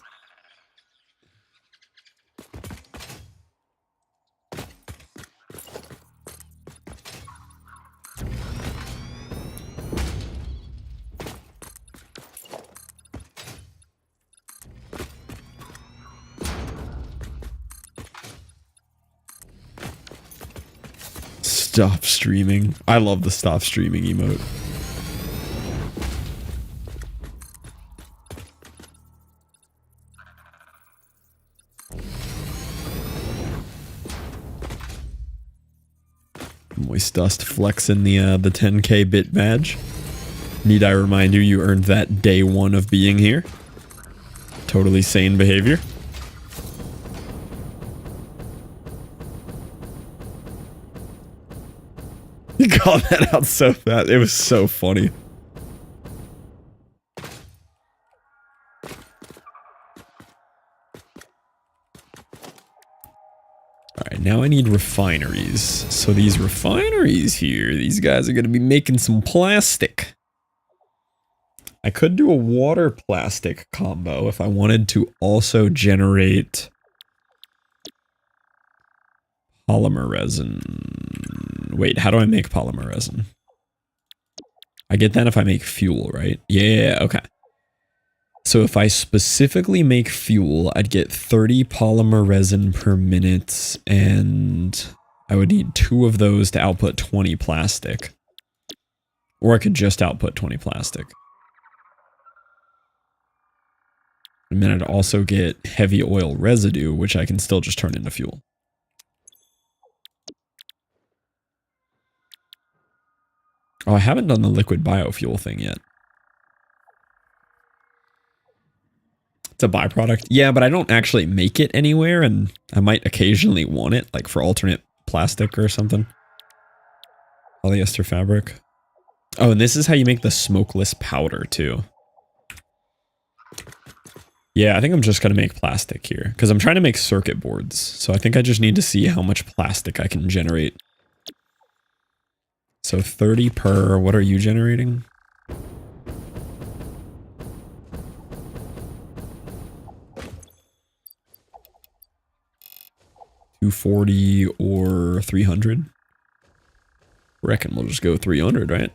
S1: Stop streaming. I love the stop streaming emote. Moist Dust flexing the 10k bit badge. Need I remind you, you earned that day 1 of being here. Totally sane behavior. You called that out so fast. It was so funny. Alright, now I need refineries. So these refineries here, these guys are going to be making some plastic. I could do a water plastic combo if I wanted to also generate polymer resin. Wait, how do I make polymer resin? I get that if I make fuel, right? Yeah, okay. So if I specifically make fuel, I'd get 30 polymer resin per minute, and I would need 2 of those to output 20 plastic. Or I could just output 20 plastic. And then I'd also get heavy oil residue, which I can still just turn into fuel. Oh, I haven't done the liquid biofuel thing yet. It's a byproduct. Yeah, but I don't actually make it anywhere, and I might occasionally want it, like for alternate plastic or something. Polyester fabric. Oh, and this is how you make the smokeless powder, too. Yeah, I think I'm just going to make plastic here, because I'm trying to make circuit boards. So I think I just need to see how much plastic I can generate. So 30 per, what are you generating? $240 or 300? Reckon we'll just go 300, right?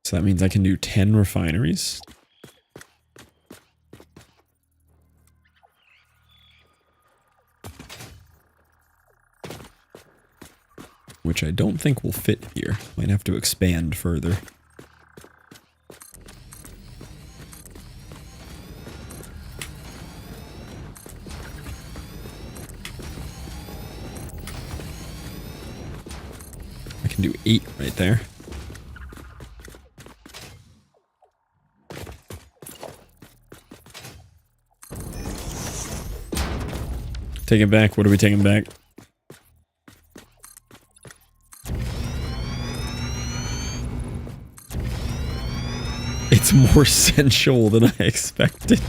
S1: So that means I can do 10 refineries. Which I don't think will fit here. Might have to expand further. I can do 8 right there. Take it back. What are we taking back? It's more sensual than I expected.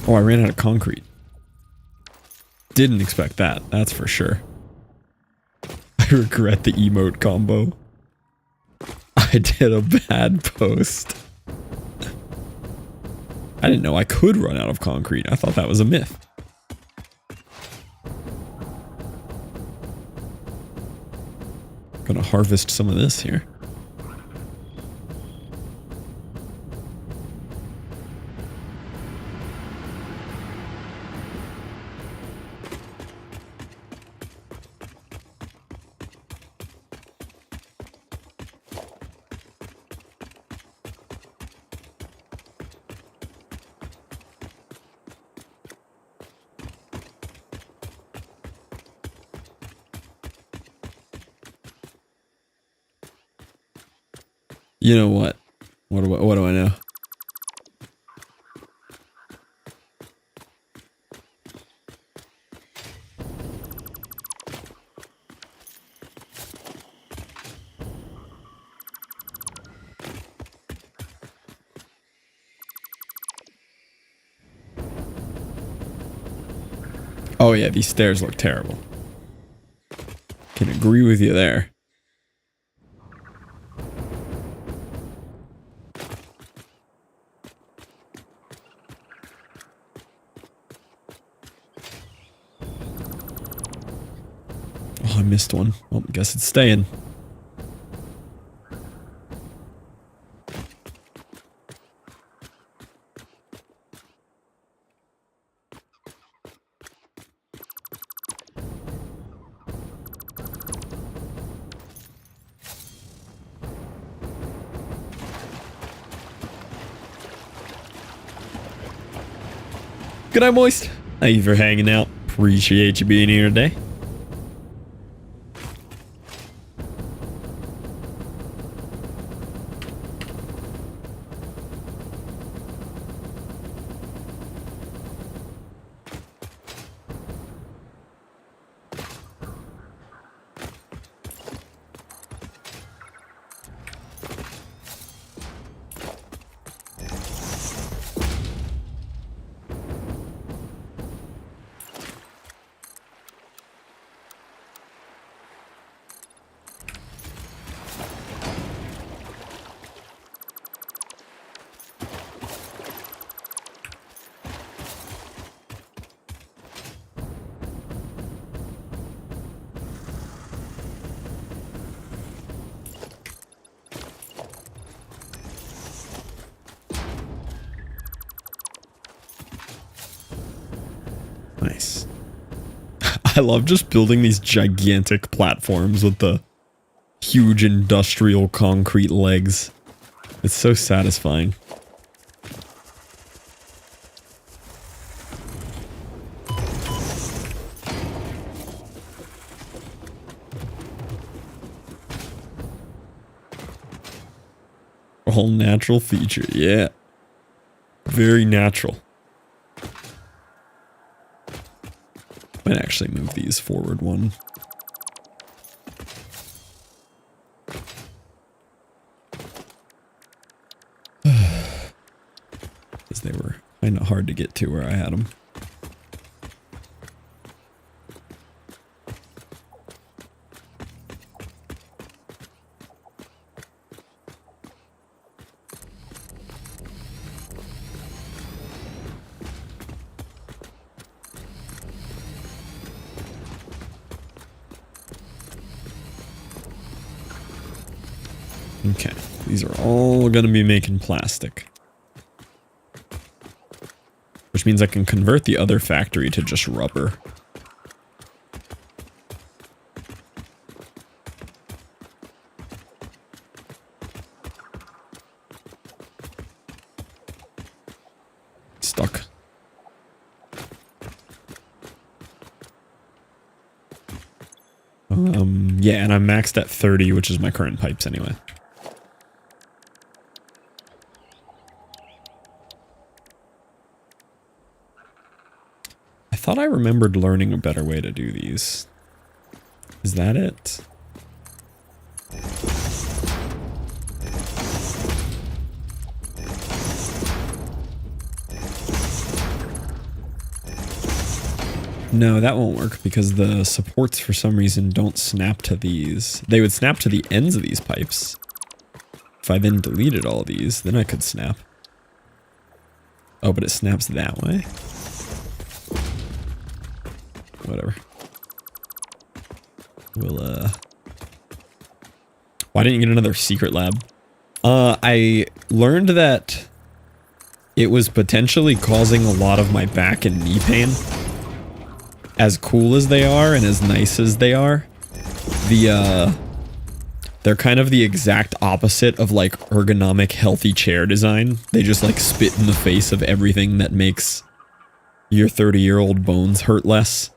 S1: Oh, I ran out of concrete. Didn't expect that, that's for sure. I regret the emote combo. I did a bad post. I didn't know I could run out of concrete. I thought that was a myth. Gonna harvest some of this here. You know what? What do I know? Oh yeah, these stairs look terrible. Can agree with you there. Oh, I missed one. Well, I guess it's staying. Good night, Moist. Thank you for hanging out. Appreciate you being here today. Nice. I love just building these gigantic platforms with the huge industrial concrete legs. It's so satisfying. All natural feature, yeah. Very natural. Might actually move these forward one. Because they were kind of hard to get to where I had them. Okay, these are all going to be making plastic. Which means I can convert the other factory to just rubber. Stuck. Yeah, and I'm maxed at 30, which is my current pipes anyway. I thought I remembered learning a better way to do these. Is that it? No, that won't work because the supports for some reason don't snap to these. They would snap to the ends of these pipes. If I then deleted all these, then I could snap. Oh, but it snaps that way? Whatever. We'll, Why didn't you get another secret lab? I learned that it was potentially causing a lot of my back and knee pain. As cool as they are and as nice as they are, they're kind of the exact opposite of like ergonomic healthy chair design. They just like spit in the face of everything that makes your 30-year-old bones hurt less.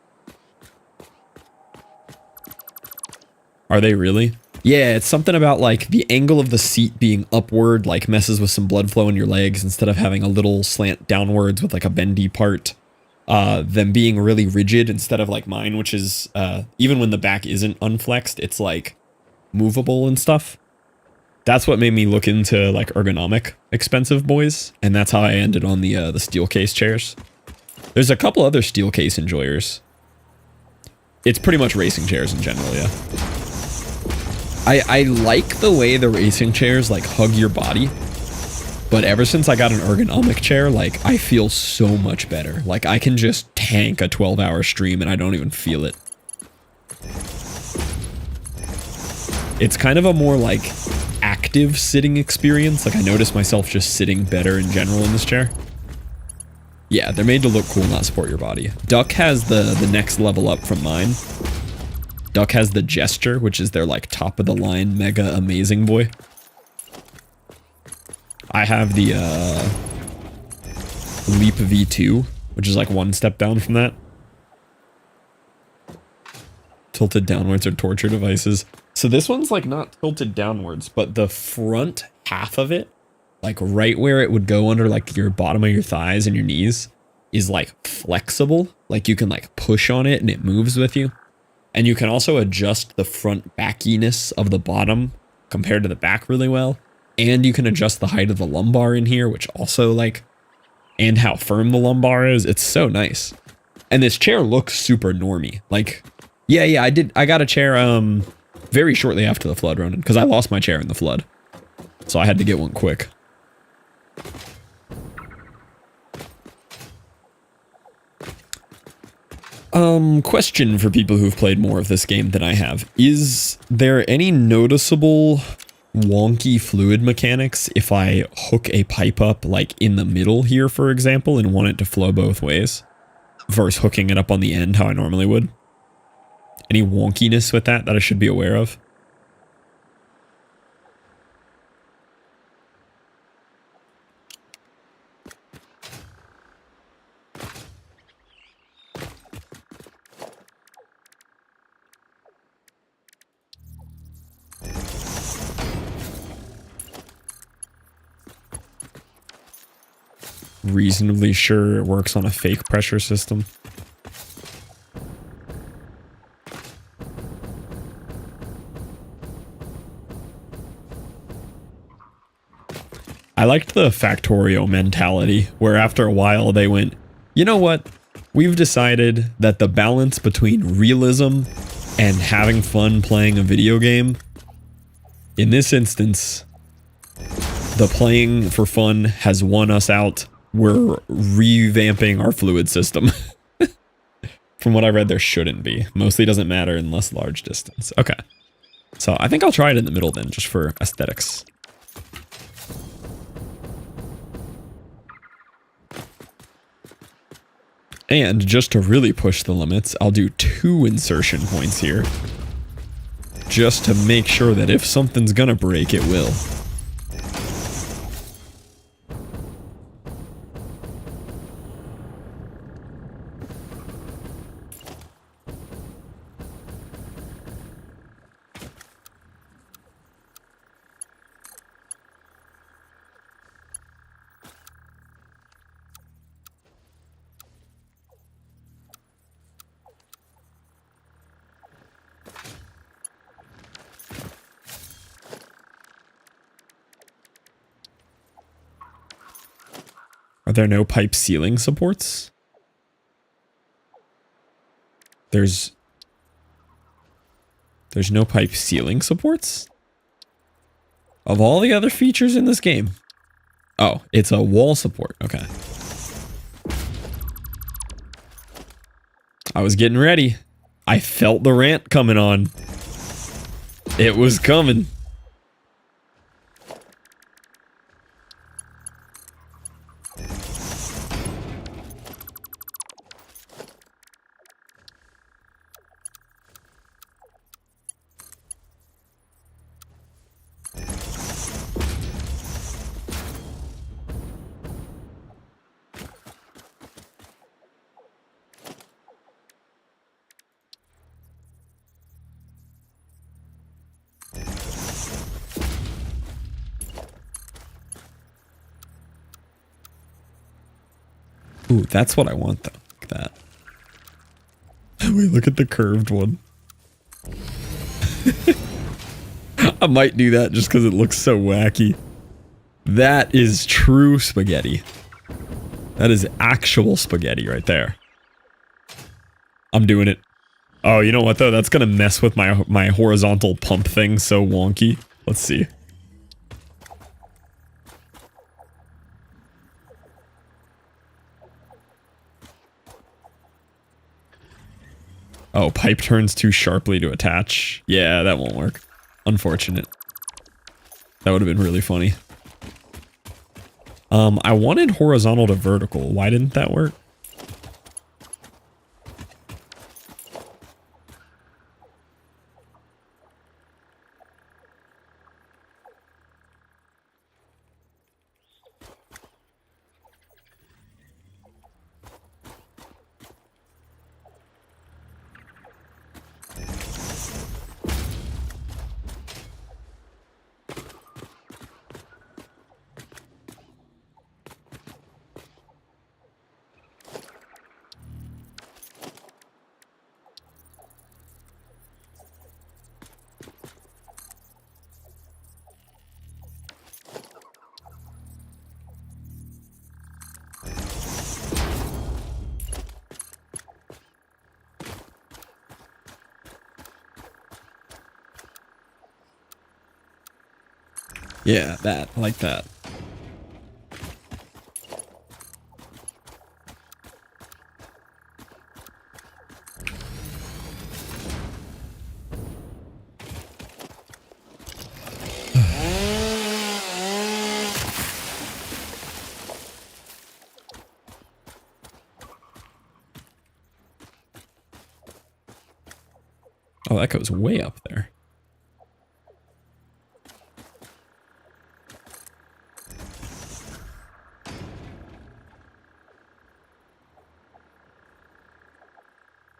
S1: Are they really? Yeah, it's something about like the angle of the seat being upward like messes with some blood flow in your legs instead of having a little slant downwards with like a bendy part. Them being really rigid instead of like mine, which is even when the back isn't unflexed, it's like movable and stuff. That's what made me look into like ergonomic expensive boys, and that's how I ended on the steel case chairs. There's a couple other steel case enjoyers. It's pretty much racing chairs in general, yeah. I like the way the racing chairs like hug your body. But ever since I got an ergonomic chair, like, I feel so much better. Like, I can just tank a 12-hour stream and I don't even feel it. It's kind of a more, like, active sitting experience. Like, I notice myself just sitting better in general in this chair. Yeah, they're made to look cool, not support your body. Duck has the next level up from mine. Duck has the Gesture, which is their, like, top-of-the-line mega amazing boy. I have the Leap V2, which is like one step down from that. Tilted downwards are torture devices. So this one's like not tilted downwards, but the front half of it, like right where it would go under like your bottom of your thighs and your knees, is like flexible. Like you can like push on it and it moves with you. And you can also adjust the front backiness of the bottom compared to the back really well. And you can adjust the height of the lumbar in here, which also like, and how firm the lumbar is. It's so nice. And this chair looks super normy. Like, yeah, I got a chair very shortly after the flood, Ronan, because I lost my chair in the flood. So I had to get one quick. Question for people who've played more of this game than I have. Is there any noticeable wonky fluid mechanics if I hook a pipe up like in the middle here, for example, and want it to flow both ways versus hooking it up on the end how I normally would? Any wonkiness with that I should be aware of? Reasonably sure it works on a fake pressure system. I liked the Factorio mentality, where after a while they went, you know what? We've decided that the balance between realism and having fun playing a video game, in this instance, the playing for fun has won us out. We're revamping our fluid system. From what I read, there shouldn't be. Mostly doesn't matter in less large distance. Okay. So I think I'll try it in the middle then, just for aesthetics. And just to really push the limits, I'll do 2 insertion points here. Just to make sure that if something's gonna break, it will. Are there no pipe ceiling supports? There's no pipe ceiling supports? Of all the other features in this game. Oh, it's a wall support. Okay. I was getting ready. I felt the rant coming on. It was coming. Ooh, that's what I want though. Like that. Wait, look at the curved one. I might do that just because it looks so wacky. That is true spaghetti. That is actual spaghetti right there. I'm doing it. Oh, you know what though? That's gonna mess with my horizontal pump thing so wonky. Let's see. Oh, pipe turns too sharply to attach. Yeah, that won't work. Unfortunate. That would have been really funny. I wanted horizontal to vertical. Why didn't that work? Yeah, that. I like that. Oh, that goes way up there.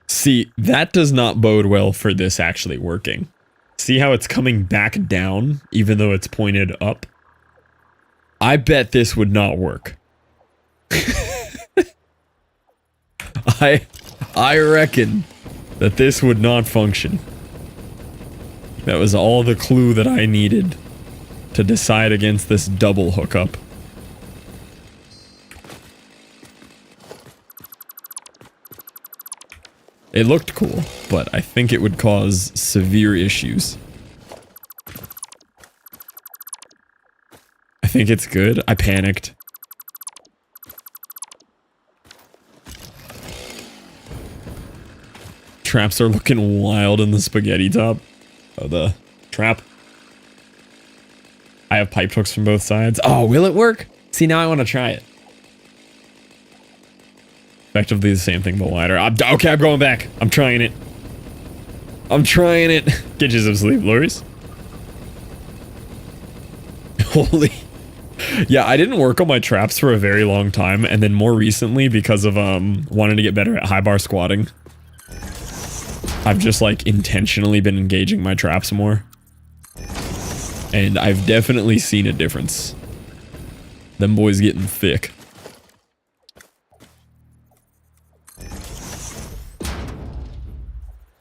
S1: See, that does not bode well for this actually working. See how it's coming back down, even though it's pointed up? I bet this would not work. I reckon that this would not function. That was all the clue that I needed to decide against this double hookup. It looked cool, but I think it would cause severe issues. I think it's good. I panicked. Traps are looking wild in the spaghetti top. Oh, the trap. I have pipe hooks from both sides. Oh, will it work? See, now I want to try it. Effectively the same thing, but wider. Okay, I'm going back. I'm trying it. I'm trying it. Get you some sleep, Loris. Holy. Yeah, I didn't work on my traps for a very long time, and then more recently, because of wanting to get better at high bar squatting, I've just like intentionally been engaging my traps more. And I've definitely seen a difference. Them boys getting thick.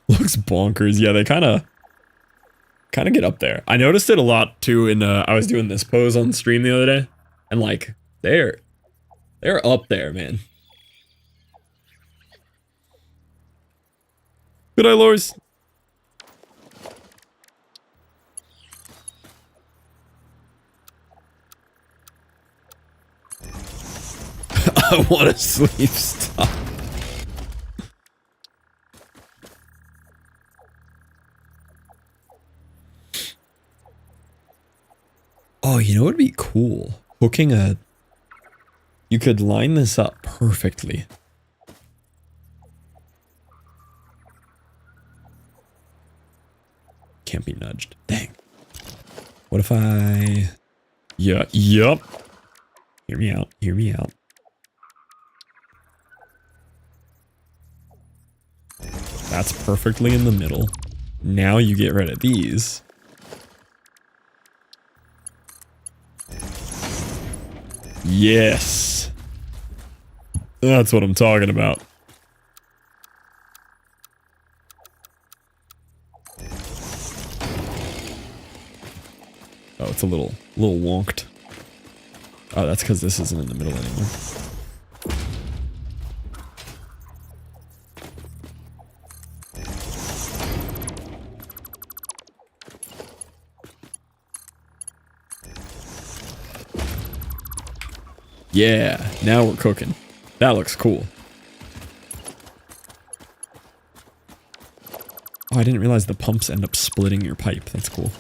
S1: Looks bonkers. Yeah, they kind of get up there. I noticed it a lot too in I was doing this pose on stream the other day, and like they're They're up there, man. Good eye, Lois. I want to sleep. Stop. Oh, you know what would be cool? Hooking a... You could line this up perfectly. Can't be nudged. Dang. What if I... Yeah, yup. Hear me out. Hear me out. That's perfectly in the middle. Now you get rid of these. Yes. That's what I'm talking about. Oh, it's a little wonked. Oh, that's because this isn't in the middle anymore. Yeah, now we're cooking. That looks cool. Oh, I didn't realize the pumps end up splitting your pipe. That's cool.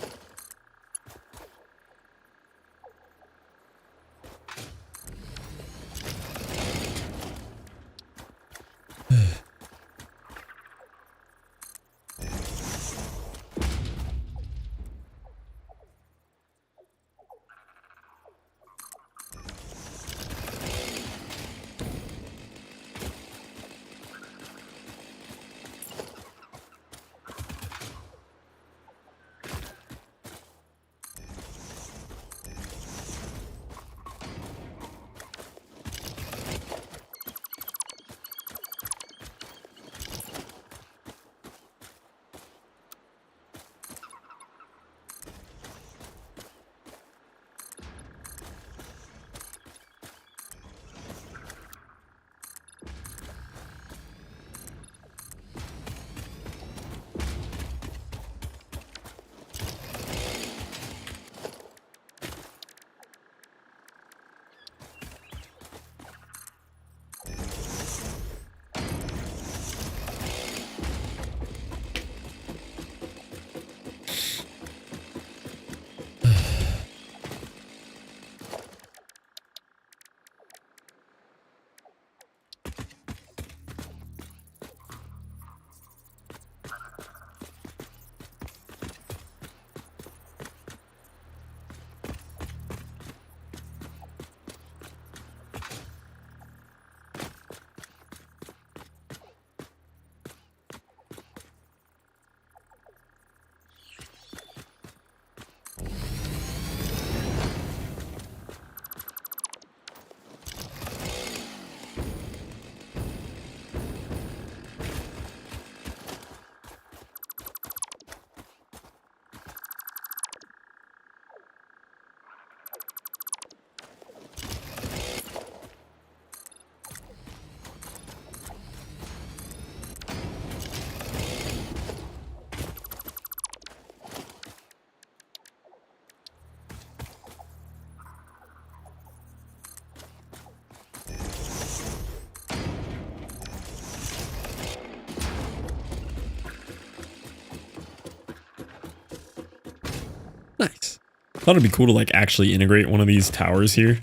S1: Nice. Thought it'd be cool to like actually integrate one of these towers here.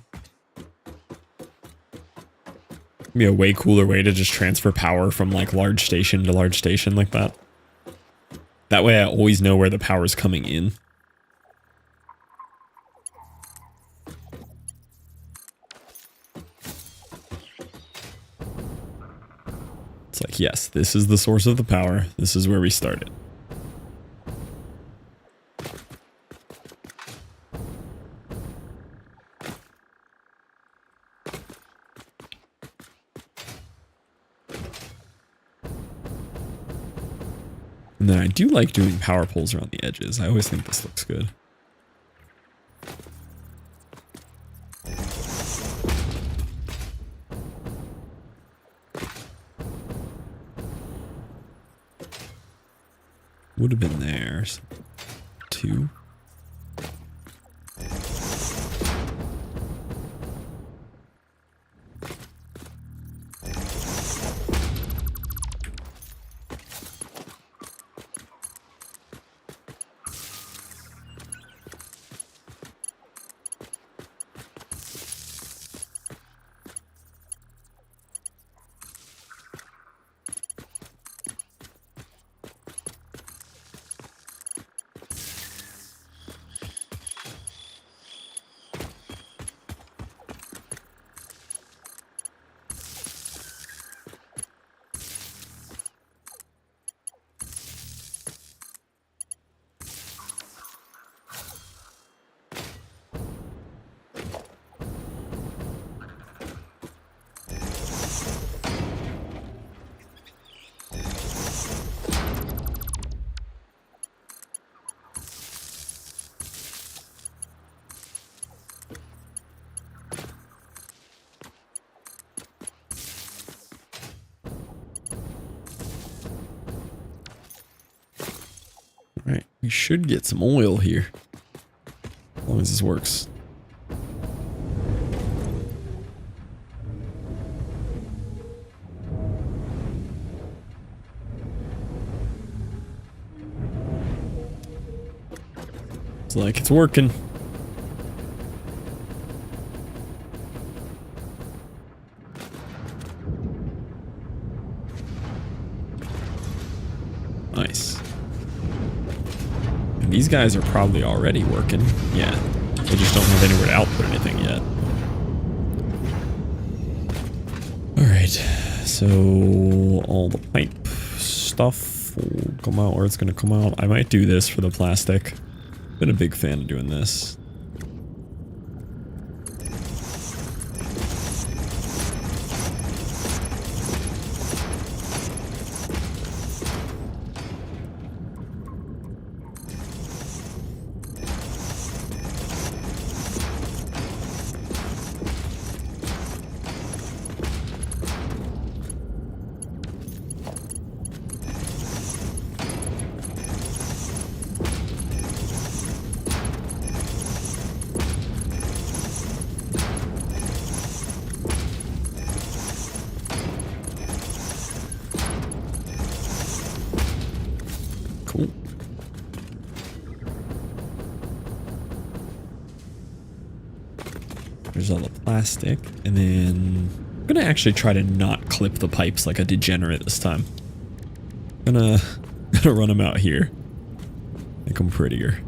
S1: Be a way cooler way to just transfer power from like large station to large station like that. That way I always know where the power is coming in. It's like, yes, this is the source of the power. This is where we started. And then I do like doing power poles around the edges. I always think this looks good. would have been there. 2. Alright, we should get some oil here. As long as this works. It's like it's working. Nice. And these guys are probably already working. Yeah. They just don't have anywhere to output anything yet. Alright. So all the pipe stuff will come out where it's going to come out. I might do this for the plastic. Been a big fan of doing this. Cool. There's all the plastic, and then I'm gonna actually try to not clip the pipes like a degenerate this time. Gonna run them out here. Make them prettier.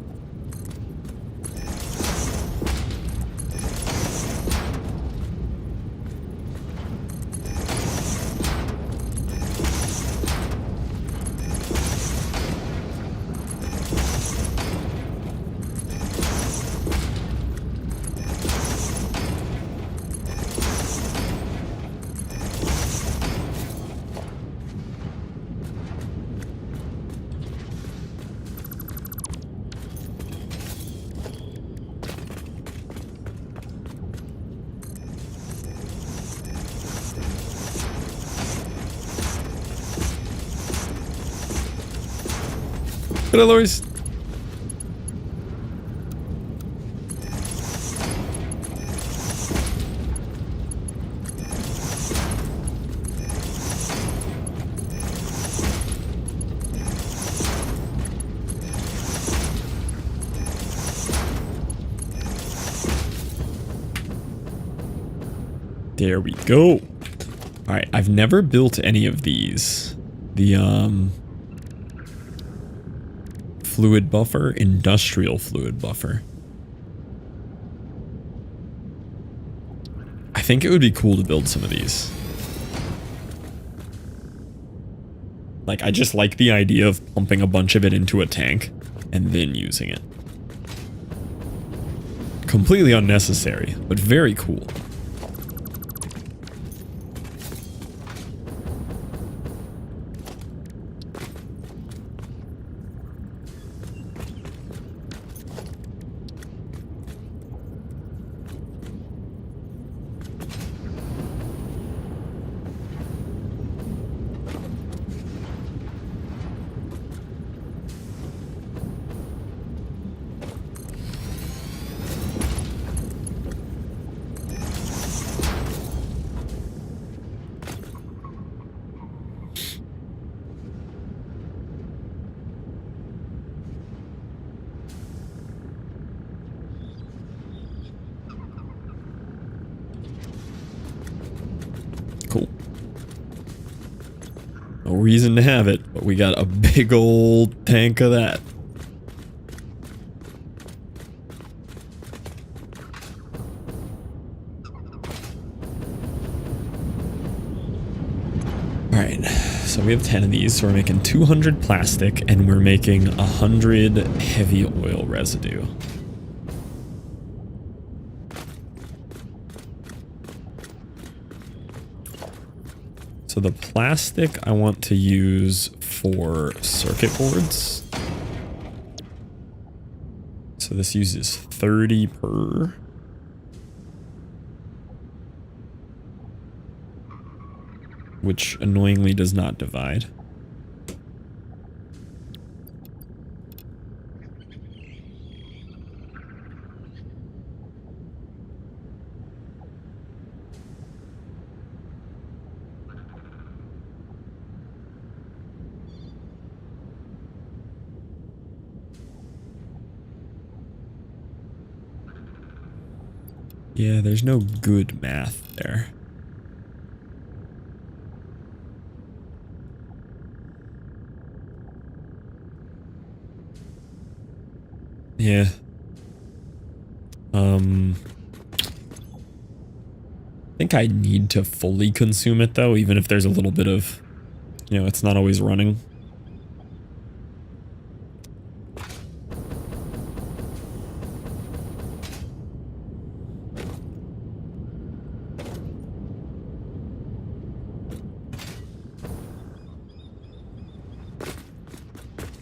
S1: Hello, Loris. There we go. All right, I've never built any of these. The fluid buffer, industrial fluid buffer. I think it would be cool to build some of these. Like, I just like the idea of pumping a bunch of it into a tank and then using it. Completely unnecessary, but very cool. reason to have it, but we got a big old tank of that. Alright, so we have 10 of these, so we're making 200 plastic, and we're making 100 heavy oil residue. So the plastic I want to use for circuit boards. So this uses 30 per. Which annoyingly does not divide. Yeah, there's no good math there. Yeah. I think I need to fully consume it though, even if there's a little bit of, you know, it's not always running.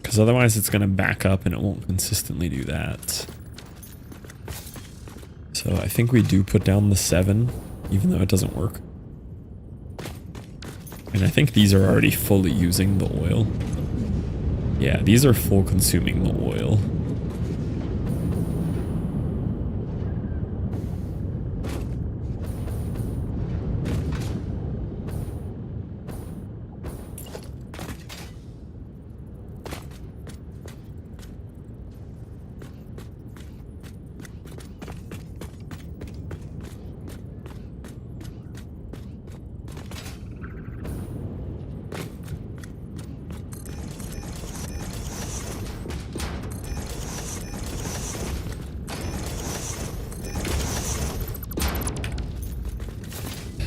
S1: Because otherwise it's going to back up and it won't consistently do that. So I think we do put down the 7, even though it doesn't work. And I think these are already fully using the oil. Yeah, these are full consuming the oil.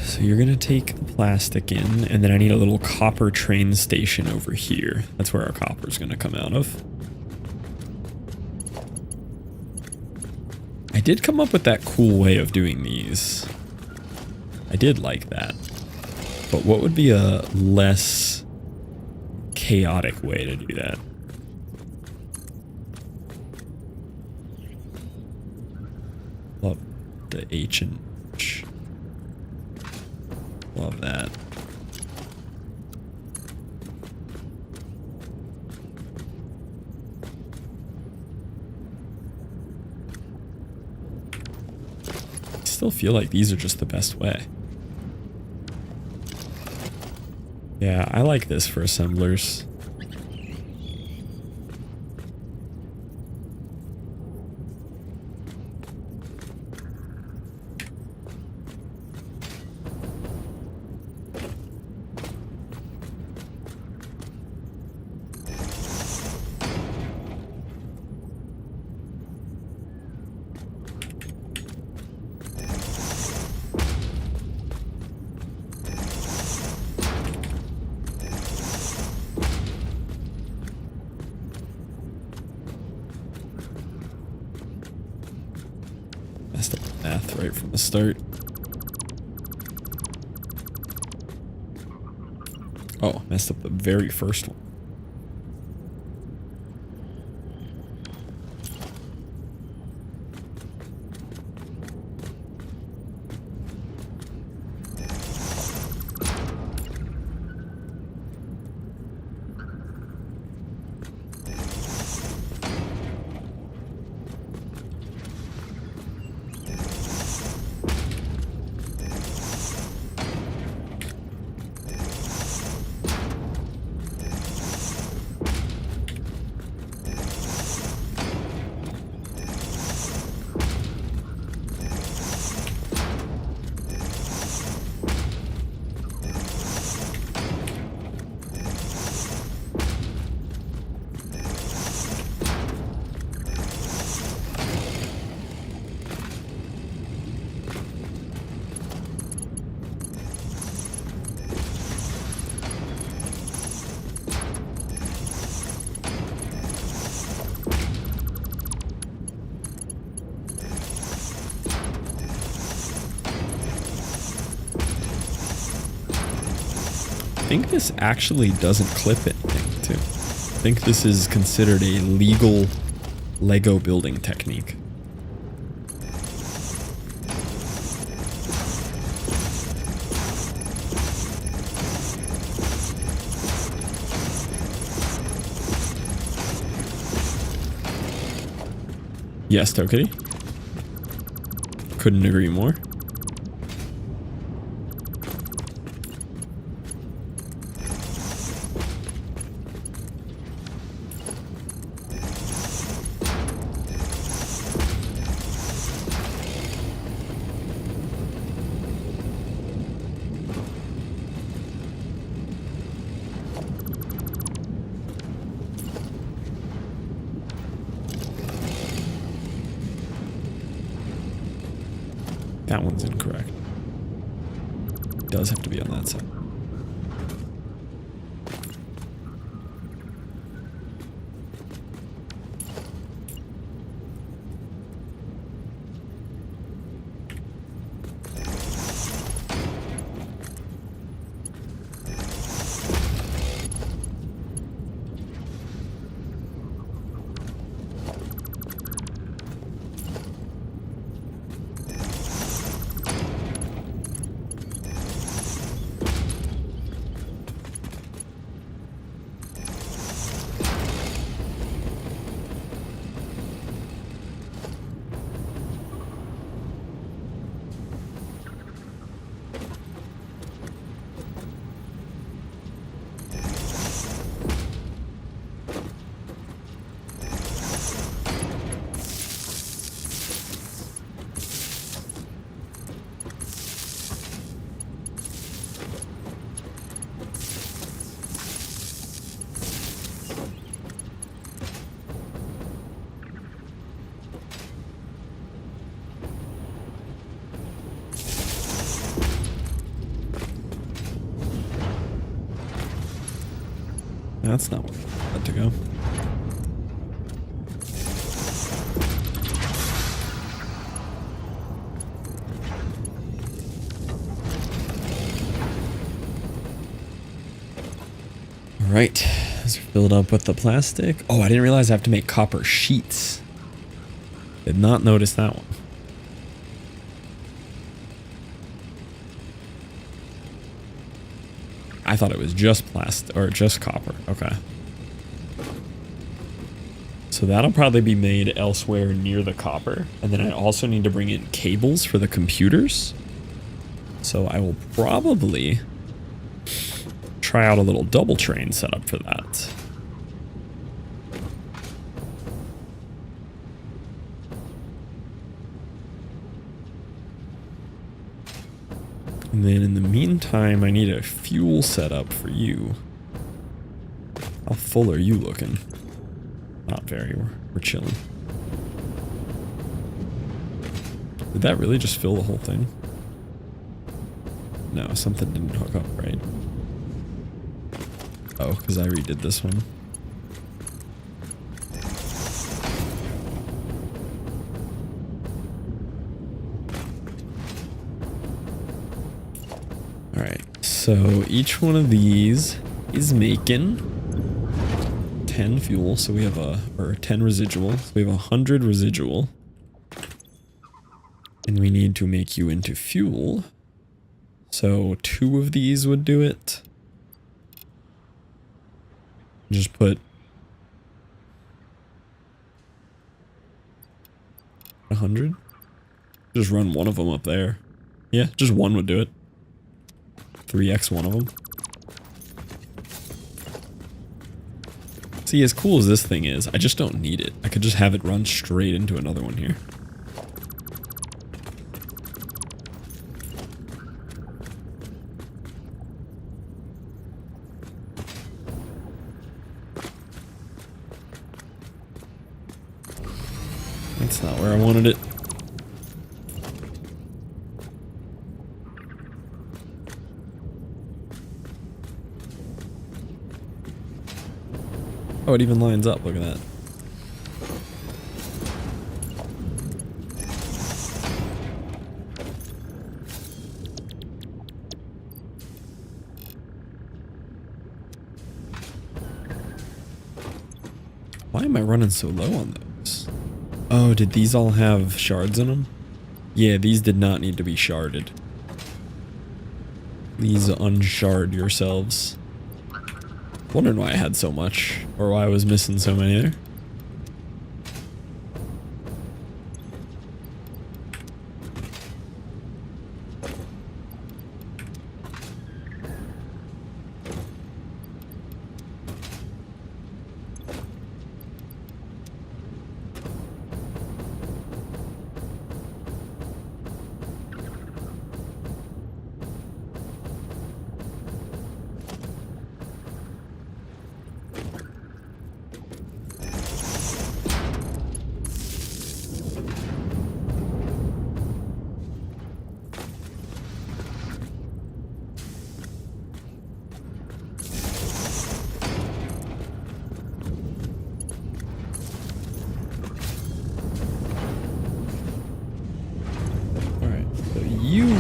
S1: So you're gonna take the plastic in, and then I need a little copper train station over here. That's where our copper is gonna come out of. I did come up with that cool way of doing these. I did like that. But what would be a less chaotic way to do that? Love the H and H. Love that. I still feel like these are just the best way. Yeah, I like this for assemblers. Messed up the math right from the start. Oh, messed up the very first one. think this actually doesn't clip anything, too. I think this is considered a legal Lego building technique. Yes, Tokity. Couldn't agree more. That one's incorrect. It does have to be on that side. That's not where I had to go. All right, let's fill it up with the plastic. Oh, I didn't realize I have to make copper sheets. Did not notice that one. I thought it was just plastic or just copper. Okay. So that'll probably be made elsewhere near the copper. And then I also need to bring in cables for the computers. So I will probably try out a little double train setup for that. And then in the meantime, I need a fuel setup for you. How full are you looking? Not very. We're chilling. Did that really just fill the whole thing? No, something didn't hook up right. Oh, because I redid this one. Alright, so each one of these is making 10 fuel, so we have or 10 residual, so we have 100 residual. And we need to make you into fuel. So 2 of these would do it. Just put 100. Just run one of them up there. Yeah, just one would do it. 3x one of them. See, as cool as this thing is, I just don't need it. I could just have it run straight into another one here. That's not where I wanted it. Oh, it even lines up. Look at that. Why am I running so low on those? Oh, did these all have shards in them? Yeah, these did not need to be sharded. Please unshard yourselves. Wondering why I had so much, or why I was missing so many there.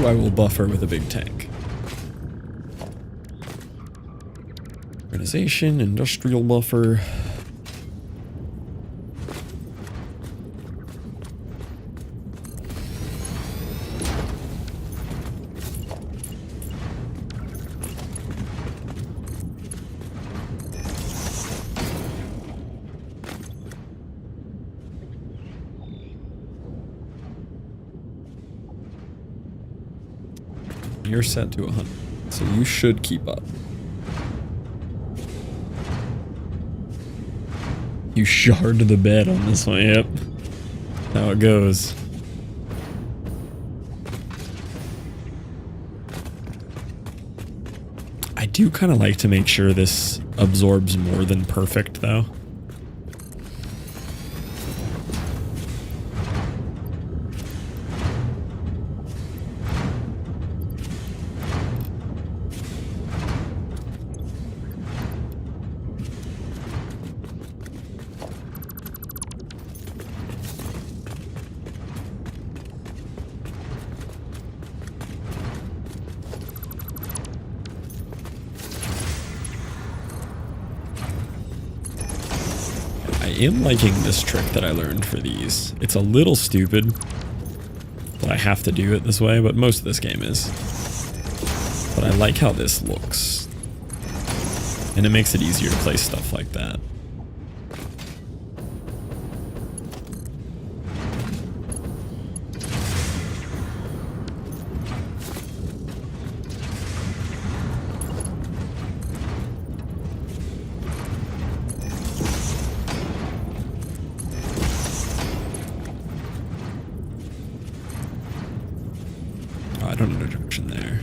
S1: I will buffer with a big tank. Organization, industrial buffer. You're set to 100, so you should keep up. You shard the bed on this one, yep. How it goes. I do kind of like to make sure this absorbs more than perfect, though. I am liking this trick that I learned for these. It's a little stupid that I have to do it this way, but most of this game is. But I like how this looks. And it makes it easier to play stuff like that. I don't know the direction there.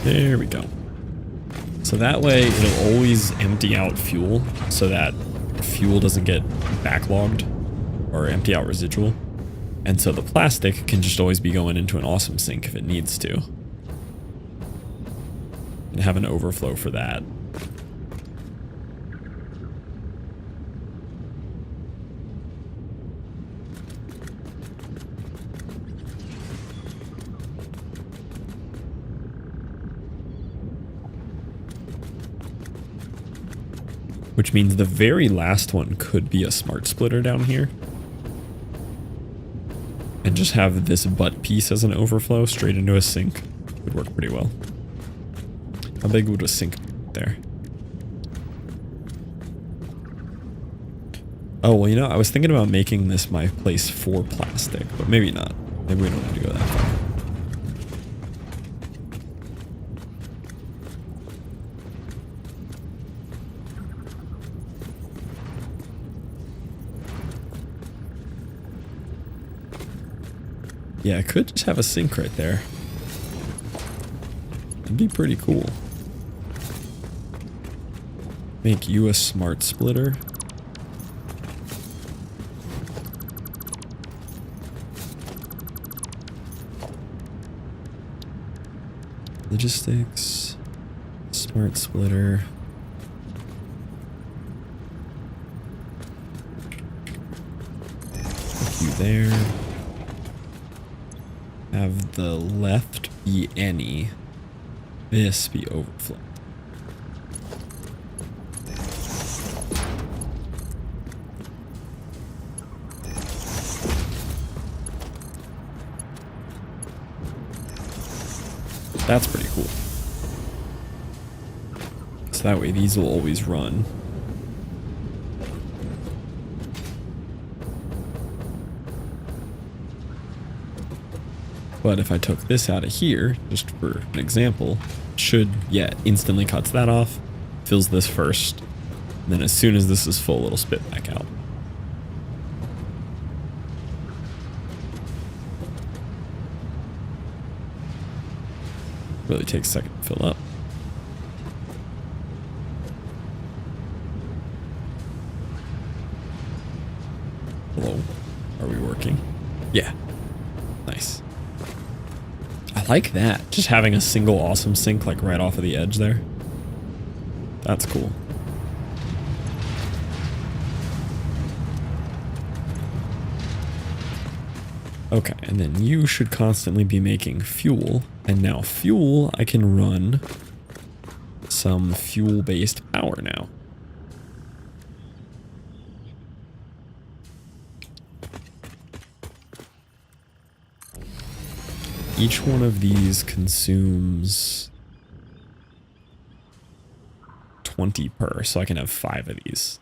S1: There we go. So that way it'll always empty out fuel so that fuel doesn't get backlogged or empty out residual. And so the plastic can just always be going into an awesome sink if it needs to. And have an overflow for that. Which means the very last one could be a smart splitter down here. And just have this butt piece as an overflow straight into a sink. Would work pretty well. How big would a sink be there? Oh, well, you know, I was thinking about making this my place for plastic, but maybe not. Maybe we don't need to go that far. Yeah, I could just have a sink right there. It'd be pretty cool. Make you a smart splitter. Logistics. Smart splitter. there. Have the left be any. This be overflow. That's pretty cool. So that way these will always run. But if I took this out of here, just for an example, should, yeah, instantly cuts that off, fills this first, and then as soon as this is full, it'll spit back out. Really takes a second to fill up. Hello? Are we working? Yeah. Nice. I like that. Just having a single awesome sink like right off of the edge there. That's cool. Okay, and then you should constantly be making fuel. And now fuel, I can run some fuel-based power now. Each one of these consumes 20 per, so I can have 5 of these.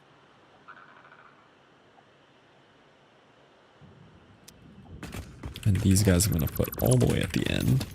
S1: And these guys I'm going to put all the way at the end.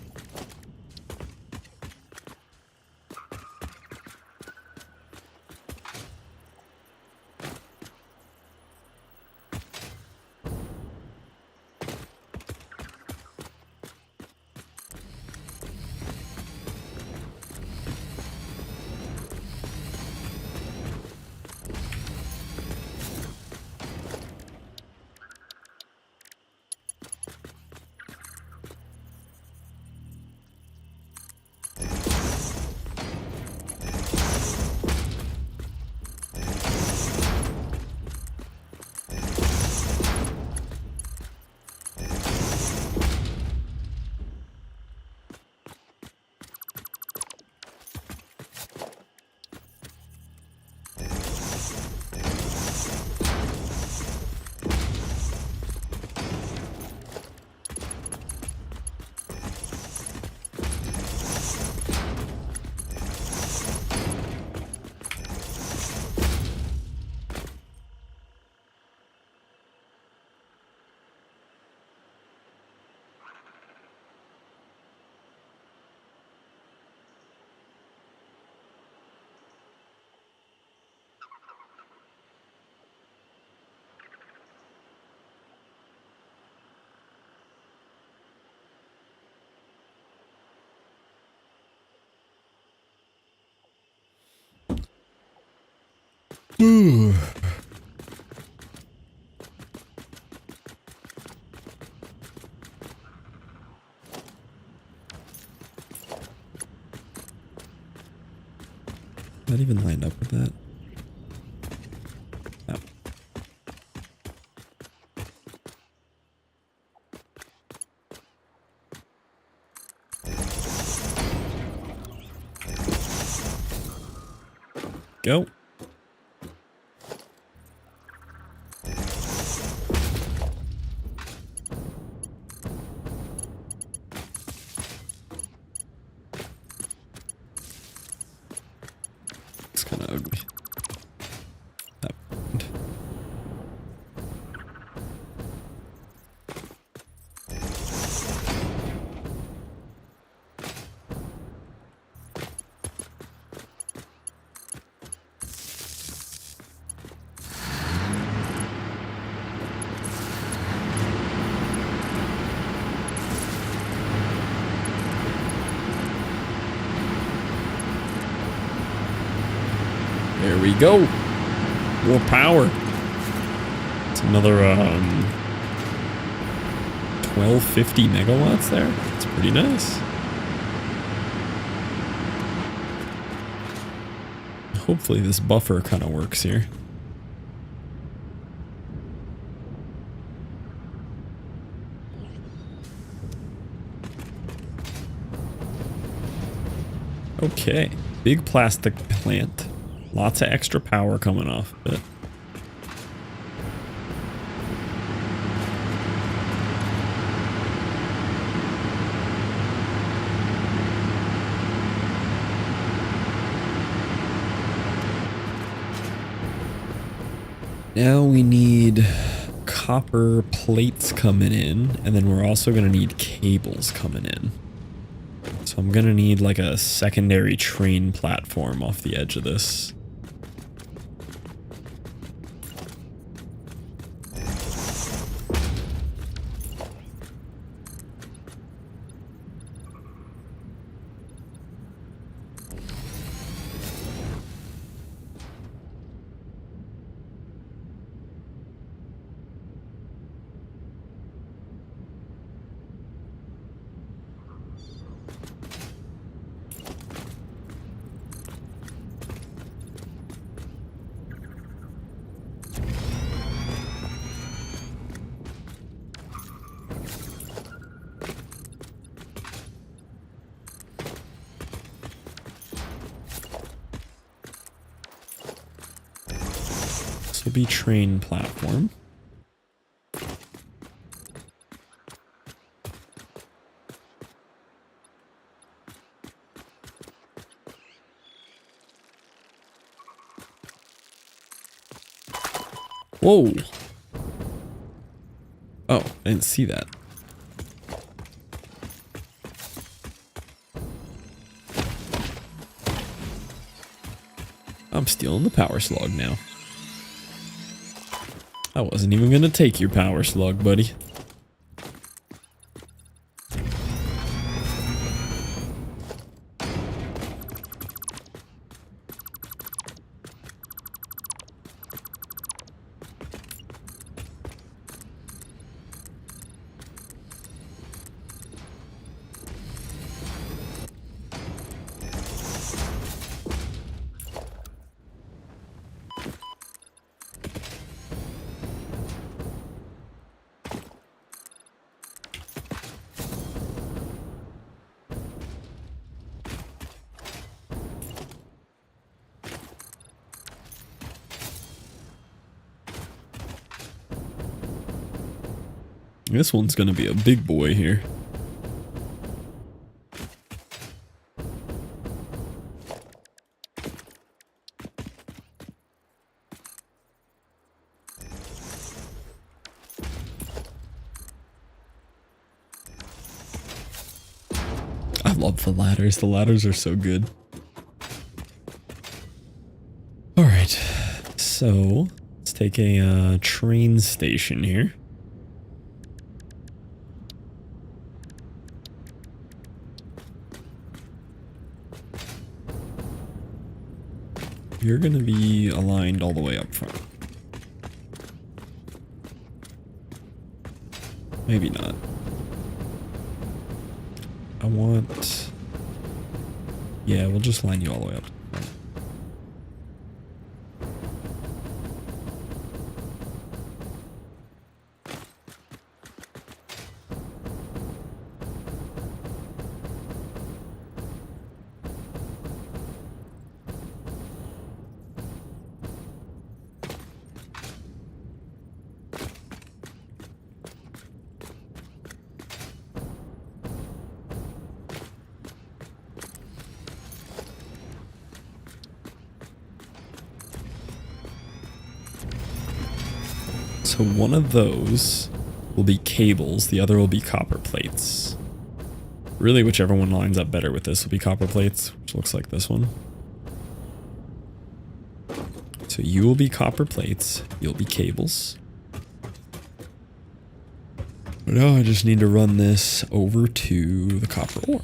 S1: Ooh. That even lined up with that? No. Go. It's kind of ugly. That burned. There we go. More power. It's another 1250 megawatts there. It's pretty nice. Hopefully this buffer kind of works here. Okay, big plastic plant. Lots of extra power coming off of it. Now we need copper plates coming in, and then we're also going to need cables coming in. So I'm going to need like a secondary train platform off the edge of this. This will be train platform. Whoa. Oh, I didn't see that. I'm stealing the power slug now. I wasn't even gonna take your power slug, buddy. This one's gonna be a big boy here. I love the ladders. The ladders are so good. All right, so let's take a train station here. You're going to be aligned all the way up front. Maybe not. I want... Yeah, we'll just line you all the way up. So one of those will be cables, the other will be copper plates. Really, whichever one lines up better with this will be copper plates, which looks like this one. So you will be copper plates, you'll be cables. But now I just need to run this over to the copper ore.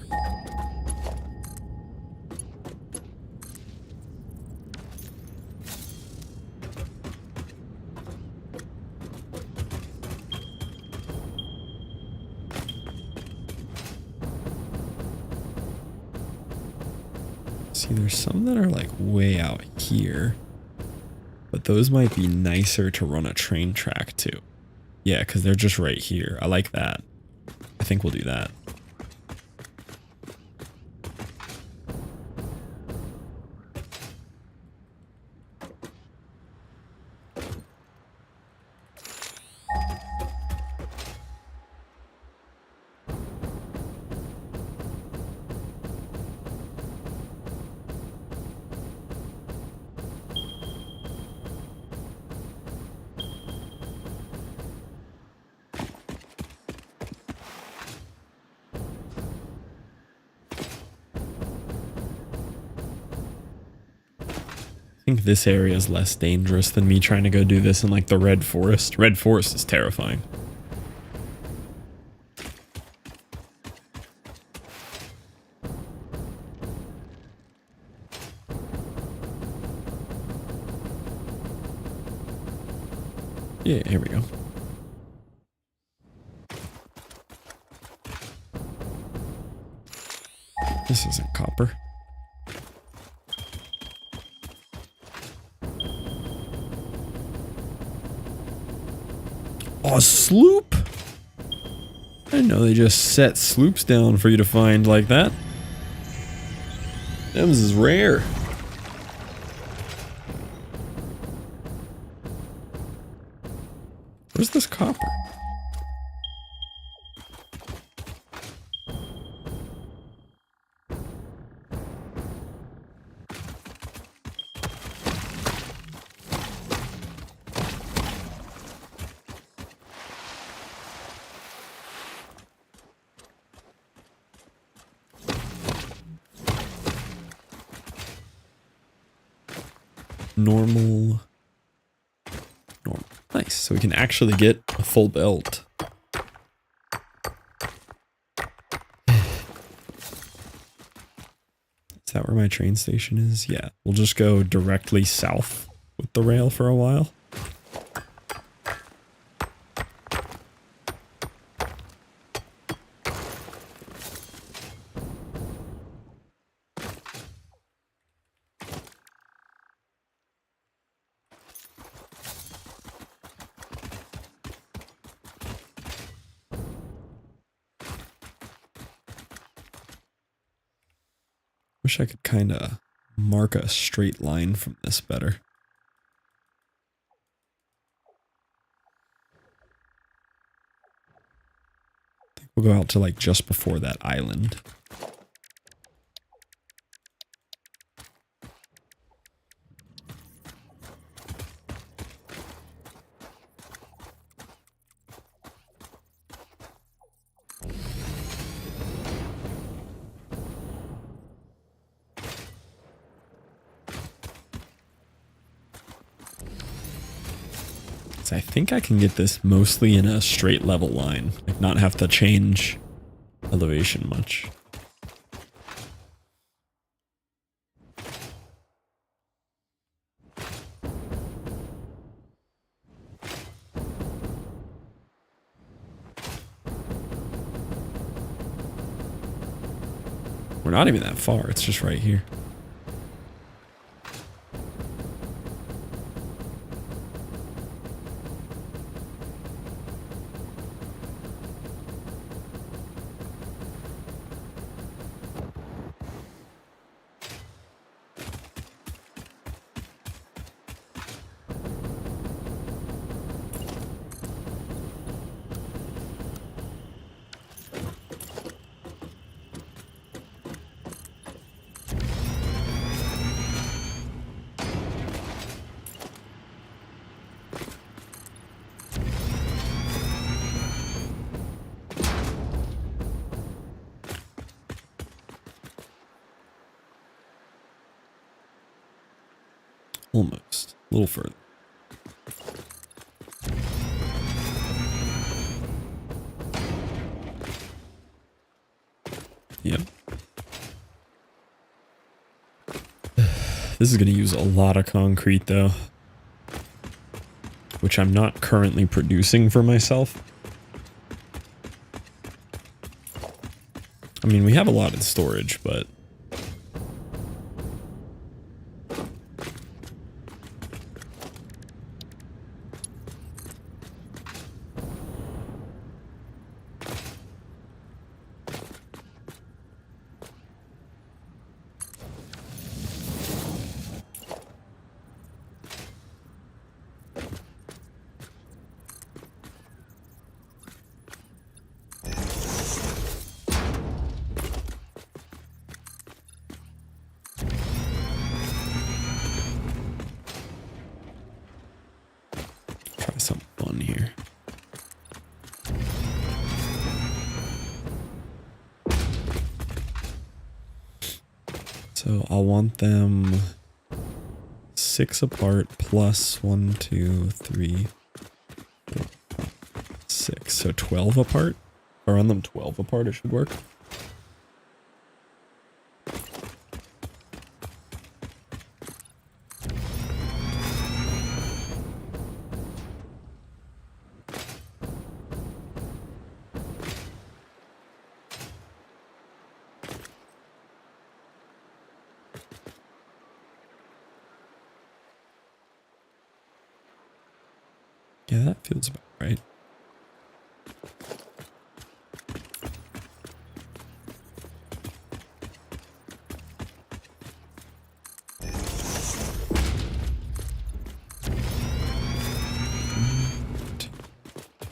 S1: See, there's some that are like way out here, but those might be nicer to run a train track to. Yeah, because they're just right here. I like that. I think we'll do that. think this area is less dangerous than me trying to go do this in like the Red Forest. Red Forest is terrifying. Yeah, here we go. This isn't copper. Oh, a sloop? I didn't know they just set sloops down for you to find like that. This is rare. Where's this copper? Normal. Nice. So we can actually get a full belt. Is that where my train station is? Yeah. We'll just go directly south with the rail for a while. Wish I could kind of mark a straight line from this better. I think we'll go out to like just before that island. I think I can get this mostly in a straight level line, like not have to change elevation much. We're not even that far, it's just right here. Almost. A little further. Yep. This is going to use a lot of concrete though, which I'm not currently producing for myself. I mean, we have a lot in storage, but try something fun here. So I'll want them 6 apart plus 1, 2, 3, 4, 6. So 12 apart. If I run them 12 apart, it should work. Yeah, that feels about right.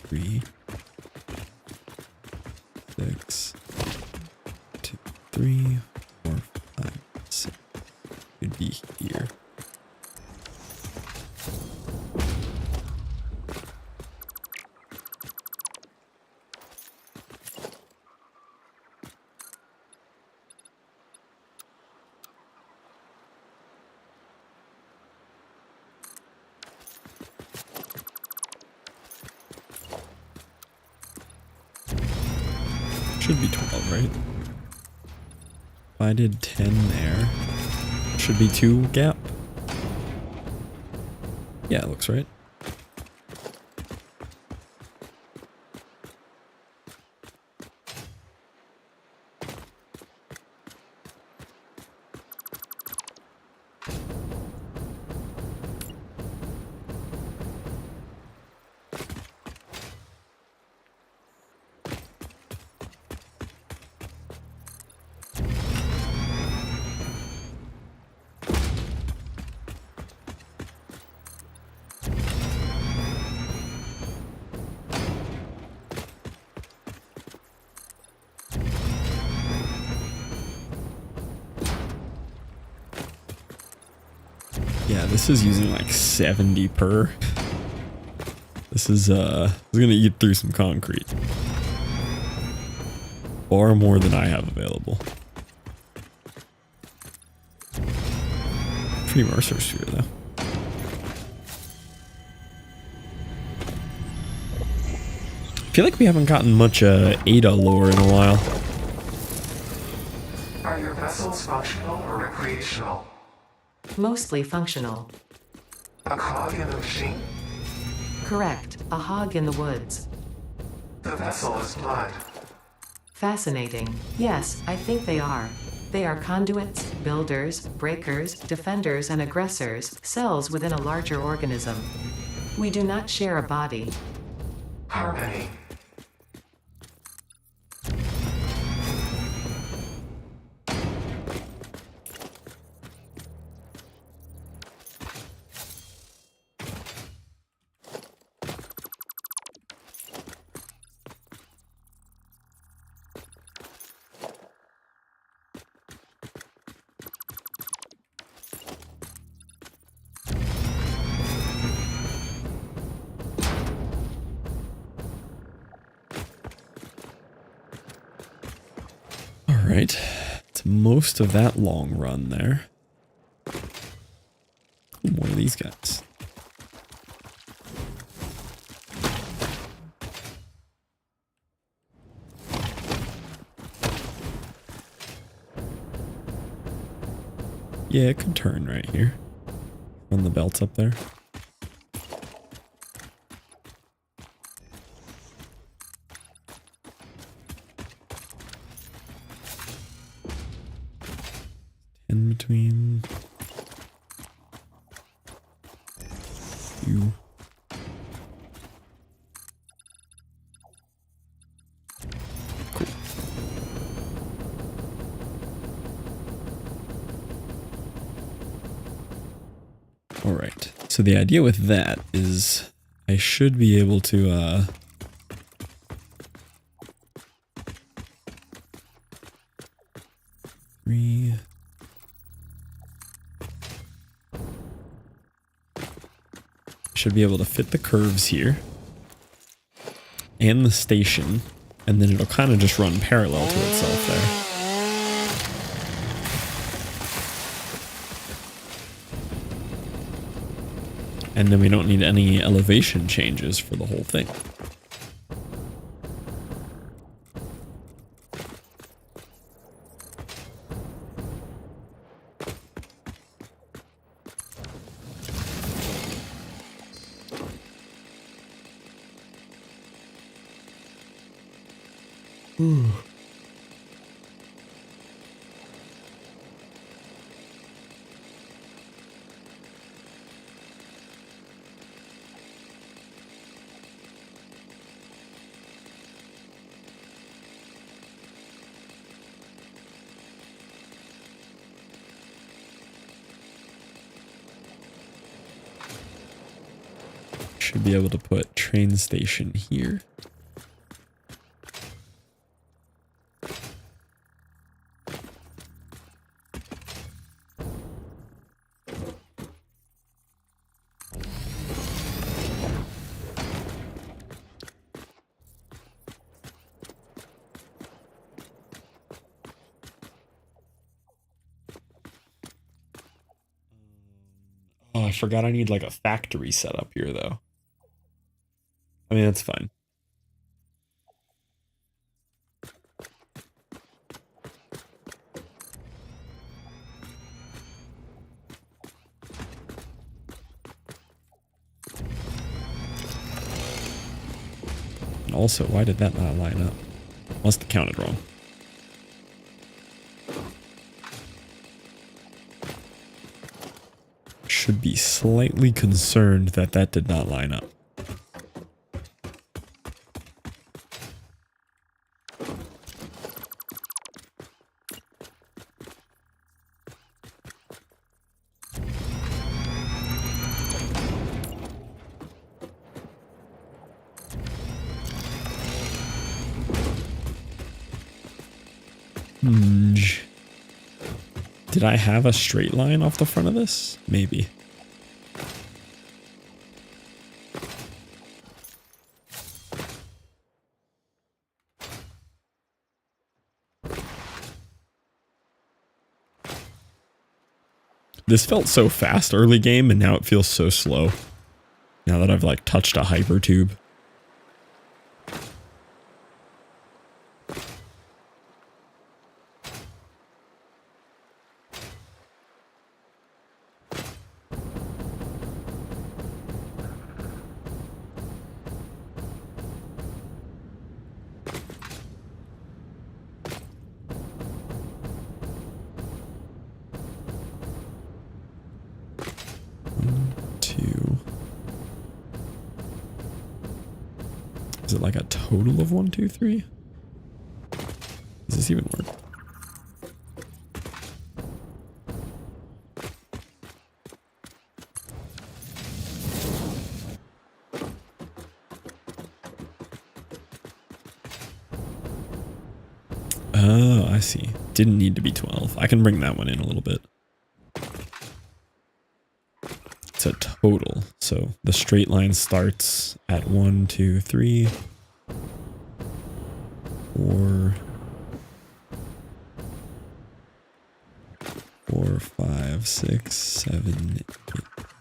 S1: Three, 6, 2, 3, 4, 5, 6. Could be here. Should be 12, right? If I did 10 there, should be 2 gap. Yeah, it looks right. Yeah, this is using like 70 per. This is gonna eat through some concrete. Far more than I have available. Free Mercer Sphere though. I feel like we haven't gotten much Ada lore in a while.
S6: Are your vessels functional or recreational?
S2: Mostly functional.
S6: A cog in the machine?
S2: Correct. A hog in the woods.
S6: The vessel is blood.
S2: Fascinating. Yes, I think they are. They are conduits, builders, breakers, defenders, and aggressors, cells within a larger organism. We do not share a body.
S6: Harmony.
S1: Alright, it's most of that long run there. More of these guys. Yeah, it could turn right here. Run the belts up there. In between you. Cool. All right. So the idea with that is I should be able to should be able to fit the curves here and the station, and then it'll kind of just run parallel to itself there. And then we don't need any elevation changes for the whole thing. Should be able to put train station here. Oh, I forgot I need like a factory set up here though. I mean, that's fine. And also, why did that not line up? Must have counted wrong. Should be slightly concerned that that did not line up. Did I have a straight line off the front of this? Maybe. This felt so fast early game, and now it feels so slow. Now that I've like touched a hyper tube. Is it like a total of 1, 2, 3? Does this even work? Oh, I see. Didn't need to be 12. I can bring that one in a little bit. It's a total. So the straight line starts at 1, 2, 3, 4, 4, 5, 6, 7, 8,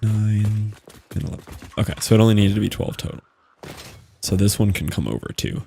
S1: 9, and 11. Okay, so it only needed to be 12 total. So this one can come over too.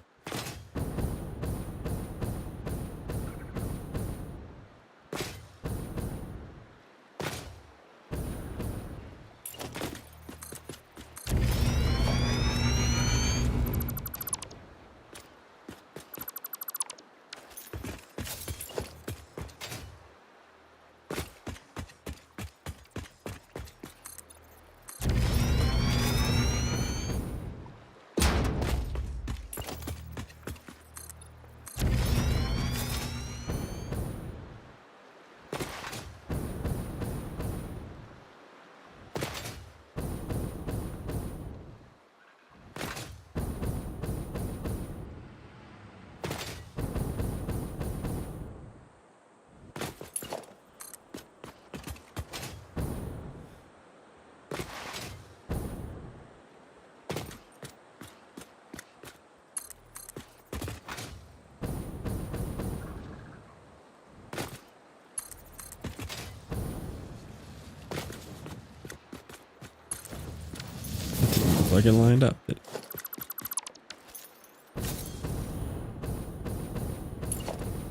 S1: like it lined up.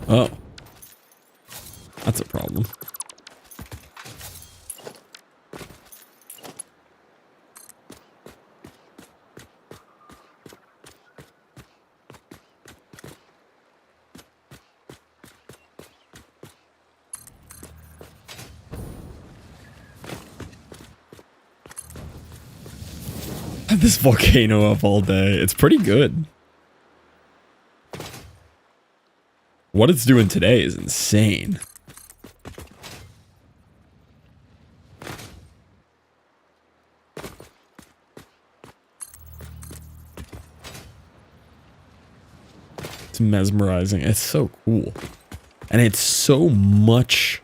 S1: Oh. That's a problem. This volcano up all day. It's pretty good. What it's doing today is insane. It's mesmerizing. It's so cool. And it's so much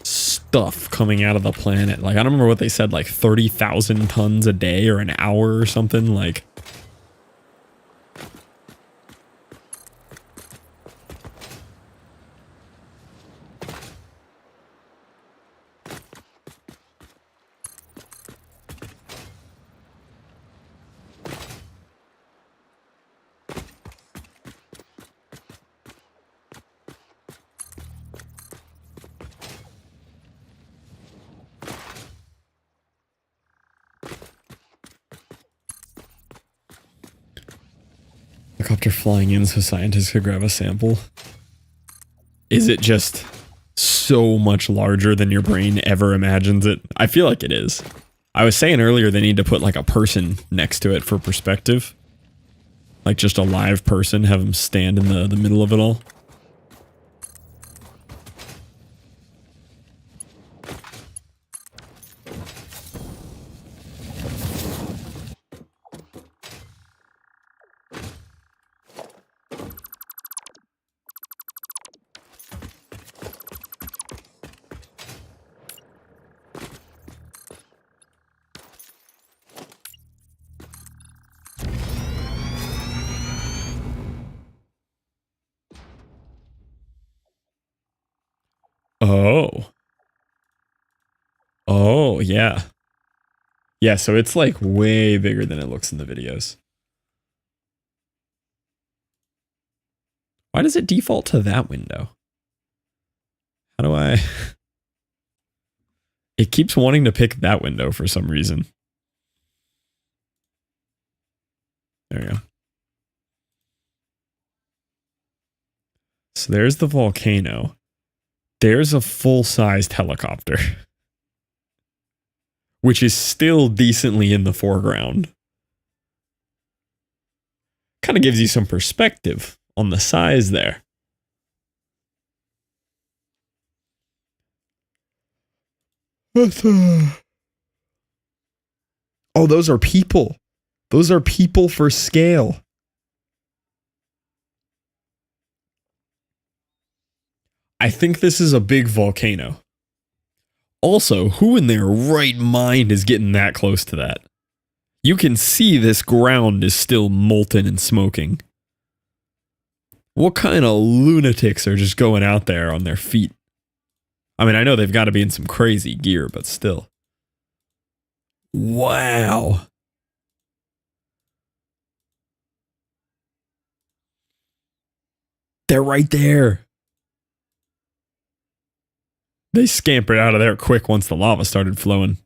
S1: stuff coming out of the planet. Like, I don't remember what they said, like 30,000 tons a day or an hour or something. Like, helicopter flying in so scientists could grab a sample. Is it just so much larger than your brain ever imagines it? I feel like it is. I was saying earlier they need to put like a person next to it for perspective. Like just a live person, have them stand in the middle of it all. Oh. Oh, yeah. Yeah, so it's like way bigger than it looks in the videos. Why does it default to that window? How do I... It keeps wanting to pick that window for some reason. There we go. So there's the volcano. There's a full-sized helicopter. Which is still decently in the foreground. Kind of gives you some perspective on the size there. Oh, those are people. Those are people for scale. I think this is a big volcano. Also, who in their right mind is getting that close to that? You can see this ground is still molten and smoking. What kind of lunatics are just going out there on their feet? I mean, I know they've got to be in some crazy gear, but still. Wow. They're right there. They scampered out of there quick once the lava started flowing.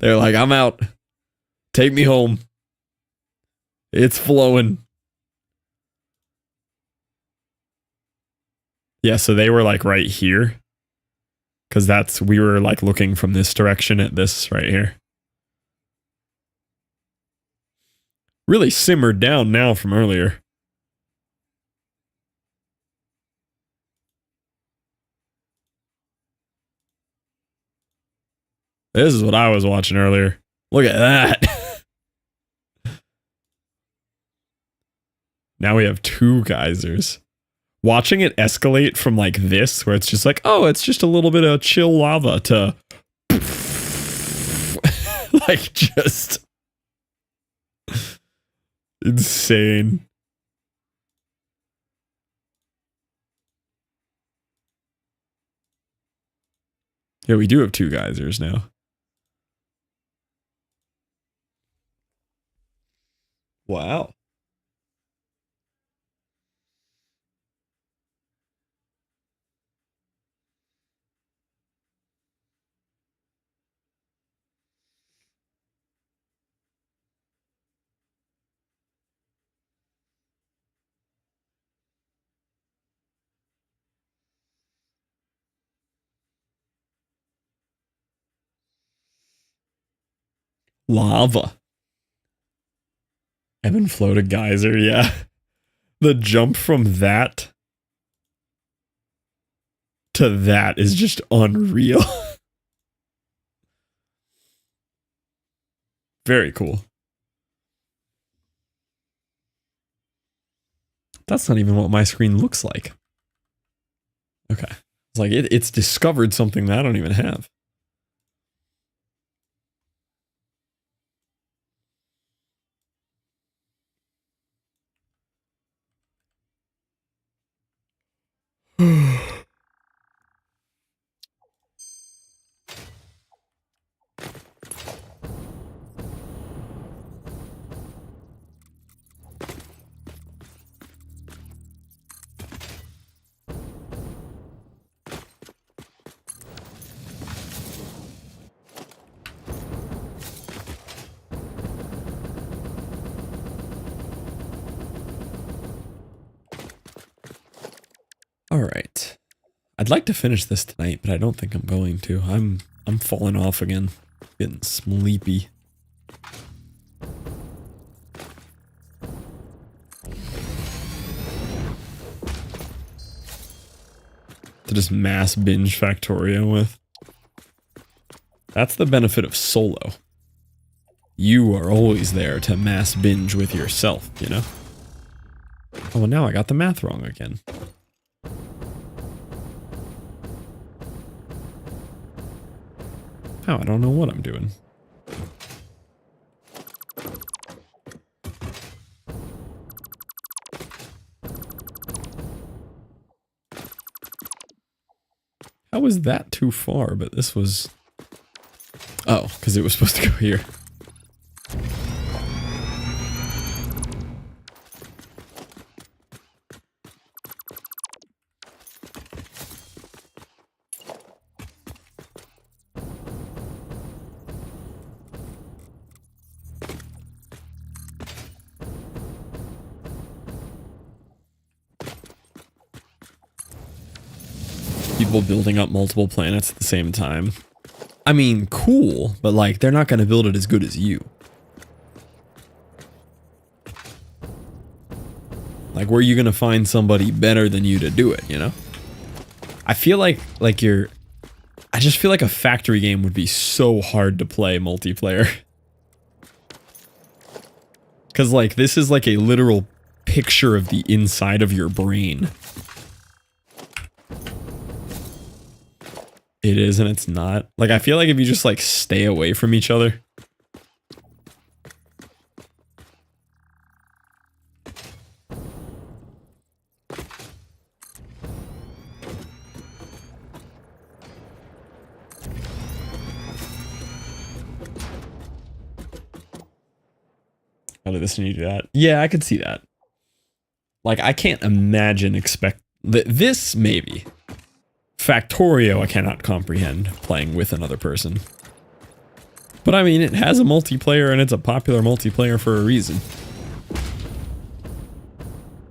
S1: They're like, I'm out. Take me home. It's flowing. Yeah, so they were like right here. Because we were like looking from this direction at this right here. Really simmered down now from earlier. This is what I was watching earlier. Look at that. Now we have two geysers. Watching it escalate from like this, where it's just like, oh, it's just a little bit of chill lava, to like just Insane. Yeah, we do have 2 geysers now. Wow. Lava. Ebb and flow to geyser, yeah. The jump from that to that is just unreal. Very cool. That's not even what my screen looks like. Okay. It's like it's discovered something that I don't even have. All right. I'd like to finish this tonight, but I don't think I'm going to. I'm falling off again. Getting sleepy. To just mass binge Factorio with. That's the benefit of solo. You are always there to mass binge with yourself, you know? Oh, well, now I got the math wrong again. Oh, I don't know what I'm doing. How was that too far? But this was... Oh, because it was supposed to go here. People building up multiple planets at the same time. I mean, cool, but like, they're not going to build it as good as you. Like, where are you going to find somebody better than you to do it, you know? I feel like you're... I just feel like a factory game would be so hard to play multiplayer. Because, like, this is like a literal picture of the inside of your brain. It is and it's not. Like, I feel like if you just, like, stay away from each other. I'll do this and you do that. Yeah, I could see that. Like, I can't imagine this maybe. Factorio I cannot comprehend playing with another person. But I mean, it has a multiplayer and it's a popular multiplayer for a reason.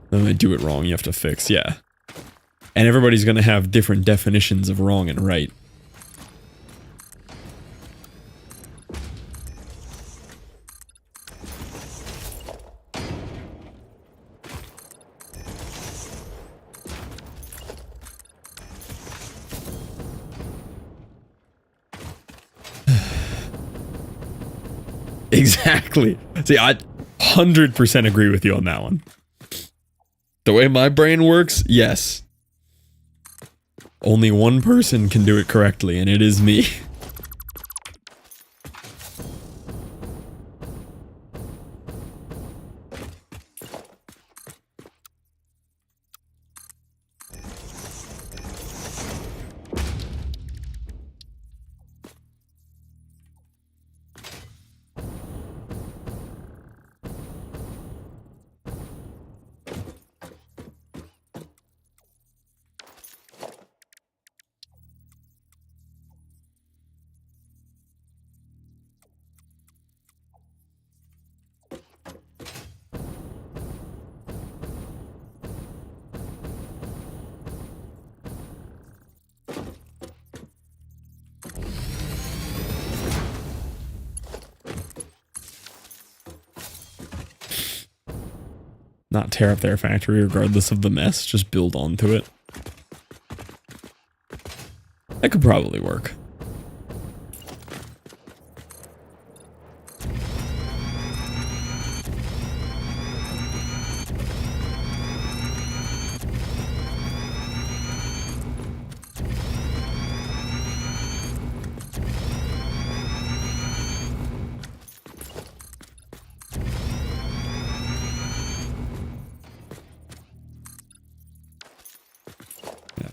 S1: Then they do it wrong, you have to fix, yeah. And everybody's gonna have different definitions of wrong and right. Exactly. See, I 100% agree with you on that one. The way my brain works, yes. Only one person can do it correctly, and it is me. Not tear up their factory regardless of the mess, just build onto it. That could probably work.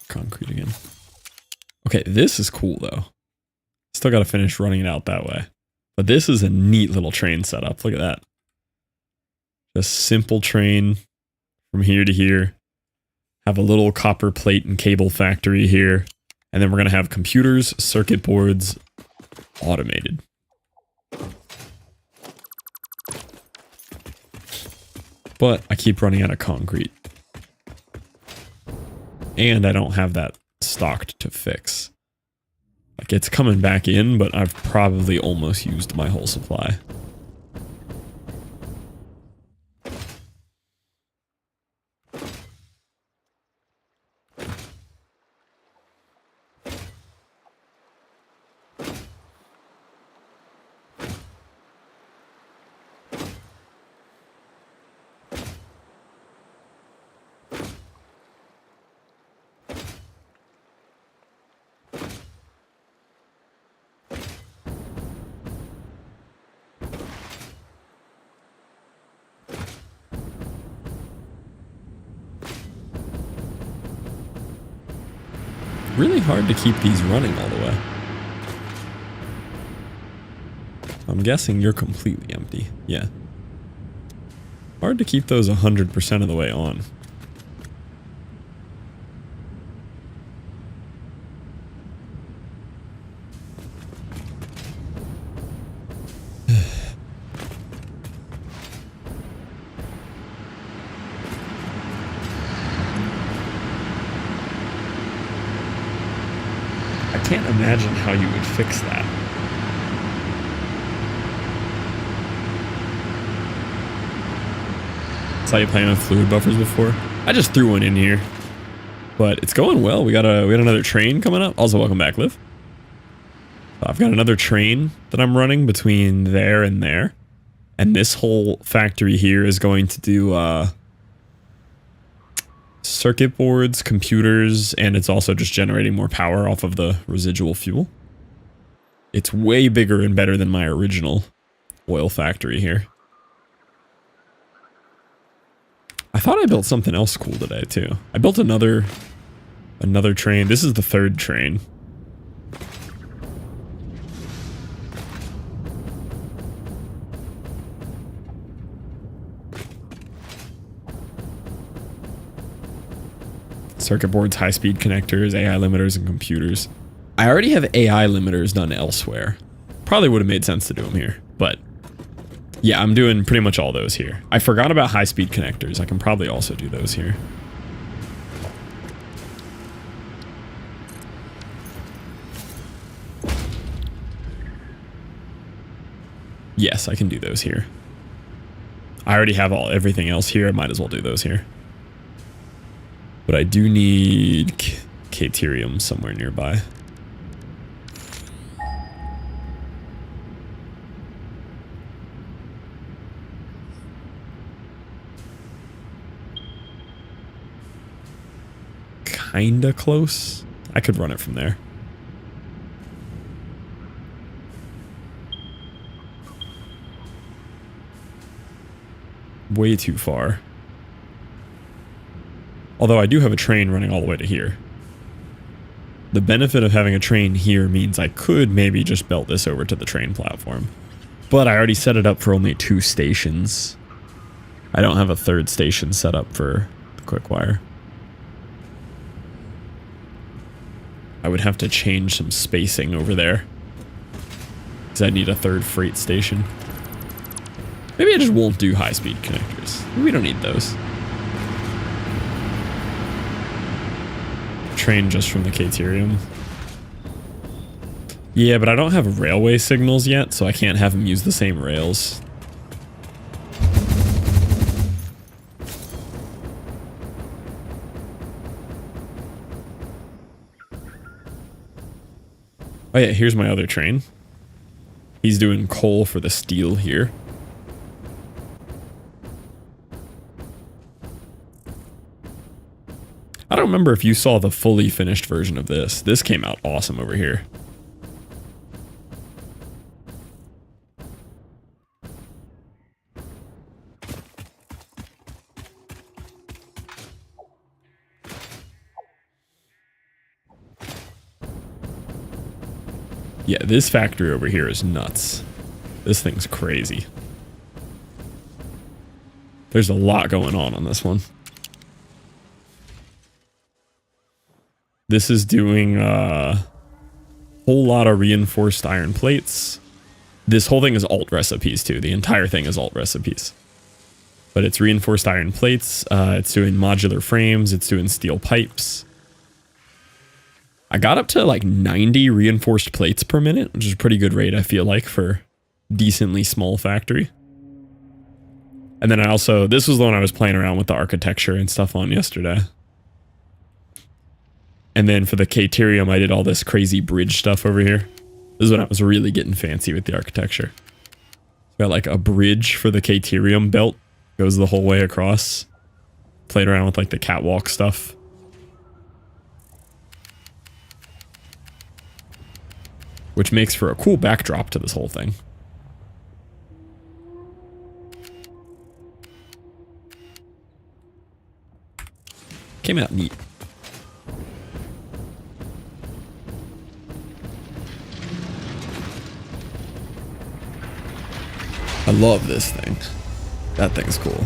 S1: Concrete again. Okay, this is cool though. Still got to finish running it out that way. But this is a neat little train setup. Look at that. Just simple train from here to here. Have a little copper plate and cable factory here. And then we're going to have computers, circuit boards, automated. But I keep running out of concrete. And I don't have that stocked to fix. Like, it's coming back in, but I've probably almost used my whole supply. Really hard to keep these running all the way. I'm guessing you're completely empty. Yeah. Hard to keep those 100% of the way on. I can't imagine how you would fix that. Saw you playing with fluid buffers before. I just threw one in here, but it's going well. We got another train coming up. Also, welcome back, Liv. I've got another train that I'm running between there and there, and this whole factory here is going to do circuit boards, computers, and it's also just generating more power off of the residual fuel. It's way bigger and better than my original oil factory here. I thought I built something else cool today too. I built another train. This is the third train. Circuit boards, high-speed connectors, AI limiters, and computers. I already have AI limiters done elsewhere. Probably would have made sense to do them here, but yeah, I'm doing pretty much all those here. I forgot about high-speed connectors. I can probably also do those here. Yes, I can do those here. I already have everything else here. I might as well do those here. But I do need Caterium somewhere nearby. Kinda close. I could run it from there. Way too far. Although I do have a train running all the way to here. The benefit of having a train here means I could maybe just belt this over to the train platform. But I already set it up for only 2 stations. I don't have a 3rd station set up for the quick wire. I would have to change some spacing over there, because I need a 3rd freight station. Maybe I just won't do high-speed connectors. We don't need those. Train just from the Caterium. Yeah, but I don't have railway signals yet, so I can't have them use the same rails. Oh yeah, here's my other train. He's doing coal for the steel here. I don't remember if you saw the fully finished version of this. This came out awesome over here. Yeah, this factory over here is nuts. This thing's crazy. There's a lot going on this one. This is doing a whole lot of reinforced iron plates. This whole thing is alt recipes too. The entire thing is alt recipes. But it's reinforced iron plates. It's doing modular frames. It's doing steel pipes. I got up to like 90 reinforced plates per minute, which is a pretty good rate, I feel like, for decently small factory. And then I also, this was the one I was playing around with the architecture and stuff on yesterday. And then for the Caterium, I did all this crazy bridge stuff over here. This is when I was really getting fancy with the architecture. Got like a bridge for the Caterium belt. Goes the whole way across. Played around with like the catwalk stuff. Which makes for a cool backdrop to this whole thing. Came out neat. I love this thing. That thing's cool.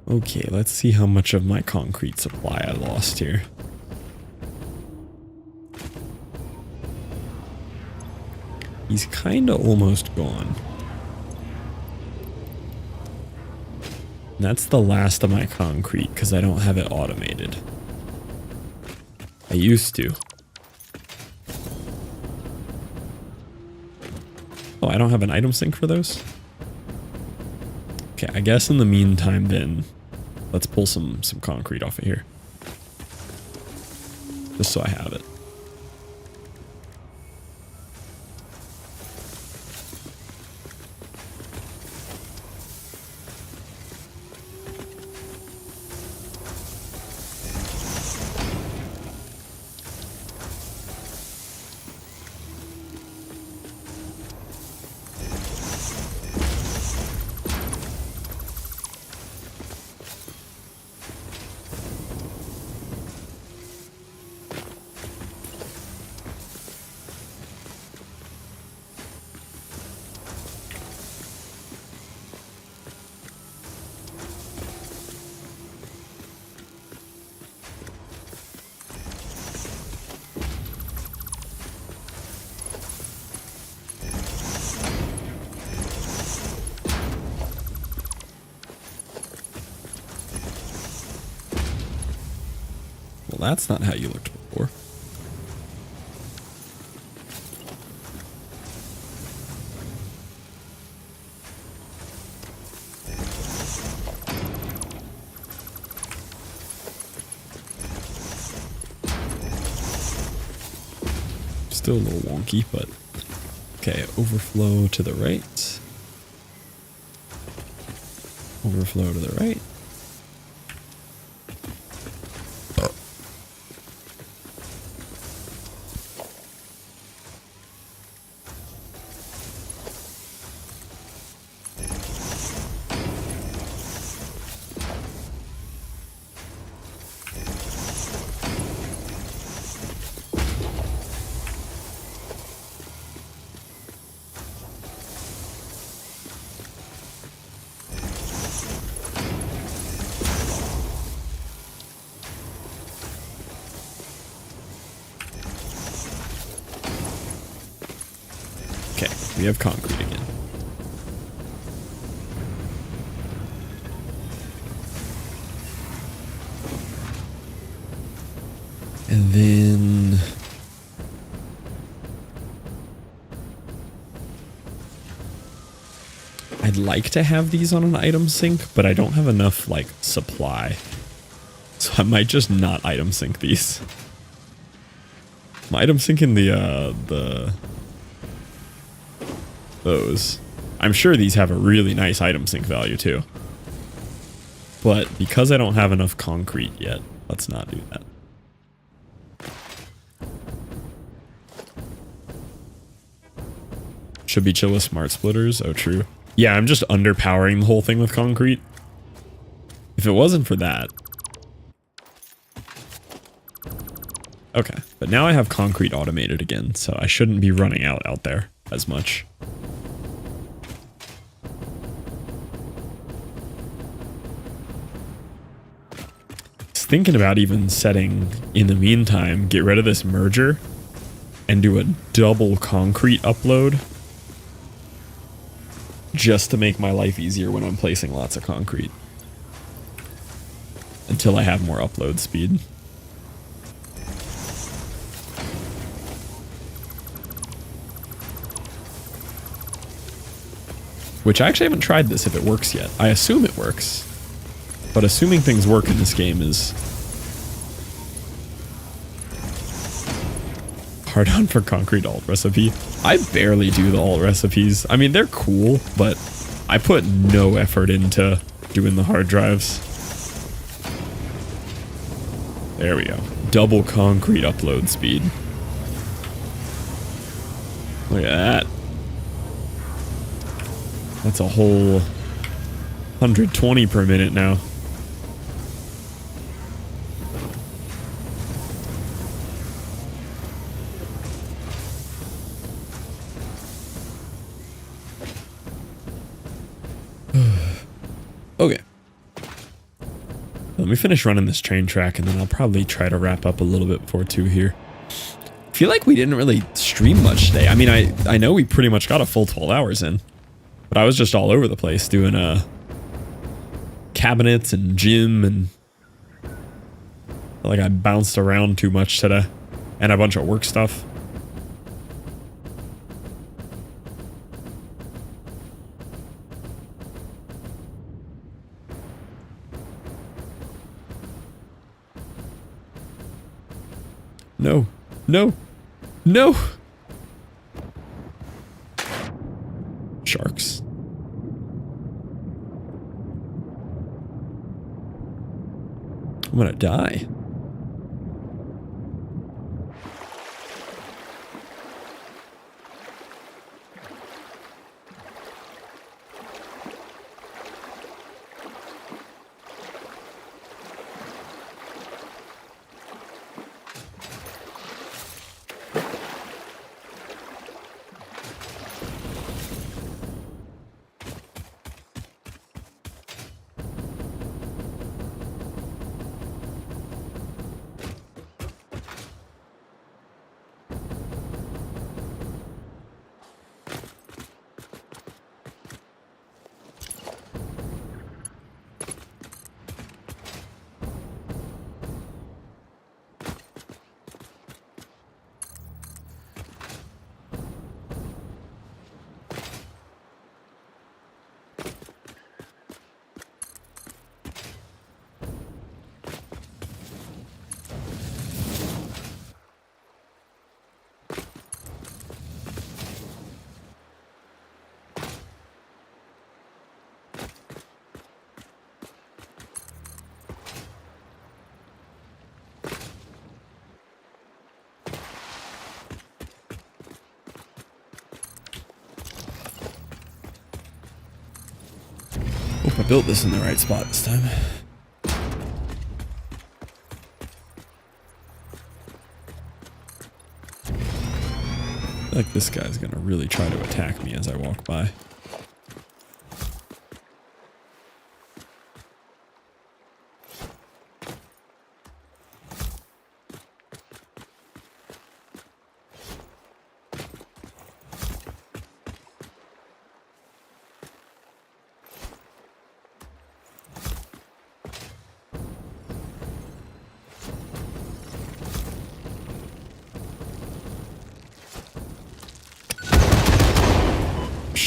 S1: Okay, let's see how much of my concrete supply I lost here. He's kinda almost gone. And that's the last of my concrete because I don't have it automated. I used to. Oh, I don't have an item sync for those? Okay, I guess in the meantime then, let's pull some concrete off of here. Just so I have it. Well, that's not how you looked before. Still a little wonky, but okay, overflow to the right. Overflow to the right. Okay, we have concrete again. And then I'd like to have these on an item sync, but I don't have enough like supply. So I might just not item sync these. I'm item syncing those. I'm sure these have a really nice item sync value too. But because I don't have enough concrete yet, let's not do that. Should be chill with smart splitters. Oh, true. Yeah, I'm just underpowering the whole thing with concrete. If it wasn't for that. Okay, but now I have concrete automated again, so I shouldn't be running out there as much. Thinking about even setting, in the meantime, get rid of this merger and do a double concrete upload just to make my life easier when I'm placing lots of concrete until I have more upload speed. Which I actually haven't tried this if it works yet. I assume it works. But assuming things work in this game is hard on for concrete alt recipe. I barely do the alt recipes. I mean, they're cool, but I put no effort into doing the hard drives. There we go. Double concrete upload speed. Look at that. That's a whole 120 per minute now. Okay. Let me finish running this train track and then I'll probably try to wrap up a little bit before 2 here. I feel like we didn't really stream much today. I mean, I know we pretty much got a full 12 hours in. But I was just all over the place doing cabinets and gym, and I feel like I bounced around too much today, and a bunch of work stuff. No, no, no! Sharks. I'm gonna die. Hope I built this in the right spot this time. I feel like this guy's gonna really try to attack me as I walk by.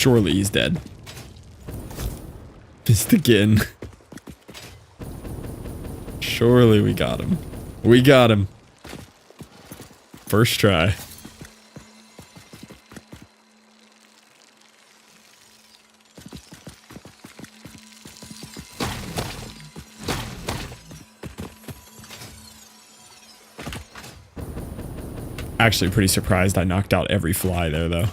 S1: Surely he's dead. Just again. Surely we got him. We got him. First try. Actually pretty surprised I knocked out every fly there though.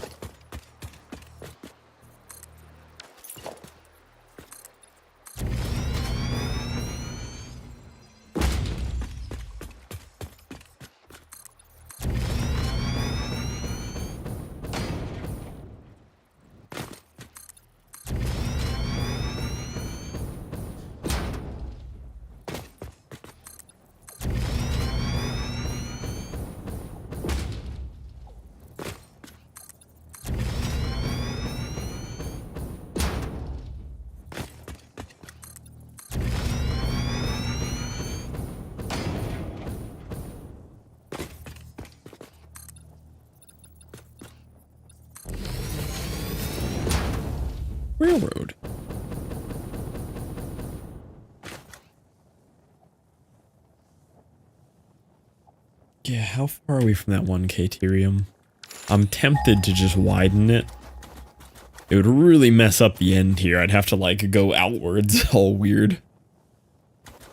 S1: Railroad. Yeah, how far are we from that one Caterium? I'm tempted to just widen it. It would really mess up the end here. I'd have to like go outwards all weird.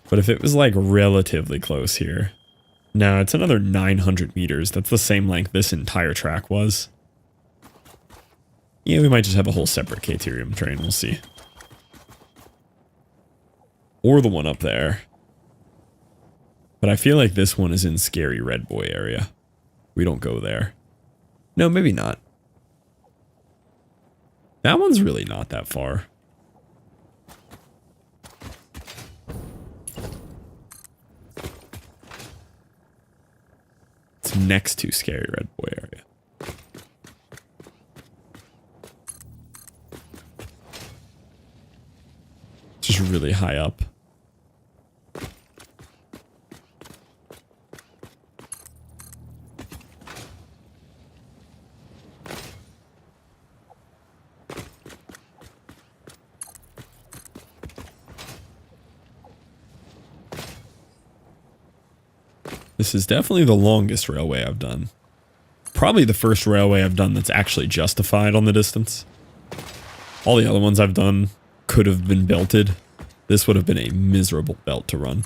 S1: But if it was like relatively close here. No, it's another 900 meters. That's the same length this entire track was. Yeah, we might just have a whole separate Caterium train. We'll see. Or the one up there. But I feel like this one is in Scary Red Boy area. We don't go there. No, maybe not. That one's really not that far. It's next to Scary Red Boy area. Just really high up. This is definitely the longest railway I've done. Probably the first railway I've done that's actually justified on the distance. All the other ones I've done could have been belted. This would have been a miserable belt to run.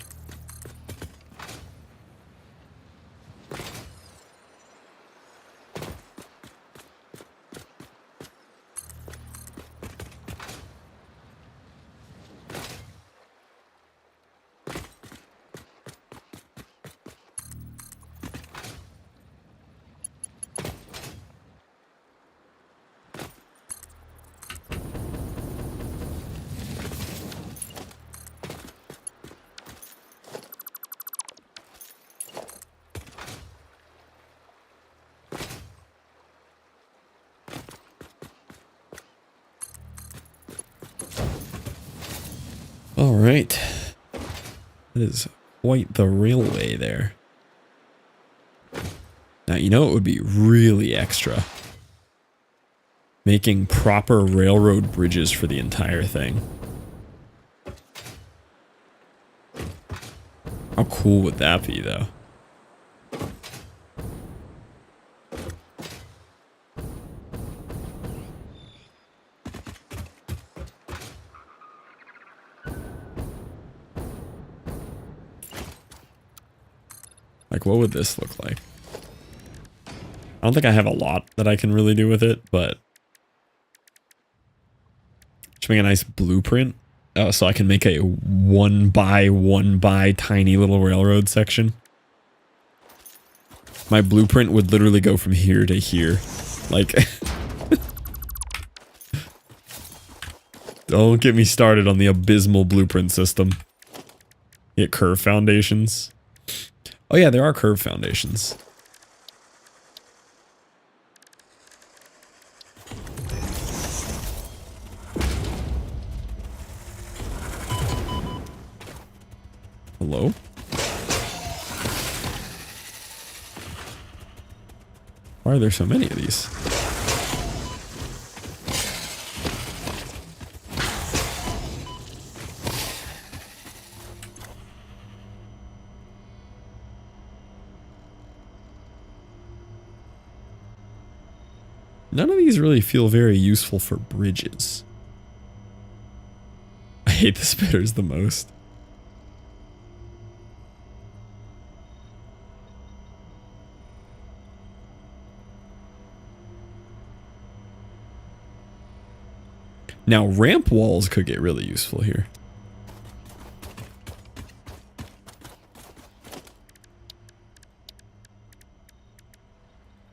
S1: All right. That is quite the railway there. Now, you know it would be really extra? Making proper railroad bridges for the entire thing. How cool would that be, though? Like, what would this look like? I don't think I have a lot that I can really do with it, but just make a nice blueprint. Oh, so I can make a 1x1x tiny little railroad section. My blueprint would literally go from here to here. Like, don't get me started on the abysmal blueprint system. Get curve foundations. Oh yeah, there are curve foundations. Hello? Why are there so many of these? None of these really feel very useful for bridges. I hate the spitters the most. Now, ramp walls could get really useful here.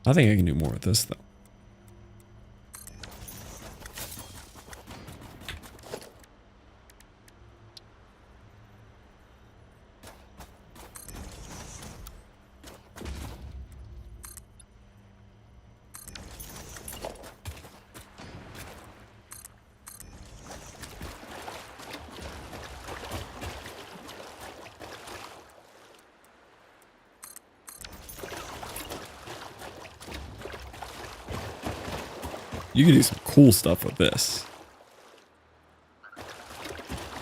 S1: I think I can do more with this, though. You can do some cool stuff with this.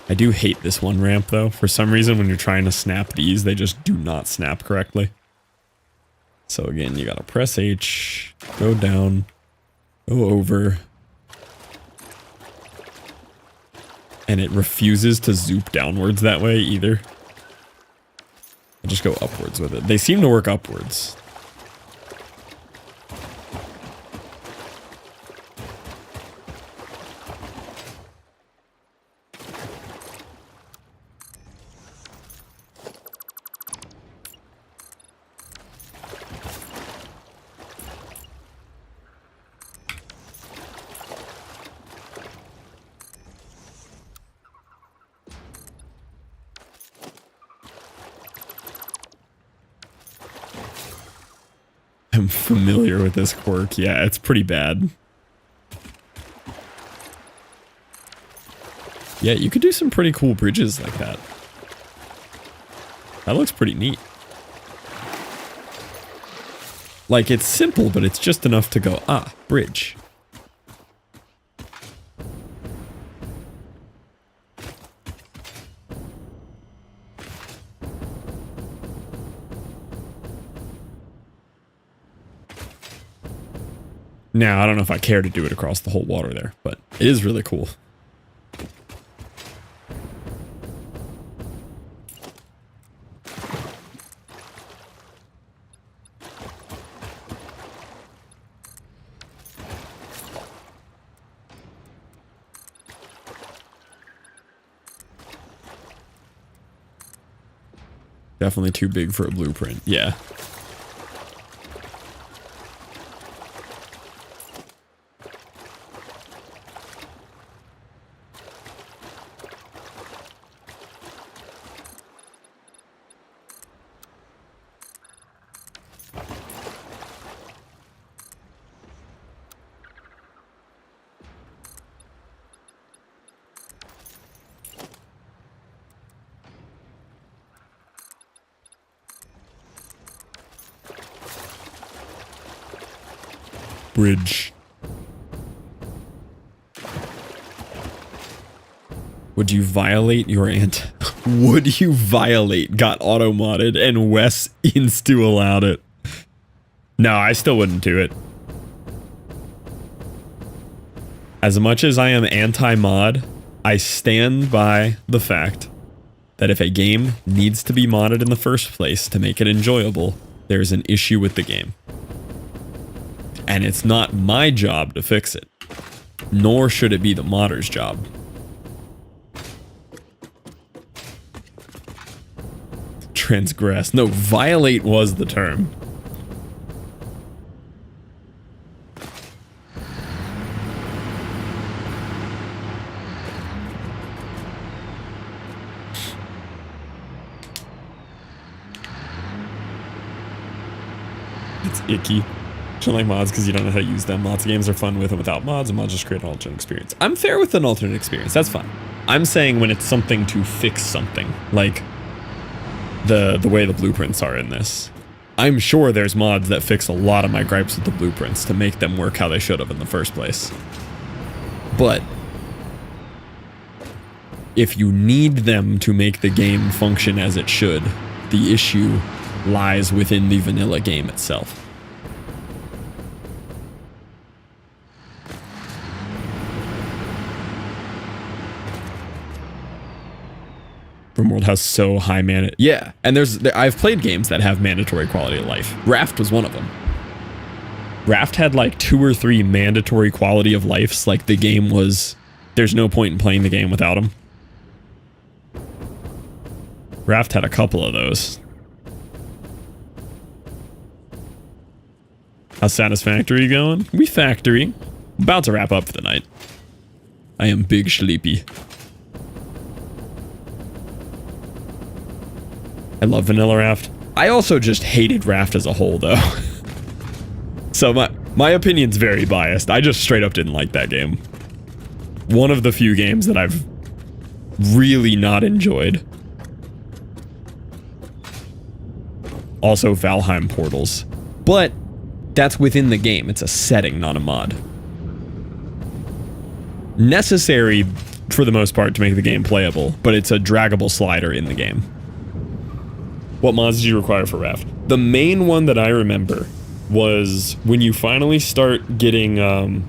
S1: I do hate this one ramp, though. For some reason, when you're trying to snap these, they just do not snap correctly. So again, you gotta press H, go down, go over. And it refuses to zoop downwards that way either. I'll just go upwards with it. They seem to work upwards. I'm familiar with this quirk. Yeah, it's pretty bad. Yeah, you could do some pretty cool bridges like that. That looks pretty neat. Like, it's simple, but it's just enough to go, ah, bridge. Now, I don't know if I care to do it across the whole water there, but it is really cool. Definitely too big for a blueprint. Yeah. Bridge. Would you violate your Would you violate got auto modded and Wes insta allowed it? No, I still wouldn't do it. As much as I am anti-mod, I stand by the fact that if a game needs to be modded in the first place to make it enjoyable, there's an issue with the game. And it's not my job to fix it, nor should it be the modder's job. Transgress. No, violate was the term. It's icky. Don't like mods because you don't know how to use them. Lots of games are fun with and without mods, and mods just create an alternate experience. I'm fair with an alternate experience. That's fine. I'm saying when it's something to fix something, like the way the blueprints are in this. I'm sure there's mods that fix a lot of my gripes with the blueprints to make them work how they should have in the first place. But if you need them to make the game function as it should, the issue lies within the vanilla game itself. RimWorld has so high yeah, and I've played games that have mandatory quality of life. Raft was one of them. Raft had like 2 or 3 mandatory quality of lives. Like the game was, there's no point in playing the game without them. Raft had a couple of those. How's Satisfactory going? We factory. About to wrap up for the night. I am big sleepy. I love vanilla Raft. I also just hated Raft as a whole, though. So my opinion's very biased. I just straight up didn't like that game. One of the few games that I've really not enjoyed. Also Valheim Portals. But that's within the game. It's a setting, not a mod. Necessary for the most part to make the game playable, but it's a draggable slider in the game. What mods did you require for Raft? The main one that I remember was when you finally start getting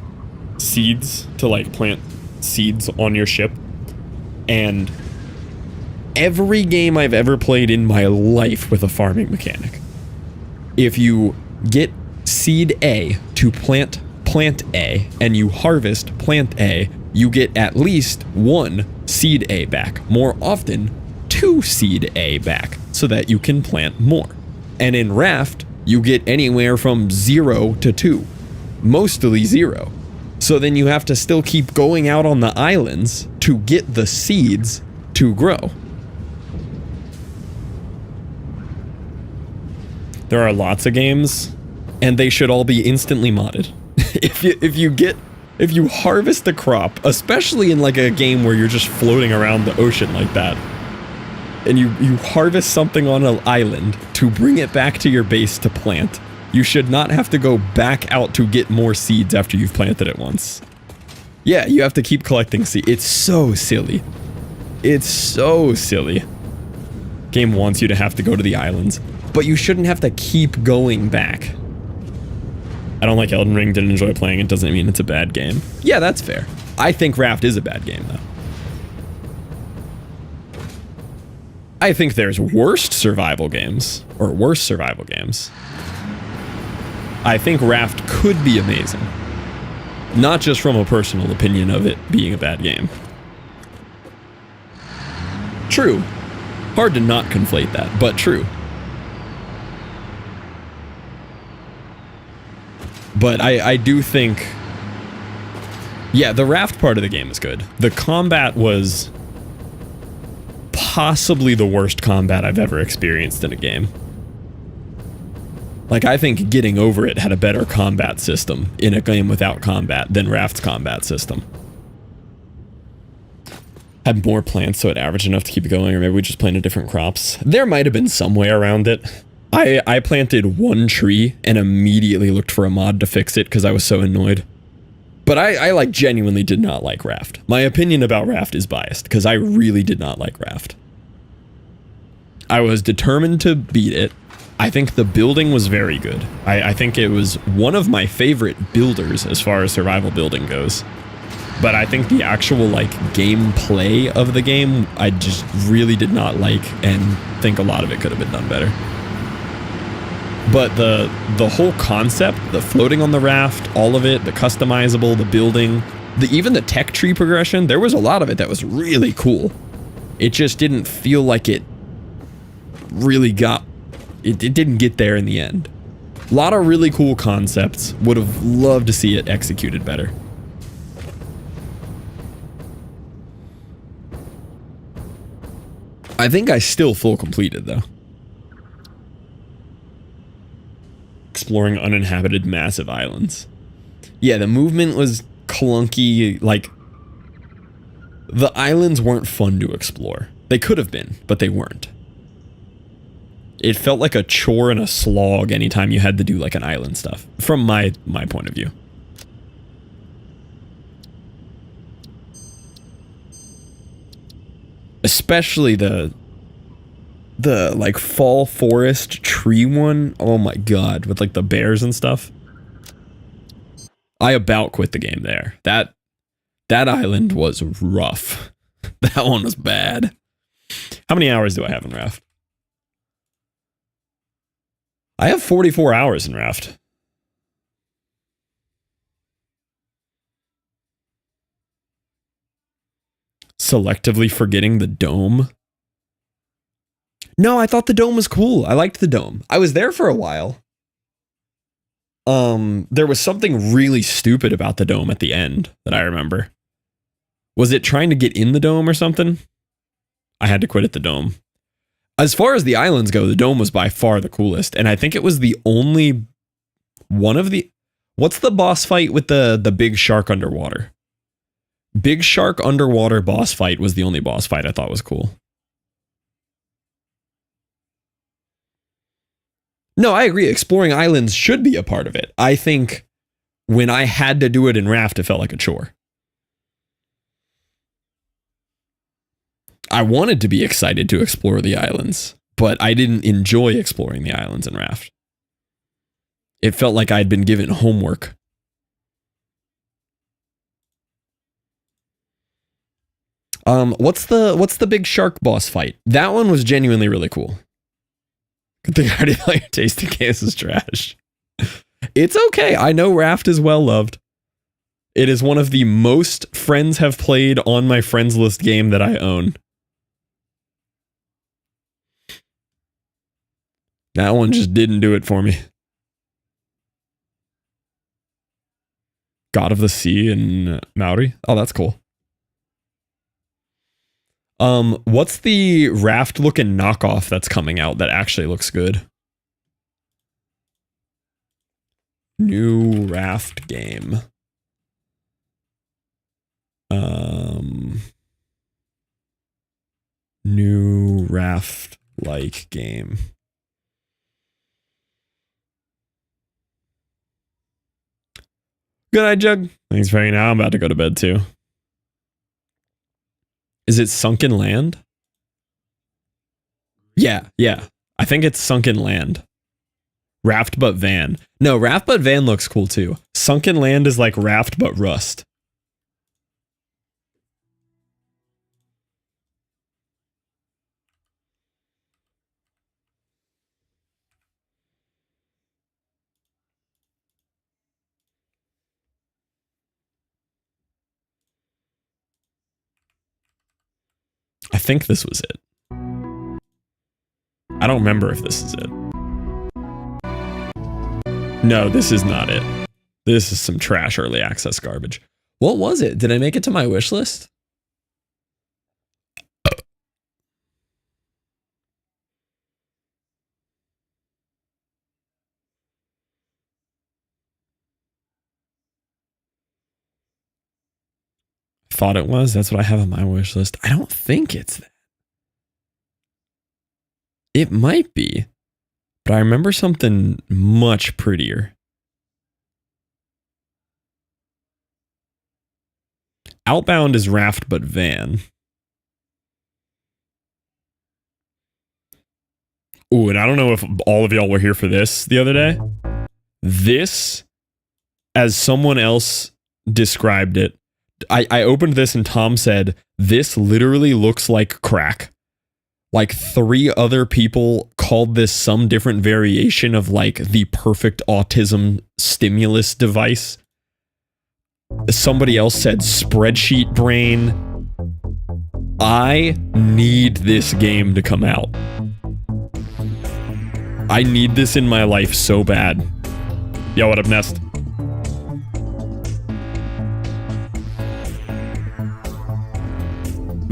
S1: seeds to like plant seeds on your ship. And every game I've ever played in my life with a farming mechanic, if you get seed A to plant A and you harvest plant A, you get at least 1 seed A back. More often, 2 seed A back so that you can plant more. And in Raft, you get anywhere from 0 to 2. Mostly 0. So then you have to still keep going out on the islands to get the seeds to grow. There are lots of games, and they should all be instantly modded. If you harvest a crop, especially in like a game where you're just floating around the ocean like that, and you harvest something on an island to bring it back to your base to plant, you should not have to go back out to get more seeds after you've planted it once. Yeah, you have to keep collecting seeds. It's so silly. It's so silly. Game wants you to have to go to the islands, but you shouldn't have to keep going back. I don't like Elden Ring, didn't enjoy playing it, doesn't mean it's a bad game. Yeah, that's fair. I think Raft is a bad game, though. I think there's worst survival games, or worse survival games. I think Raft could be amazing. Not just from a personal opinion of it being a bad game. True. Hard to not conflate that, but true. But I do think... Yeah, the Raft part of the game is good. The combat was possibly the worst combat I've ever experienced in a game. Like, I think Getting Over It had a better combat system in a game without combat than Raft's combat system. Had more plants so it averaged enough to keep it going, or maybe we just planted different crops. There might have been some way around it. I planted 1 tree and immediately looked for a mod to fix it because I was so annoyed. But I like genuinely did not like Raft. My opinion about Raft is biased because I really did not like Raft. I was determined to beat it. I think the building was very good. I think it was one of my favorite builders as far as survival building goes. But I think the actual like gameplay of the game, I just really did not like and think a lot of it could have been done better. But the whole concept, the floating on the raft, all of it, the customizable, the building, even the tech tree progression, there was a lot of it that was really cool. It just didn't feel like it really got... It didn't get there in the end. A lot of really cool concepts. Would have loved to see it executed better. I think I still full completed though. Exploring uninhabited massive islands. Yeah, the movement was clunky, like the islands weren't fun to explore. They could have been, but they weren't. It felt like a chore and a slog anytime you had to do like an island stuff, from my point of view. Especially the like fall forest tree one. Oh my god, with like the bears and stuff. I about quit the game there. That island was rough. That one was bad. How many hours do I have in Raft? I have 44 hours in Raft. Selectively forgetting the dome. No, I thought the dome was cool. I liked the dome. I was there for a while. There was something really stupid about the dome at the end that I remember. Was it trying to get in the dome or something? I had to quit at the dome. As far as the islands go, the dome was by far the coolest. And I think it was the only one of the... What's the boss fight with the big shark underwater? Big shark underwater boss fight was the only boss fight I thought was cool. No, I agree. Exploring islands should be a part of it. I think when I had to do it in Raft, it felt like a chore. I wanted to be excited to explore the islands, but I didn't enjoy exploring the islands in Raft. It felt like I'd been given homework. What's the big shark boss fight? That one was genuinely really cool. Good thing I already thought your tasting case is trash. It's okay. I know Raft is well loved. It is one of the most friends have played on my friends list game that I own. That one just didn't do it for me. God of the Sea and Maori. Oh, that's cool. What's the Raft looking knockoff that's coming out that actually looks good? New Raft game. New Raft like game. Good night, Jug. Thanks for hanging out. I'm about to go to bed too. Is it Sunken Land? Yeah. I think it's Sunken Land. Raft but van. No, Raft but van looks cool too. Sunken Land is like Raft but Rust. I think this was it. I don't remember if this is it. No, this is not it. This is some trash early access garbage. What was it? Did I make it to my wish list? Thought it was. That's what I have on my wish list. I don't think it's that. It might be, but I remember something much prettier. Outbound is Raft but van. Ooh, and I don't know if all of y'all were here for this the other day. This, as someone else described it, I opened this and Tom said, this literally looks like crack. Like 3 other people called this some different variation of like the perfect autism stimulus device. Somebody else said spreadsheet brain. I need this game to come out. I need this in my life so bad. Yo, what up, Nest?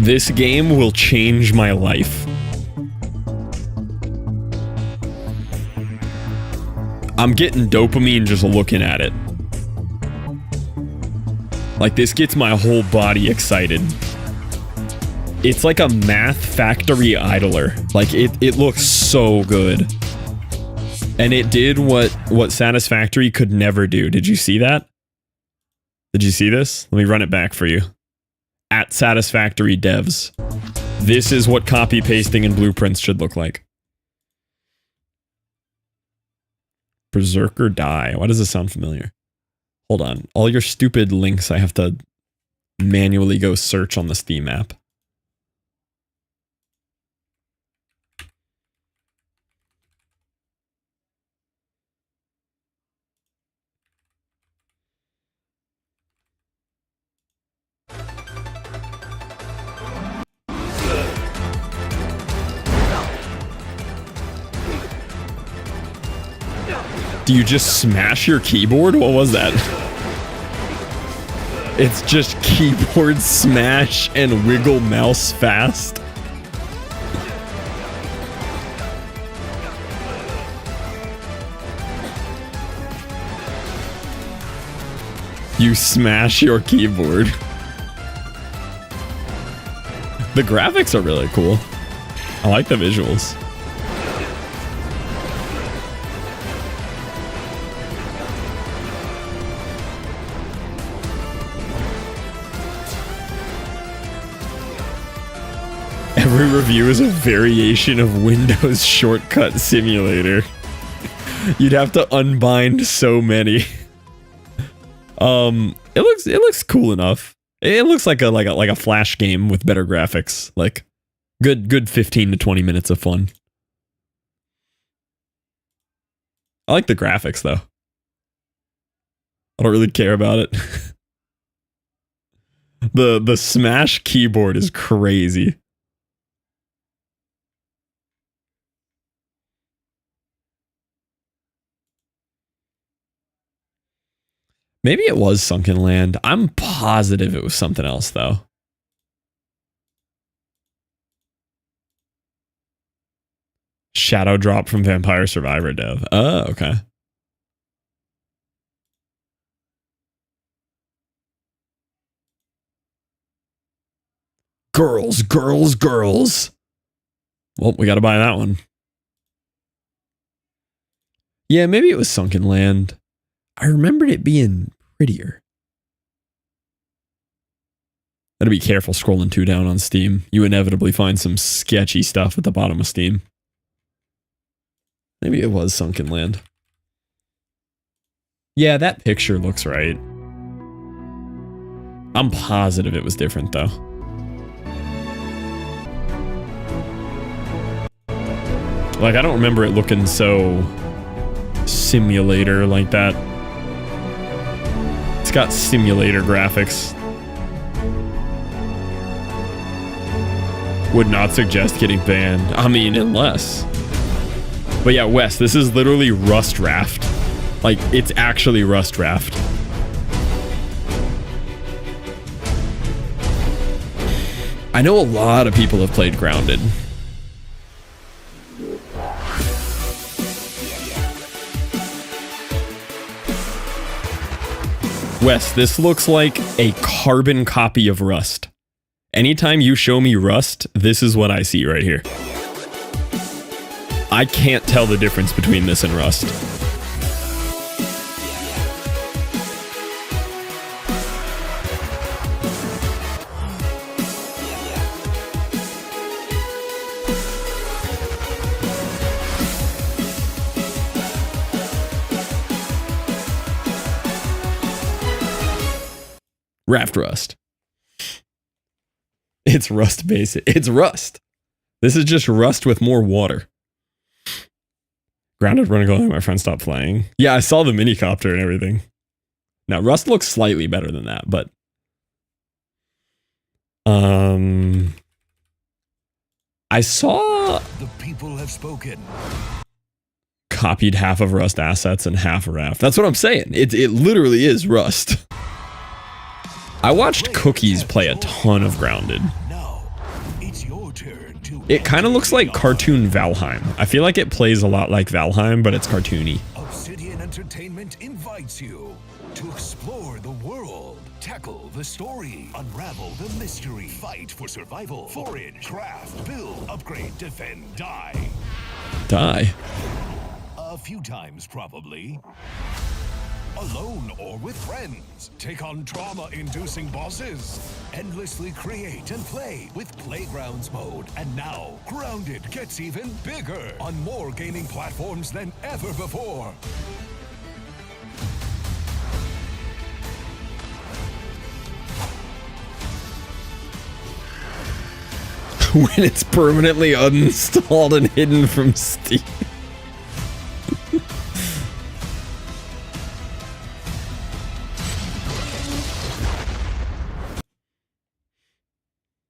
S1: This game will change my life. I'm getting dopamine just looking at it. Like, this gets my whole body excited. It's like a math factory idler. Like, it looks so good. And it did what Satisfactory could never do. Did you see that? Did you see this? Let me run it back for you. At Satisfactory devs. This is what copy pasting and blueprints should look like. Berserker die. Why does this sound familiar? Hold on. All your stupid links I have to manually go search on the Steam app. Do you just smash your keyboard? What was that? It's just keyboard smash and wiggle mouse fast. You smash your keyboard. The graphics are really cool. I like the visuals. Every review is a variation of Windows Shortcut Simulator. You'd have to unbind so many. It looks cool enough. It looks like a Flash game with better graphics. Like good 15 to 20 minutes of fun. I like the graphics though. I don't really care about it. The Smash keyboard is crazy. Maybe it was Sunken Land. I'm positive it was something else, though. Shadow Drop from Vampire Survivor dev. Oh, okay. Girls, girls, girls. Well, we gotta buy that one. Yeah, maybe it was Sunken Land. I remembered it being prettier. Gotta be careful scrolling too down on Steam. You inevitably find some sketchy stuff at the bottom of Steam. Maybe it was Sunken Land. Yeah, that picture looks right. I'm positive it was different, though. Like, I don't remember it looking so simulator like that. It's got simulator graphics. Would not suggest getting banned. I mean, unless. But yeah, Wes, this is literally Rust Raft. Like, it's actually Rust Raft. I know a lot of people have played Grounded. Wes, this looks like a carbon copy of Rust. Anytime you show me Rust, this is what I see right here. I can't tell the difference between this and Rust. Raft Rust. It's Rust basic. It's Rust. This is just Rust with more water. Grounded running going, my friend stopped playing. Yeah, I saw the minicopter and everything. Now, Rust looks slightly better than that, but... I saw...
S7: The people have spoken.
S1: Copied half of Rust assets and half Raft. That's what I'm saying. It literally is Rust. I watched Cookies play a ton of Grounded. It kind of looks like cartoon Valheim. I feel like it plays a lot like Valheim, but it's cartoony.
S7: Obsidian Entertainment invites you to explore the world, tackle the story, unravel the mystery, fight for survival, forage, craft, build, upgrade, defend, die.
S1: Die?
S7: A few times, probably. Alone or with friends. Take on trauma-inducing bosses. Endlessly create and play with Playgrounds mode. And now, Grounded gets even bigger on more gaming platforms than ever before.
S1: When it's permanently uninstalled and hidden from Steam.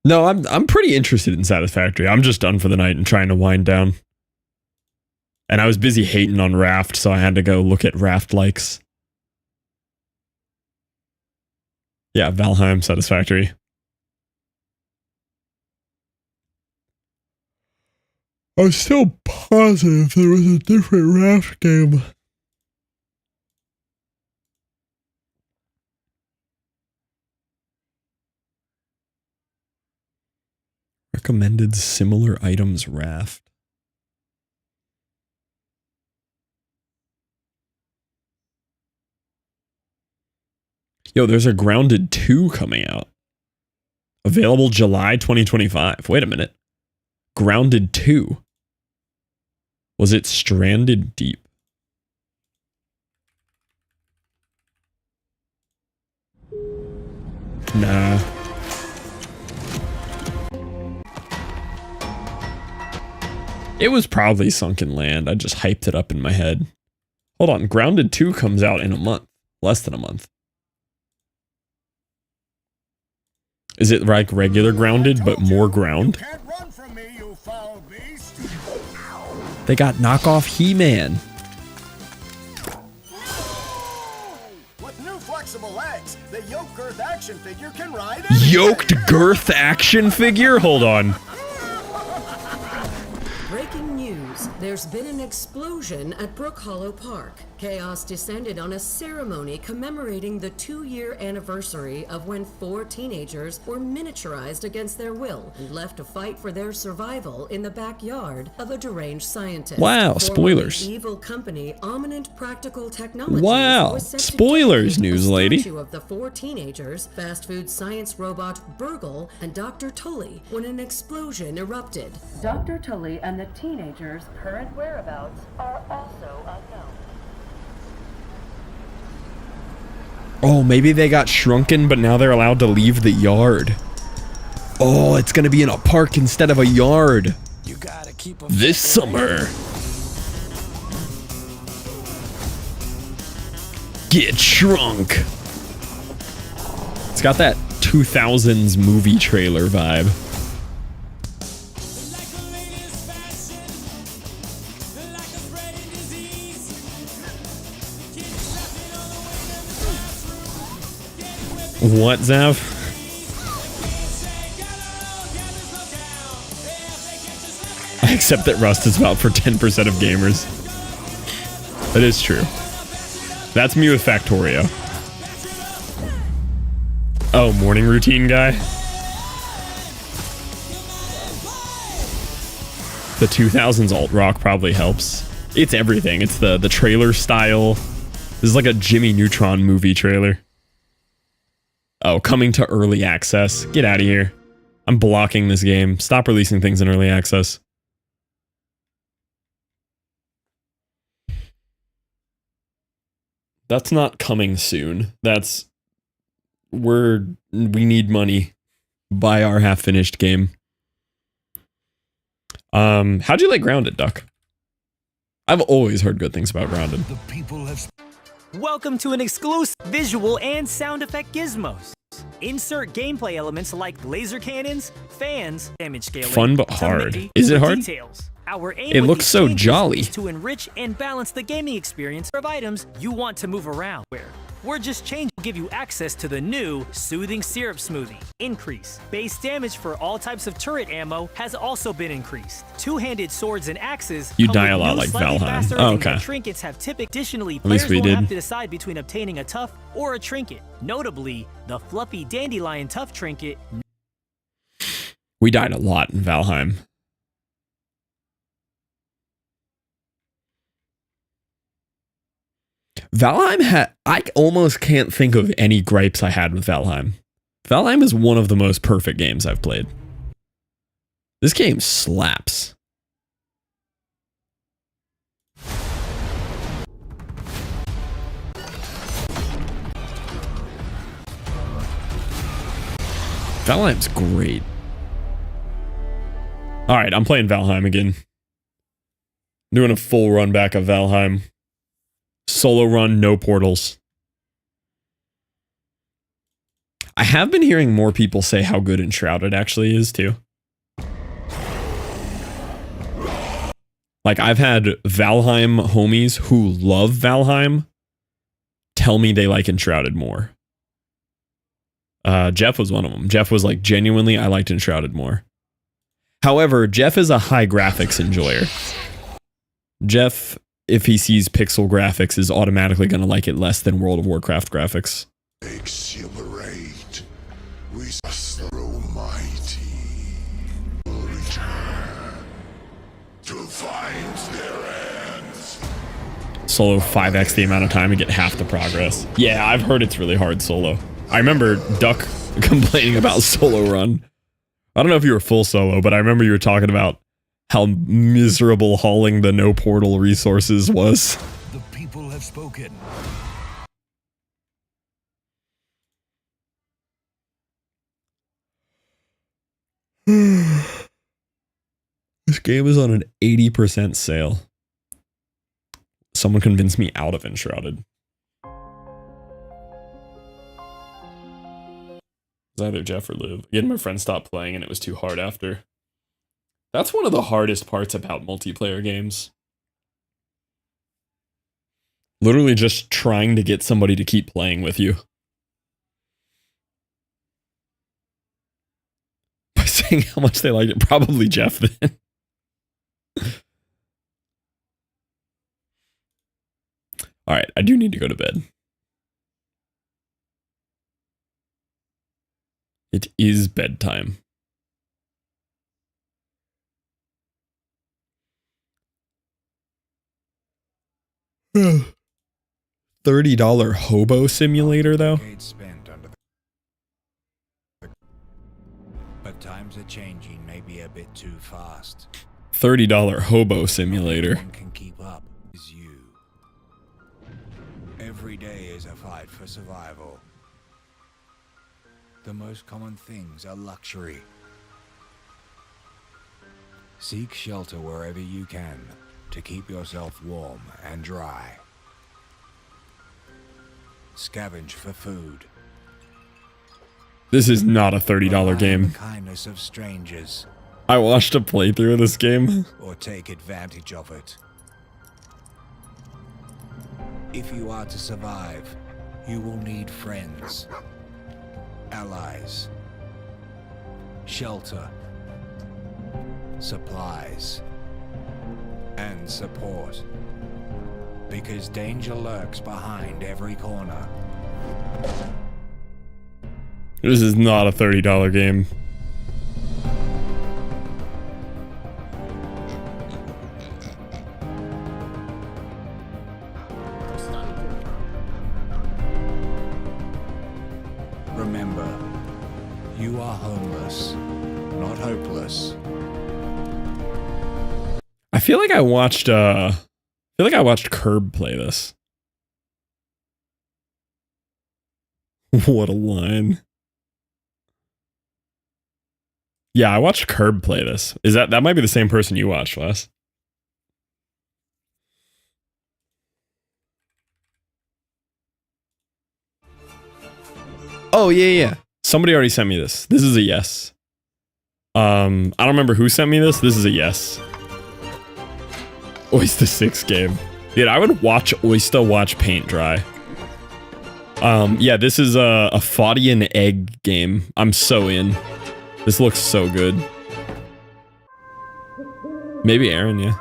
S1: No, I'm pretty interested in Satisfactory. I'm just done for the night and trying to wind down. And I was busy hating on Raft, so I had to go look at Raft likes. Yeah, Valheim, Satisfactory. I was still positive there was a different Raft game. Recommended similar items Raft. Yo, there's a Grounded 2 coming out. Available July 2025. Wait a minute. Grounded 2. Was it Stranded Deep? Nah. It was probably Sunken Land. I just hyped it up in my head. Hold on. Grounded 2 comes out in a month. Less than a month. Is it like regular Grounded, but more ground? They got knockoff He-Man.
S8: With new flexible legs, the yoked girth action figure can ride
S1: Yoked girth action figure? Hold on.
S9: Breaking news. There's been an explosion at Brook Hollow Park. Chaos descended on a ceremony commemorating the 2-year anniversary of when 4 teenagers were miniaturized against their will and left to fight for their survival in the backyard of a deranged scientist.
S1: Wow, spoilers.
S9: Formerly evil company Ominent Practical Technologies.
S1: Wow,
S9: was set to
S1: spoilers,
S9: donate a
S1: news lady.
S9: statue of the 4 teenagers, fast food science robot Burgle, and Dr. Tully when an explosion erupted. Dr. Tully and the teenagers' current whereabouts are also unknown.
S1: Oh, maybe they got shrunken, but now they're allowed to leave the yard. Oh, it's gonna be in a park instead of a yard.
S8: You gotta keep
S1: This summer. Get shrunk. It's got that 2000s movie trailer vibe. What, Zav? I accept that Rust is about for 10% of gamers. That is true. That's me with Factorio. Oh, morning routine guy? The 2000s alt rock probably helps. It's everything. It's the trailer style. This is like a Jimmy Neutron movie trailer. Oh, coming to early access. Get out of here. I'm blocking this game. Stop releasing things in early access. That's not coming soon. That's... we need money. Buy our half-finished game. How'd you like Grounded, Duck? I've always heard good things about Grounded.
S8: The people have...
S10: Welcome to an exclusive visual and sound effect gizmos. Insert gameplay elements like laser cannons, fans, damage scaling,
S1: Fun but hard. Is it hard?
S10: Details. Our aim
S1: It
S10: with
S1: looks
S10: these
S1: so
S10: changes
S1: jolly.
S10: is to enrich and balance the gaming experience of items you want to move around. We're just changing to give you access to the new Soothing Syrup Smoothie. Increase. Base damage for all types of turret ammo has also been increased. Two-handed swords and axes.
S1: You
S10: come
S1: die
S10: with
S1: a lot
S10: new,
S1: like
S10: slightly
S1: Valheim.
S10: faster
S1: Oh,
S10: and
S1: okay.
S10: Trinkets have typically. Additionally,
S1: least
S10: players
S1: we
S10: will
S1: did.
S10: have to decide between obtaining a tough or a trinket. Notably, the fluffy dandelion tough trinket.
S1: We died a lot in Valheim. Valheim I almost can't think of any gripes I had with Valheim. Valheim is one of the most perfect games I've played. This game slaps. Valheim's great. Alright, I'm playing Valheim again. Doing a full run back of Valheim. Solo run, no portals. I have been hearing more people say how good Enshrouded actually is, too. Like, I've had Valheim homies who love Valheim tell me they like Enshrouded more. Jeff was one of them. Jeff was like, genuinely, I liked Enshrouded more. However, Jeff is a high graphics enjoyer. Jeff, if he sees pixel graphics, is automatically going to like it less than World of Warcraft graphics.
S11: Exhilarate. We the Almighty will return to find their ends.
S1: Solo 5x the amount of time to get half the progress. Yeah, I've heard it's really hard solo. I remember Duck complaining about solo run. I don't know if you were full solo, but I remember you were talking about how miserable hauling the no portal resources was.
S7: The people have spoken.
S1: This game is on an 80% sale. Someone convinced me out of Enshrouded. It was either Jeff or Liv. Again, my friend stopped playing and it was too hard after. That's one of the hardest parts about multiplayer games. Literally just trying to get somebody to keep playing with you. By saying how much they liked it. Probably Jeff then. Alright, I do need to go to bed. It is bedtime. $30 hobo simulator, though?
S12: But times are changing maybe a bit too fast.
S1: $30 hobo simulator.
S12: No one can keep up is you. Every day is a fight for survival. The most common things are luxury. Seek shelter wherever you can to keep yourself warm and dry. Scavenge for food.
S1: This is not a $30 game.
S12: The kindness of strangers.
S1: I watched a playthrough of this game.
S12: Or take advantage of it. If you are to survive, you will need friends, allies, shelter, supplies, and support. Because danger lurks behind every corner.
S1: This is not a $30 game.
S12: Remember, you are homeless, not hopeless.
S1: I feel like I watched Curb play this. What a line. Yeah, I watched Curb play this. That might be the same person you watched, Wes? Oh, yeah. Somebody already sent me this. This is a yes. I don't remember who sent me this. This is a yes. Oyster 6 game. Dude, I would watch Oyster watch paint dry. Yeah, this is a Faudian egg game. I'm so in. This looks so good. Maybe Aaron, yeah.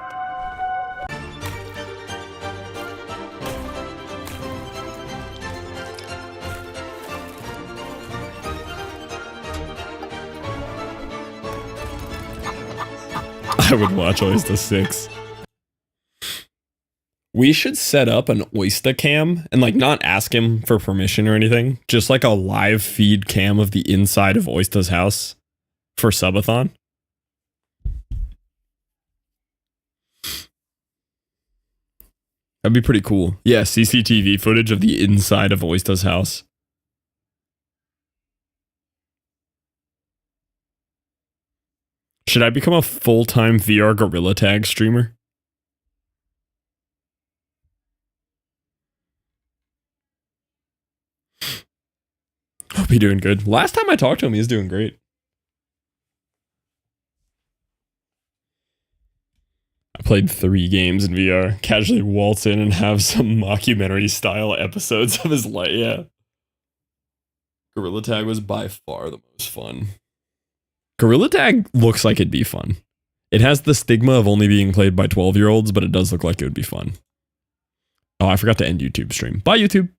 S1: I would watch Oyster 6. We should set up an Oyster cam and like not ask him for permission or anything. Just like a live feed cam of the inside of Oyster's house for subathon. That'd be pretty cool. Yeah, CCTV footage of the inside of Oyster's house. Should I become a full-time VR Gorilla Tag streamer? Hope he's doing good. Last time I talked to him, he was doing great. I played 3 games in VR. Casually waltz in and have some mockumentary style episodes of his life. Yeah. Gorilla Tag was by far the most fun. Gorilla Tag looks like it'd be fun. It has the stigma of only being played by 12-year-olds, but it does look like it would be fun. Oh, I forgot to end YouTube stream. Bye, YouTube.